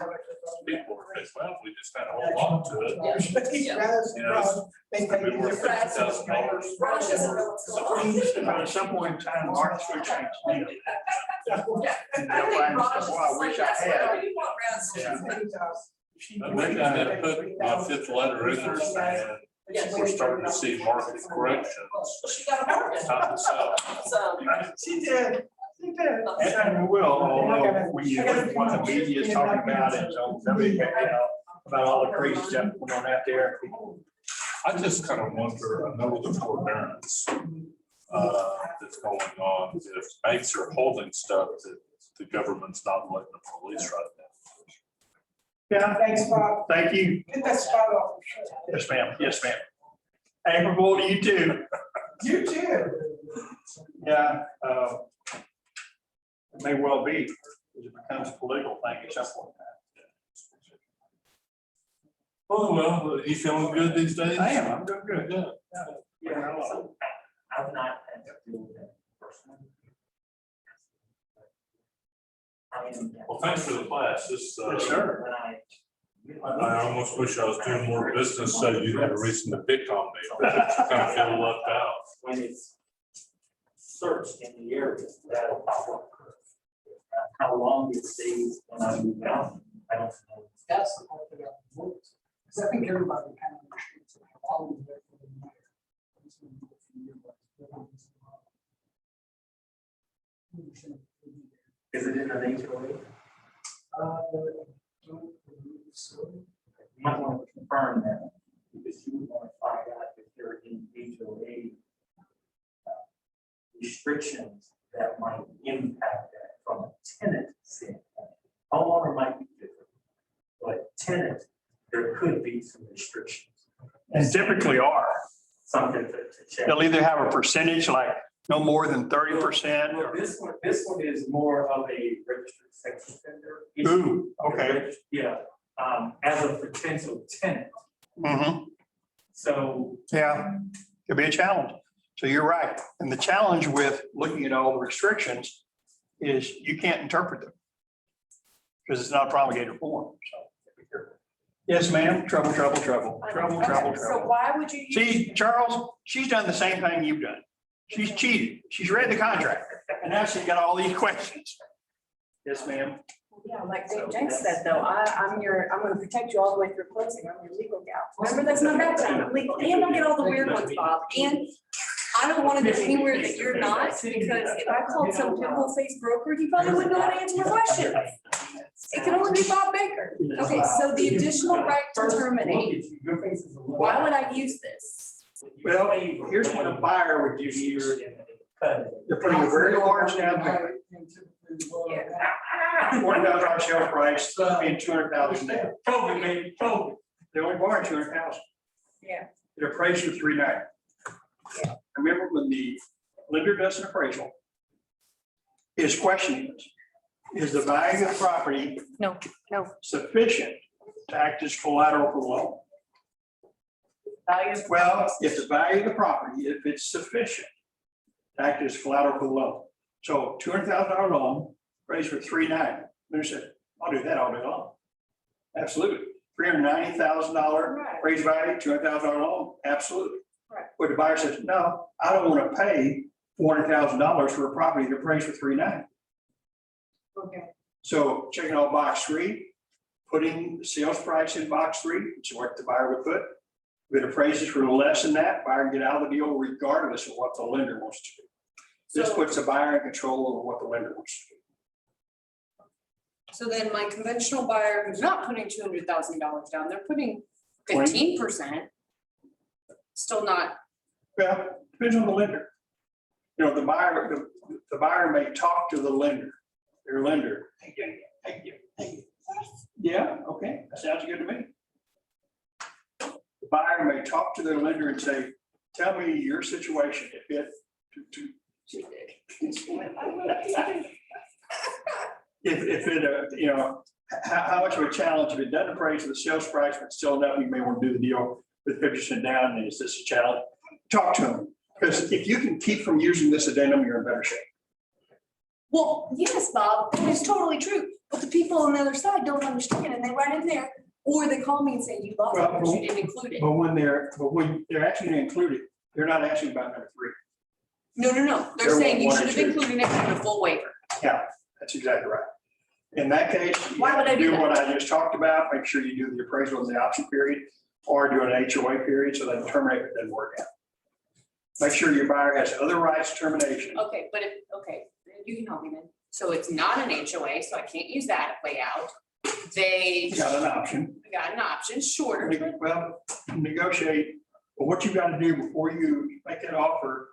O: people are as well, we just kind of hold on to it. You know, we were $50,000.
C: Raj doesn't know what's going on.
A: At some point in time, March would change.
C: Yeah.
A: And they'll find stuff, "Well, I wish I had."
O: I think I had put my fifth letter in there saying, we're starting to see market corrections.
C: She got a bargain.
O: Time to sell.
C: So.
H: She did. She did.
A: And we will, although when you look at what the media is talking about and so, about all the crazy stuff going on out there.
O: I just kind of wonder, I know the forbearance that's going on, if banks are holding stuff that the government's not letting them release right now.
A: Yeah,
H: Thanks, Bob.
A: thank you.
H: Get that spot off.
A: Yes, ma'am. Yes, ma'am. April to you too.
H: You too.
A: Yeah, it may well be, as it becomes a political thing at some point.
O: Oh, well, you feeling good these days?
A: I am, I'm doing good.
O: Yeah.
A: Yeah.
E: I've not had to deal with that personally.
O: Well, thanks for the class. This,
A: Yes, sir.
O: I almost wish I was doing more business so you had a reason to pick on me, but you kind of feel left out.
E: When it's searched in the area, that'll pop up. How long it stays when I move out, I don't know.
H: That's the part that I want. Because I think everybody kind of understands it. All of that for the matter.
E: Is it in an HOA? You might want to confirm that, because you would want to find out if they're in HOA restrictions that might impact that from a tenant standpoint. Homeowner might be different, but tenant, there could be some restrictions.
A: And typically are.
E: Something to check.
A: They'll either have a percentage like no more than 30%.
E: Well, this one is more of a registered sex offender. issue.
A: Ooh, okay.
E: Yeah, as a potential tenant.
A: Mm-hmm.
E: So
A: Yeah, could be a challenge. So you're right. And the challenge with looking at all the restrictions is you can't interpret them because it's not a promulgated form. So be careful. Yes, ma'am. Trouble.
K: So why would you?
A: See, Charles, she's done the same thing you've done. She's cheated. She's read the contract and now she's got all these questions. Yes, ma'am.
L: Yeah, like James said, though, I'm gonna protect you all the way through closing. I'm your legal gal. Remember, that's not that time. I'm legal, and I'll get all the weird ones, Bob. And I don't want it anywhere that you're not, because if I called some pimple-faced broker, he probably wouldn't know how to answer my question. It can only be Bob Baker. Okay, so the additional right to terminate, why would I use this?
A: Well, here's what a buyer would do here. They're putting a very large down payment. $40,000 sale price, being $200,000 down.
E: COVID, baby, COVID.
A: They only borrowed $200,000.
L: Yeah.
A: It appraised for $390,000. Remember when the lender does an appraisal, his question is the value of the property
L: No.
A: sufficient to act as collateral for the loan? Well, if the value of the property, if it's sufficient to act as collateral for the loan. So $200,000 loan raised for $390,000. Lender said, I'll do that all day long. Absolutely. $390,000 raised value, $200,000 loan, absolutely.
L: Right.
A: But the buyer says, no, I don't want to pay $400,000 for a property that appraised for $390,000.
L: Okay.
A: So checking out box 3, putting the sales price in box 3, which is what the buyer would put. If it appraises for less than that, buyer can get out of the deal regardless of what the lender wants to do. This puts the buyer in control over what the lender wants to do.
L: So then my conventional buyer who's not putting $200,000 down, they're putting 15%. Still not.
A: Well, depends on the lender. You know, the buyer may talk to the lender, their lender. Hey. Yeah, okay, that sounds good to me. The buyer may talk to their lender and say, tell me your situation. if it, how much of a challenge, if it doesn't appraise to the sales price, but still enough, you may want to do the deal with 50% down, and is this a challenge? Talk to them, because if you can keep from using this addendum, you're in better shape.
P: Well, yes, Bob, and it's totally true, but the people on the other side don't understand and they write in there, or they call me and say, you lost it, but you didn't include it.
A: But when they're actually gonna include it, they're not asking about number 3.
P: No, they're
A: They're
P: saying you
A: one
P: should
A: or
P: have
A: two.
P: included it in the full waiver.
A: Yeah, that's exactly right. In that case, you
P: Why
A: have
P: would I
A: to
P: do
A: do
P: that?
A: what I just talked about, make sure you do the appraisal in the option period, or do an HOA period, so that terminate if it doesn't work out. Make sure your buyer has other rights to termination.
P: Okay, but you can help me then. So it's not an HOA, so I can't use that way out. They
A: You got an option.
P: got an option, shorter.
A: Well, negotiate, but what you gotta do before you make that offer,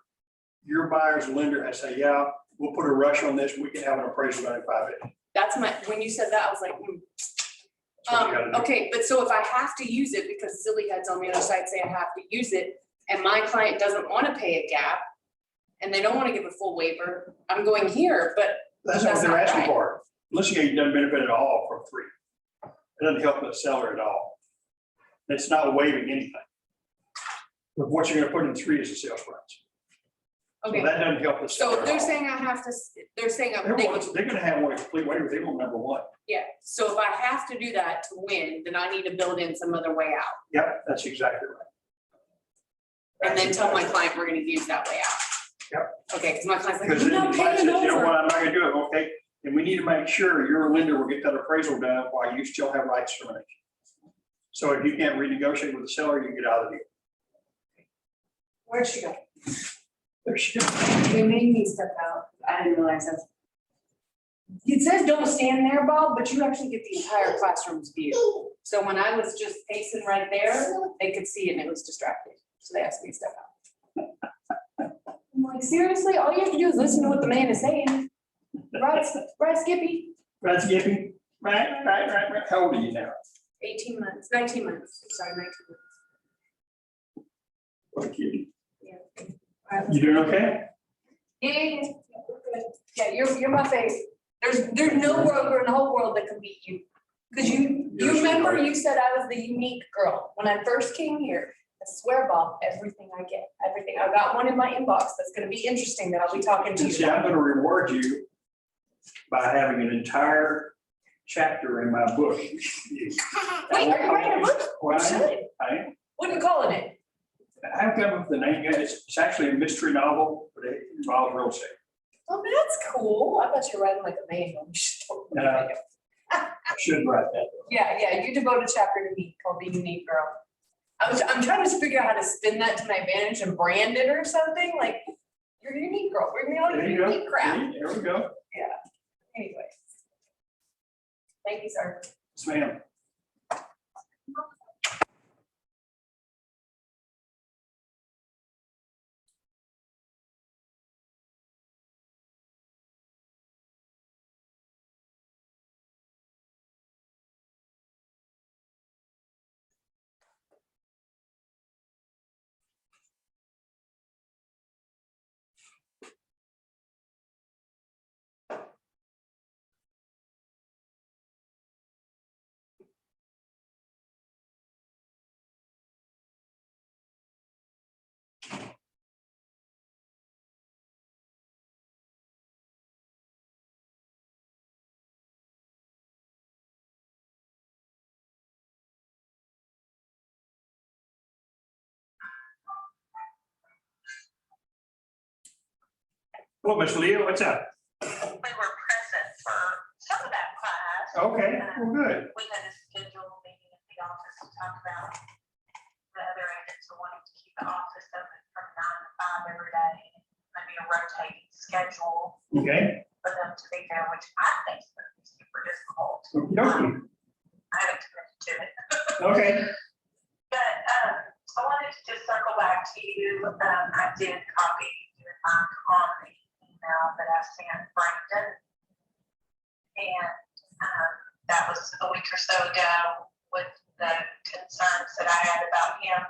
A: your buyer's lender has to say, yeah, we'll put a rush on this, we can have an appraisal done in 5 days.
P: That's when you said that, I was like,
A: That's what you gotta do.
P: okay, but so if I have to use it because silly heads on the other side say I have to use it, and my client doesn't want to pay a gap, and they don't want to give a full waiver, I'm going here, but
A: That's not what
P: That's
A: they're
P: not
A: asking
P: right.
A: for. Litigation doesn't benefit at all from 3. It doesn't help the seller at all. It's not waiving anything. But what you're gonna put in 3 is the sales price. So
P: okay.
A: that doesn't help the seller
P: So
A: at
P: they're
A: all.
P: saying I have to, they're saying,
A: They're gonna have one complete waiver, they want number 1.
P: yeah, so if I have to do that to win, then I need to build in some other way out,
A: Yep, that's exactly right.
P: and then tell my client we're gonna use that way out.
A: Yep.
P: Okay, because my client's like,
A: Because
P: I'm
A: then the
P: not
A: client
P: paying
A: says, you know what,
P: over.
A: I'm not gonna do it, okay? And we need to make sure your lender will get that appraisal done while you still have rights to termination. So if you can't renegotiate with the seller, you get out of the deal.
P: Where'd she go?
A: There she goes.
P: They made me step out, I didn't realize that. It says don't stand there, Bob, but you actually get the entire classroom's view. So when I was just pacing right there, they could see it and it was distracted, so they asked me to step out. I'm like, seriously, all you have to do is listen to what the man is saying. Right, Skippy?
A: Right, Skippy? Right. How old are you now?
P: 18 months, 19 months, sorry, 19 months.
A: What a cutie.
P: Yeah. All right,
A: You doing okay?
P: Yeah, you're my favorite. There's no broker in the whole world that can beat you. Because you remember you said I was the unique girl when I first came here. I swear, Bob, everything I get, everything. I've got one in my inbox that's gonna be interesting that I'll be talking to
A: And
P: you
A: see, I'm
P: about.
A: gonna reward you by having an entire chapter in my book.
P: Wait, are you writing a book?
A: Well,
P: You should.
A: I am.
P: What are you calling it?
A: I've come up with the name, it's actually a mystery novel, but it involves real estate.
P: Oh, that's cool. I thought you were writing like a manual. You should totally write it.
A: I should write that.
P: Yeah, you devote a chapter to me called The Unique Girl. I'm trying to figure out how to spin that to my advantage and brand it or something, like, you're a unique girl, bring me all your
A: There you go.
P: unique crap.
A: There we go.
P: Anyway. Thank you, sir.
A: Yes, ma'am. Well, Miss Leah, what's up?
Q: We were present for some of that class.
A: Okay, well, good.
Q: We had a scheduled meeting at the office to talk about the other agents who wanting to keep the office open from 9 to 5 every day. Maybe a rotating schedule
A: Okay.
Q: for them to be there, which I think is going to be super difficult.
A: Okey-dokey.
Q: I haven't committed to it.
A: Okay.
Q: But I wanted to just circle back to you. I did copy you and Mike on the email that I sent Brandon. And that was a week or so ago with the concerns that I had about him.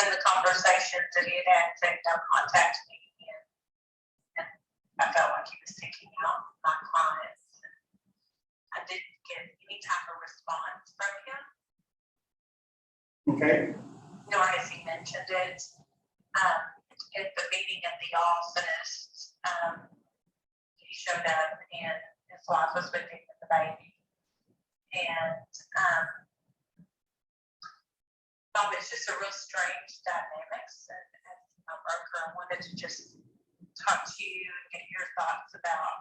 Q: And the conversations that he had had, saying, don't contact me again. And I felt like he was taking out my clients. I didn't get any type of response from him,
A: Okay,
Q: nor has he mentioned it. At the meeting at the office, he showed up and his wife was with him with the baby. And thought it's just a real strange dynamics. And as a broker, I wanted to just talk to you and get your thoughts about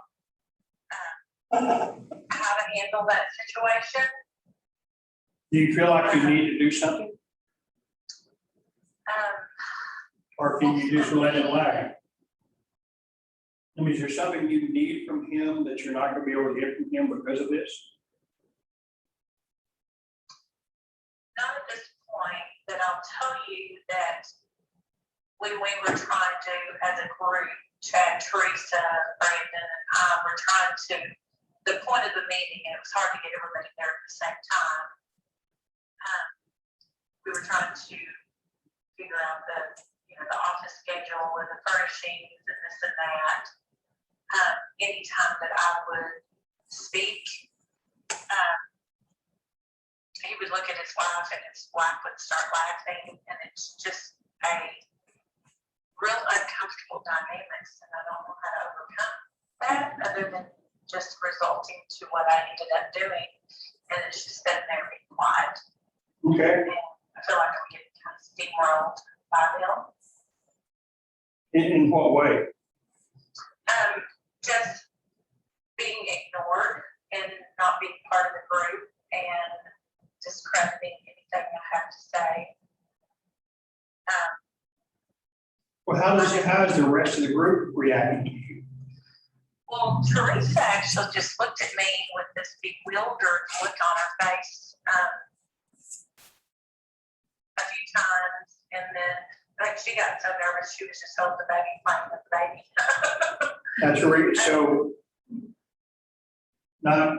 Q: how to handle that situation.
A: do you feel like you need to do something? Or can you just let it lag? I mean, is there something you need from him that you're not gonna be able to get from him because of this?
Q: Not at this point, but I'll tell you that when we were trying to, as a group, Chad, Teresa, Brandon, and I were trying to, the point of the meeting, and it was hard to get everybody there at the same time. We were trying to figure out the, the office schedule and the furnishings and this and that. Anytime that I would speak, he would look at his wife and his wife would start laughing, and it's just a real uncomfortable dynamics, and I don't know how to overcome that other than just resulting to what I ended up doing, and it's just sitting there being quiet.
A: Okay,
Q: And I feel like I'm getting kind of steamrolled by them.
A: in what way?
Q: Just being ignored and not being part of the group and discrediting anything I have to say.
A: Well, how is the rest of the group reacting to you?
Q: Well, Teresa actually just looked at me with this bewildered look on her face a few times, and then like she got so nervous she was just holding the baby, playing with the baby.
A: That's right. So not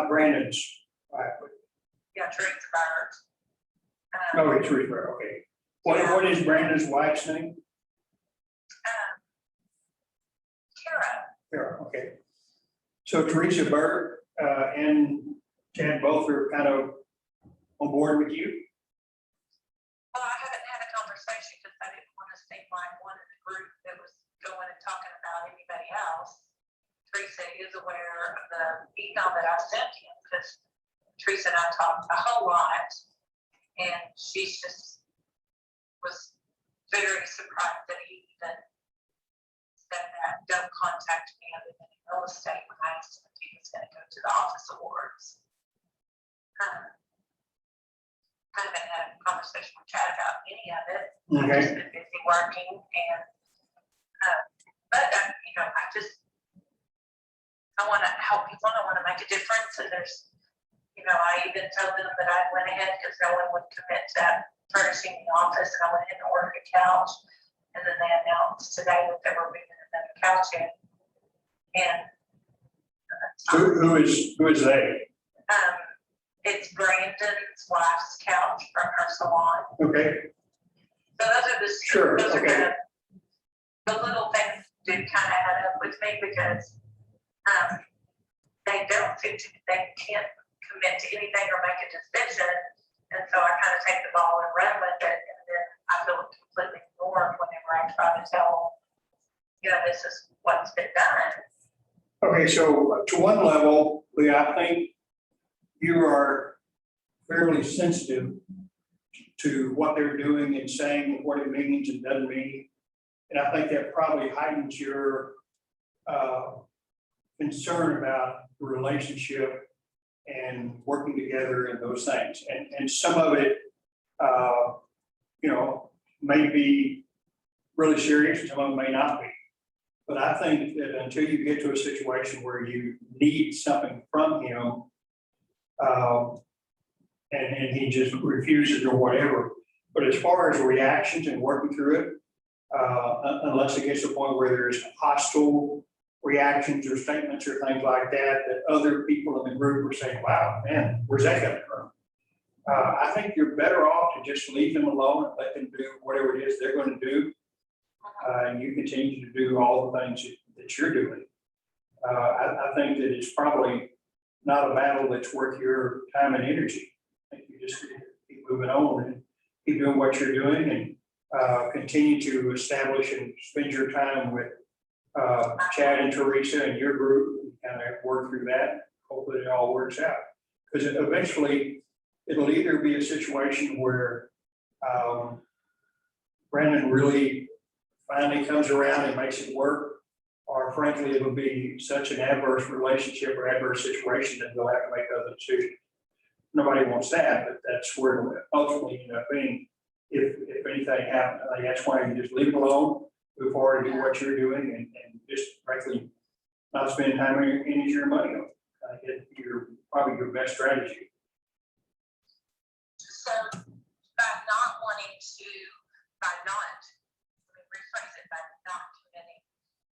A: Brandon's wife, but
Q: Yeah, Teresa Bird.
A: no, it's Teresa. Okay. What is Brandon's wife's name?
Q: Kara.
A: Kara. Okay. So Teresa Bird and Chad both are kind of on board with you.
Q: Well, I haven't had a conversation because I didn't want to seem like one of the group that was going and talking about anybody else. Teresa is aware of the email that I sent him because Teresa and I talked a whole lot, and she just was very surprised that he even said that, don't contact me other than in real estate, when I asked him if he was going to go to the office awards. I haven't had a conversation with Chad about any of it. I've just been busy working, and but I want to help people. I want to make a difference, and there's, I even told them that I went ahead because no one would commit to furnishing the office, and I went ahead and ordered a couch, and then they announced today that they were bringing another couch in, and
A: Who is they?
Q: It's Brandon's wife's couch from her salon.
A: Okay.
Q: So those are the
A: Sure,
Q: those are
A: okay.
Q: the little things do kind of add up with me because they can't commit to anything or make a decision, and so I kind of take the ball and run with it, and then I feel completely ignored whenever I try to tell, this is what's been done.
A: Okay, so to one level, Leah, I think you are fairly sensitive to what they're doing and saying what it means and doesn't mean. And I think that probably heightens your concern about the relationship and working together and those things. And some of it, may be really serious, and some of it may not be. But I think that until you get to a situation where you need something from him, and he just refuses or whatever. But as far as reactions and working through it, unless it gets to a point where there's hostile reactions or statements or things like that, that other people in the group are saying, wow, man, where's that coming from? I think you're better off to just leave them alone and let them do whatever it is they're going to do. And you continue to do all the things that you're doing. I think that it's probably not a battle that's worth your time and energy. I think you just keep moving on and keep doing what you're doing and continue to establish and spend your time with Chad and Teresa and your group, and kind of work through that. Hopefully it all works out. Because eventually it'll either be a situation where Brandon really finally comes around and makes it work, or frankly, it will be such an adverse relationship or adverse situation that they'll have to make other decisions. Nobody wants that, but that's where it'll ultimately end up being. If anything happens, I think that's why you just leave it alone, move forward and do what you're doing, and just frankly, not spend time and energy or money on it. I think you're probably your best strategy.
Q: So by not wanting to, let me rephrase it, by not committing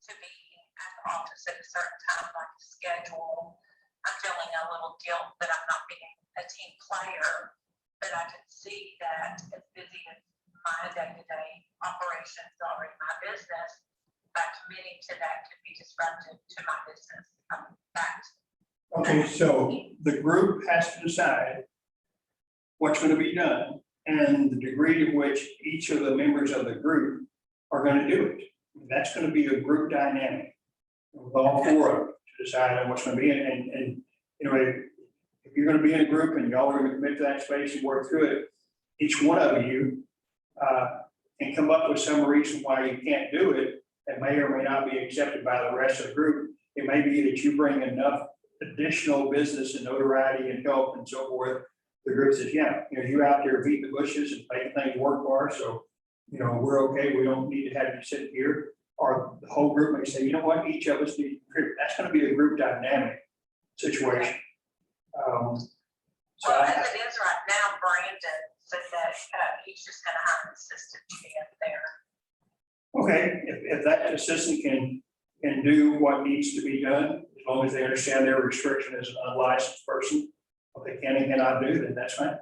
Q: to be at the office at a certain time, like a schedule, I'm feeling a little guilt that I'm not being a team player, but I can see that as busy as my day-to-day operations are in my business, by committing to that could be disruptive to my business.
A: Okay, so the group has to decide what's going to be done and the degree to which each of the members of the group are going to do it. That's going to be a group dynamic with all four of them to decide on what's going to be. And you know, if you're going to be in a group and y'all are going to commit to that space and work through it, each one of you can come up with some reason why you can't do it that may or may not be accepted by the rest of the group. It may be that you bring enough additional business and notoriety and help and so forth. The group says, yeah, you know, you out there beating the bushes and making things work for us. So, you know, we're okay. We don't need to have you sit here. Or the whole group may say, you know what, each of us need to contribute. That's going to be a group dynamic situation.
Q: Well, as it is right now, Brandon said that he's just going to have an assistant to be up there.
A: Okay, if that assistant can do what needs to be done, as long as they understand their restriction as an unlicensed person, what they can and cannot do, then that's fine.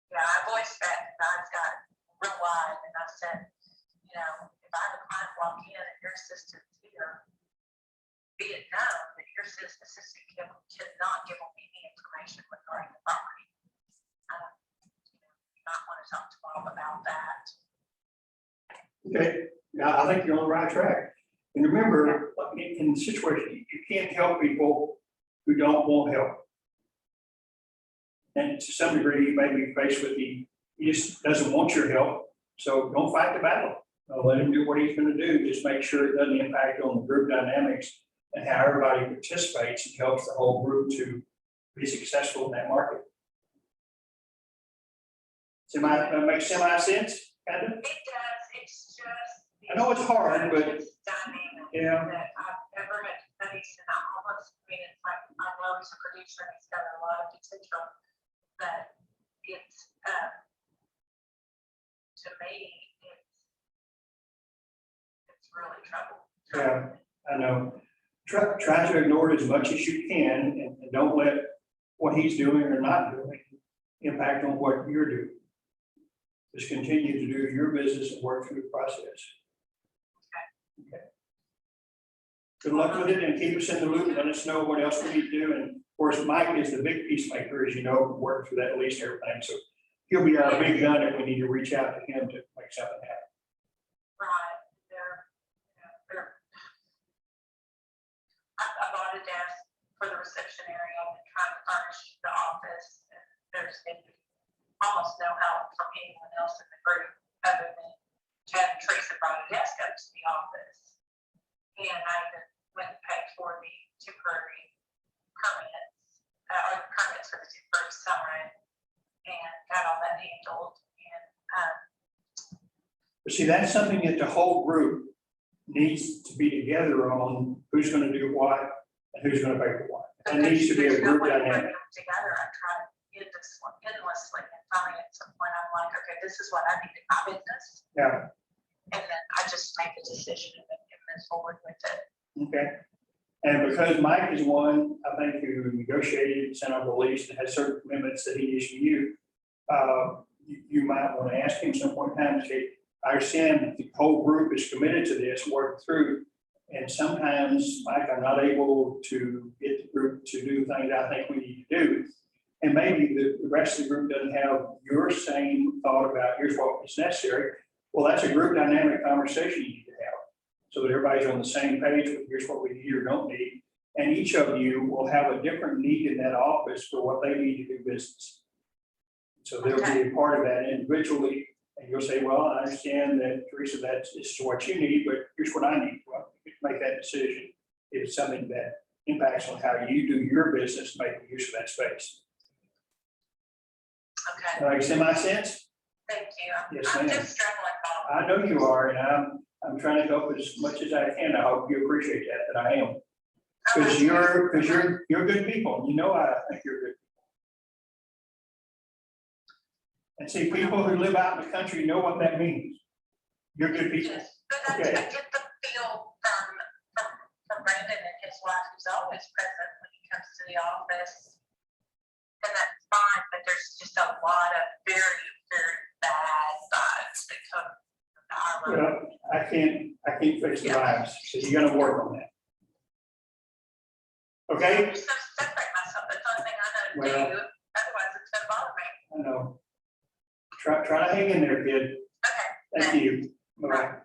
Q: Yeah, I voiced that, and I've got real wide, and I said, you know, if I have a client walk in and your assistant's here, be it known that your assistant cannot give them any information regarding the property. You might want to talk to Bob about that.
A: Okay, now I think you're on the right track. And remember, in the situation, you can't help people who don't want help. And to some degree, you may be faced with he just doesn't want your help. So don't fight the battle. Let him do what he's going to do. Just make sure it doesn't impact on the group dynamics and how everybody participates and helps the whole group to be successful in that market. That makes semi-sense, kind of?
Q: It does, it's just.
A: I know it's hard, but
Q: dynamic
A: yeah.
Q: that I've ever met studies, and I almost, I mean, it's like, I know he's a producer and he's got a lot of potential, but it's, to me, it's really trouble.
A: Yeah, I know. Try to ignore it as much as you can and don't let what he's doing or not doing impact on what you're doing. Just continue to do your business and work through the process. Okay. Good luck with it and keep us in the loop and let us know what else we need to do. And of course, Mike is the big peacemaker, as you know, working through that lease and everything. So he'll be our big gun if we need to reach out to him to make something happen.
Q: Right, I bought a desk for the reception area and trying to furnish the office, and there's been almost no help from anyone else in the group other than Chad and Teresa brought a desk up to the office. And I even went and paid for the temporary permits, or permits for the temporary sign, and got all that handled. And
A: But see, that's something that the whole group needs to be together on who's going to do what and who's going to pay for what. It needs to be a group dynamic.
Q: Together, I tried endlessly, and finally at some point I'm like, okay, this is what I need in my business.
A: Yeah.
Q: And then I just make a decision and move forward with it.
A: Okay. And because Mike is one, I think, who negotiated, sent out the lease and has certain commitments that he issued you, you might want to ask him some point in time, say, I understand that the whole group is committed to this, working through, And sometimes, Mike, I'm not able to get the group to do things I think we need to do. And maybe the rest of the group doesn't have your same thought about here's what is necessary. Well, that's a group dynamic conversation you need to have. So that everybody's on the same page with here's what we need or don't need. And each of you will have a different need in that office for what they need to do business. So they'll be a part of that individually. And you'll say, well, I understand that, Teresa, this is what you need, but here's what I need. Well, you can make that decision if it's something that impacts on how you do your business, making use of that space.
Q: Okay,
A: Does that make sense?
Q: thank you.
A: Yes,
Q: I'm
A: ma'am.
Q: just struggling, Bob.
A: I know you are, and I'm trying to help as much as I can. I hope you appreciate that I am. Because you're good people. You know, I think you're good. And see, people who live out in the country know what that means. You're good people.
Q: Yes, but I
A: Okay.
Q: get the feel from Brandon and his wife, who's always present when he comes to the office. And that's fine, but there's just a lot of very, very bad vibes that come from the island.
A: Well, I can't fix the vibes, so you're gonna work on that. Okay?
Q: I'm just gonna separate myself, that's the only thing I know to
A: Well-
Q: do, otherwise it's gonna bother me.
A: I know. Try to hang in there, kid.
Q: Okay.
A: Thank you. Bye-bye.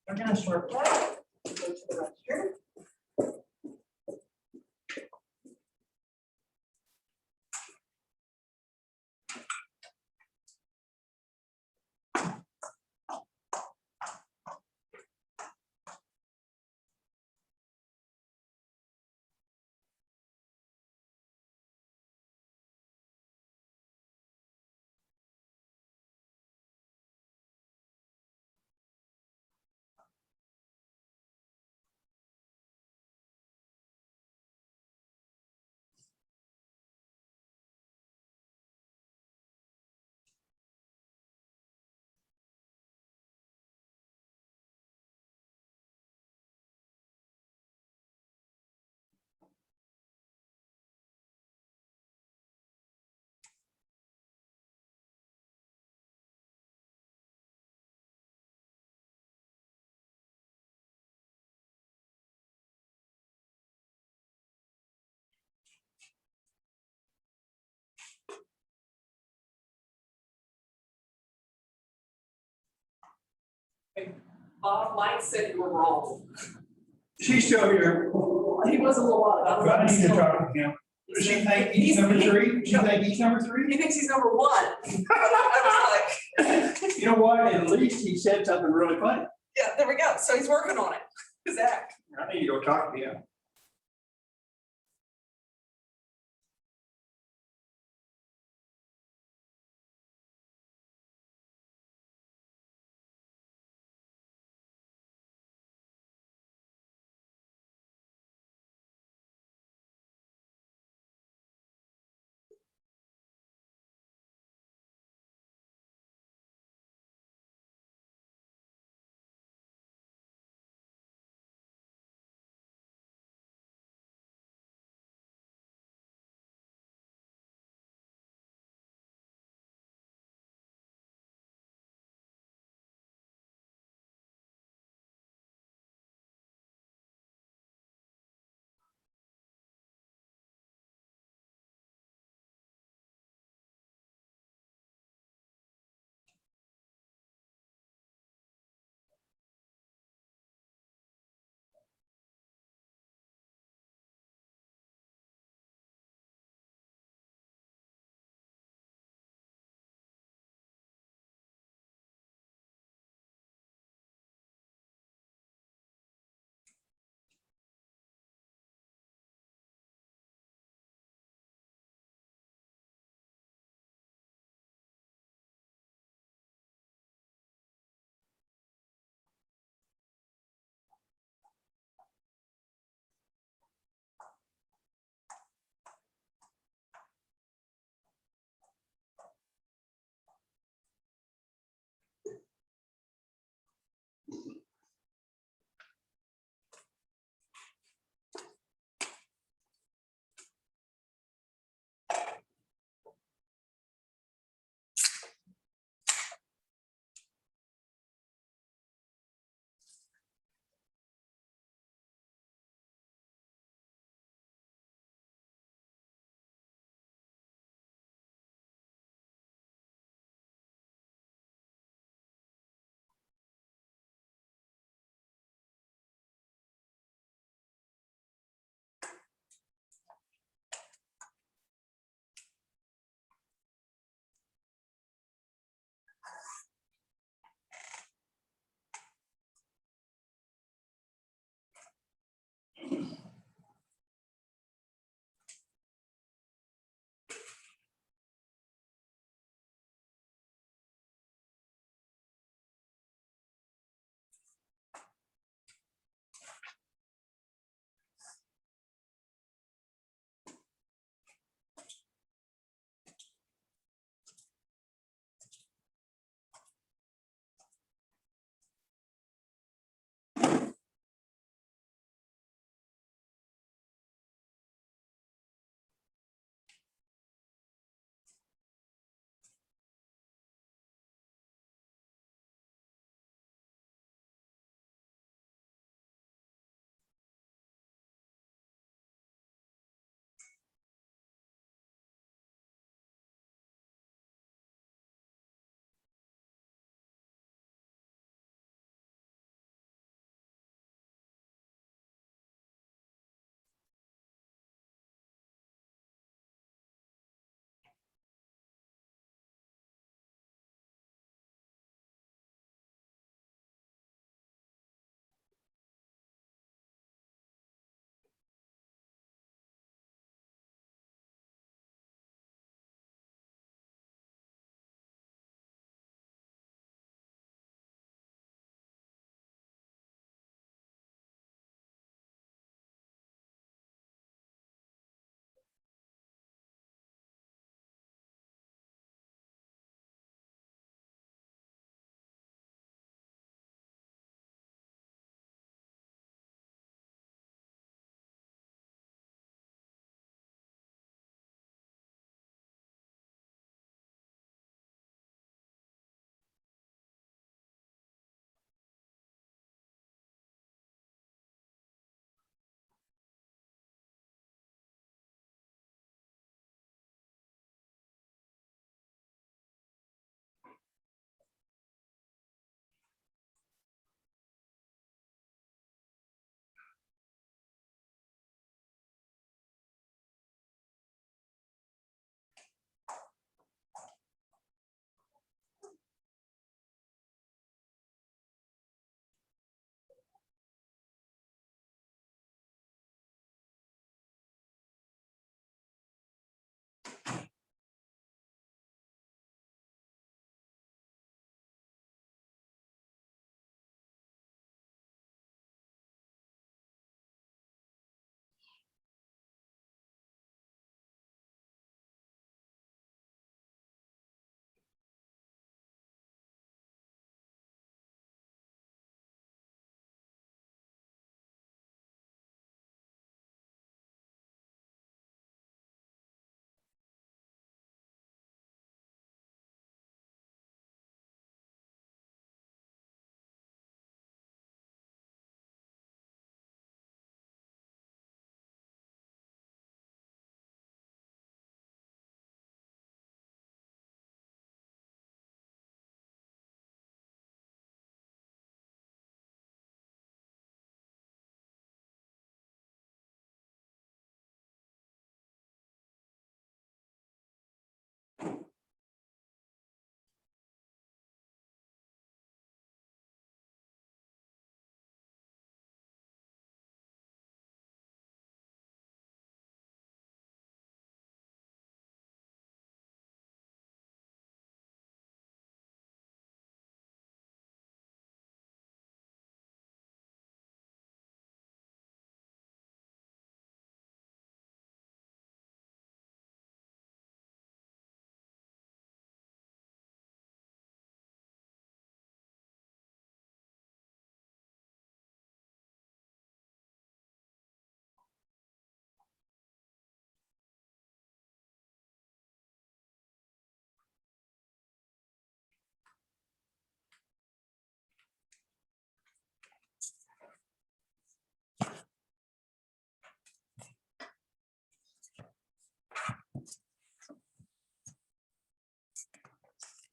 C: We're gonna short play. Go to the restroom. Bob Mike said you were wrong.
A: She's still here.
C: He was a little odd.
A: But I need to talk to him. Does she think he's number three? She think he's number three?
C: He thinks he's number one. I was like,
A: You know what? At least he said something really funny.
C: yeah, there we go. So he's working on it. His act.
A: I need to go talk to him.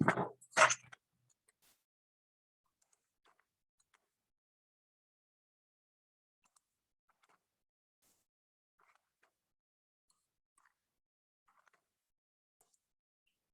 A: Aye.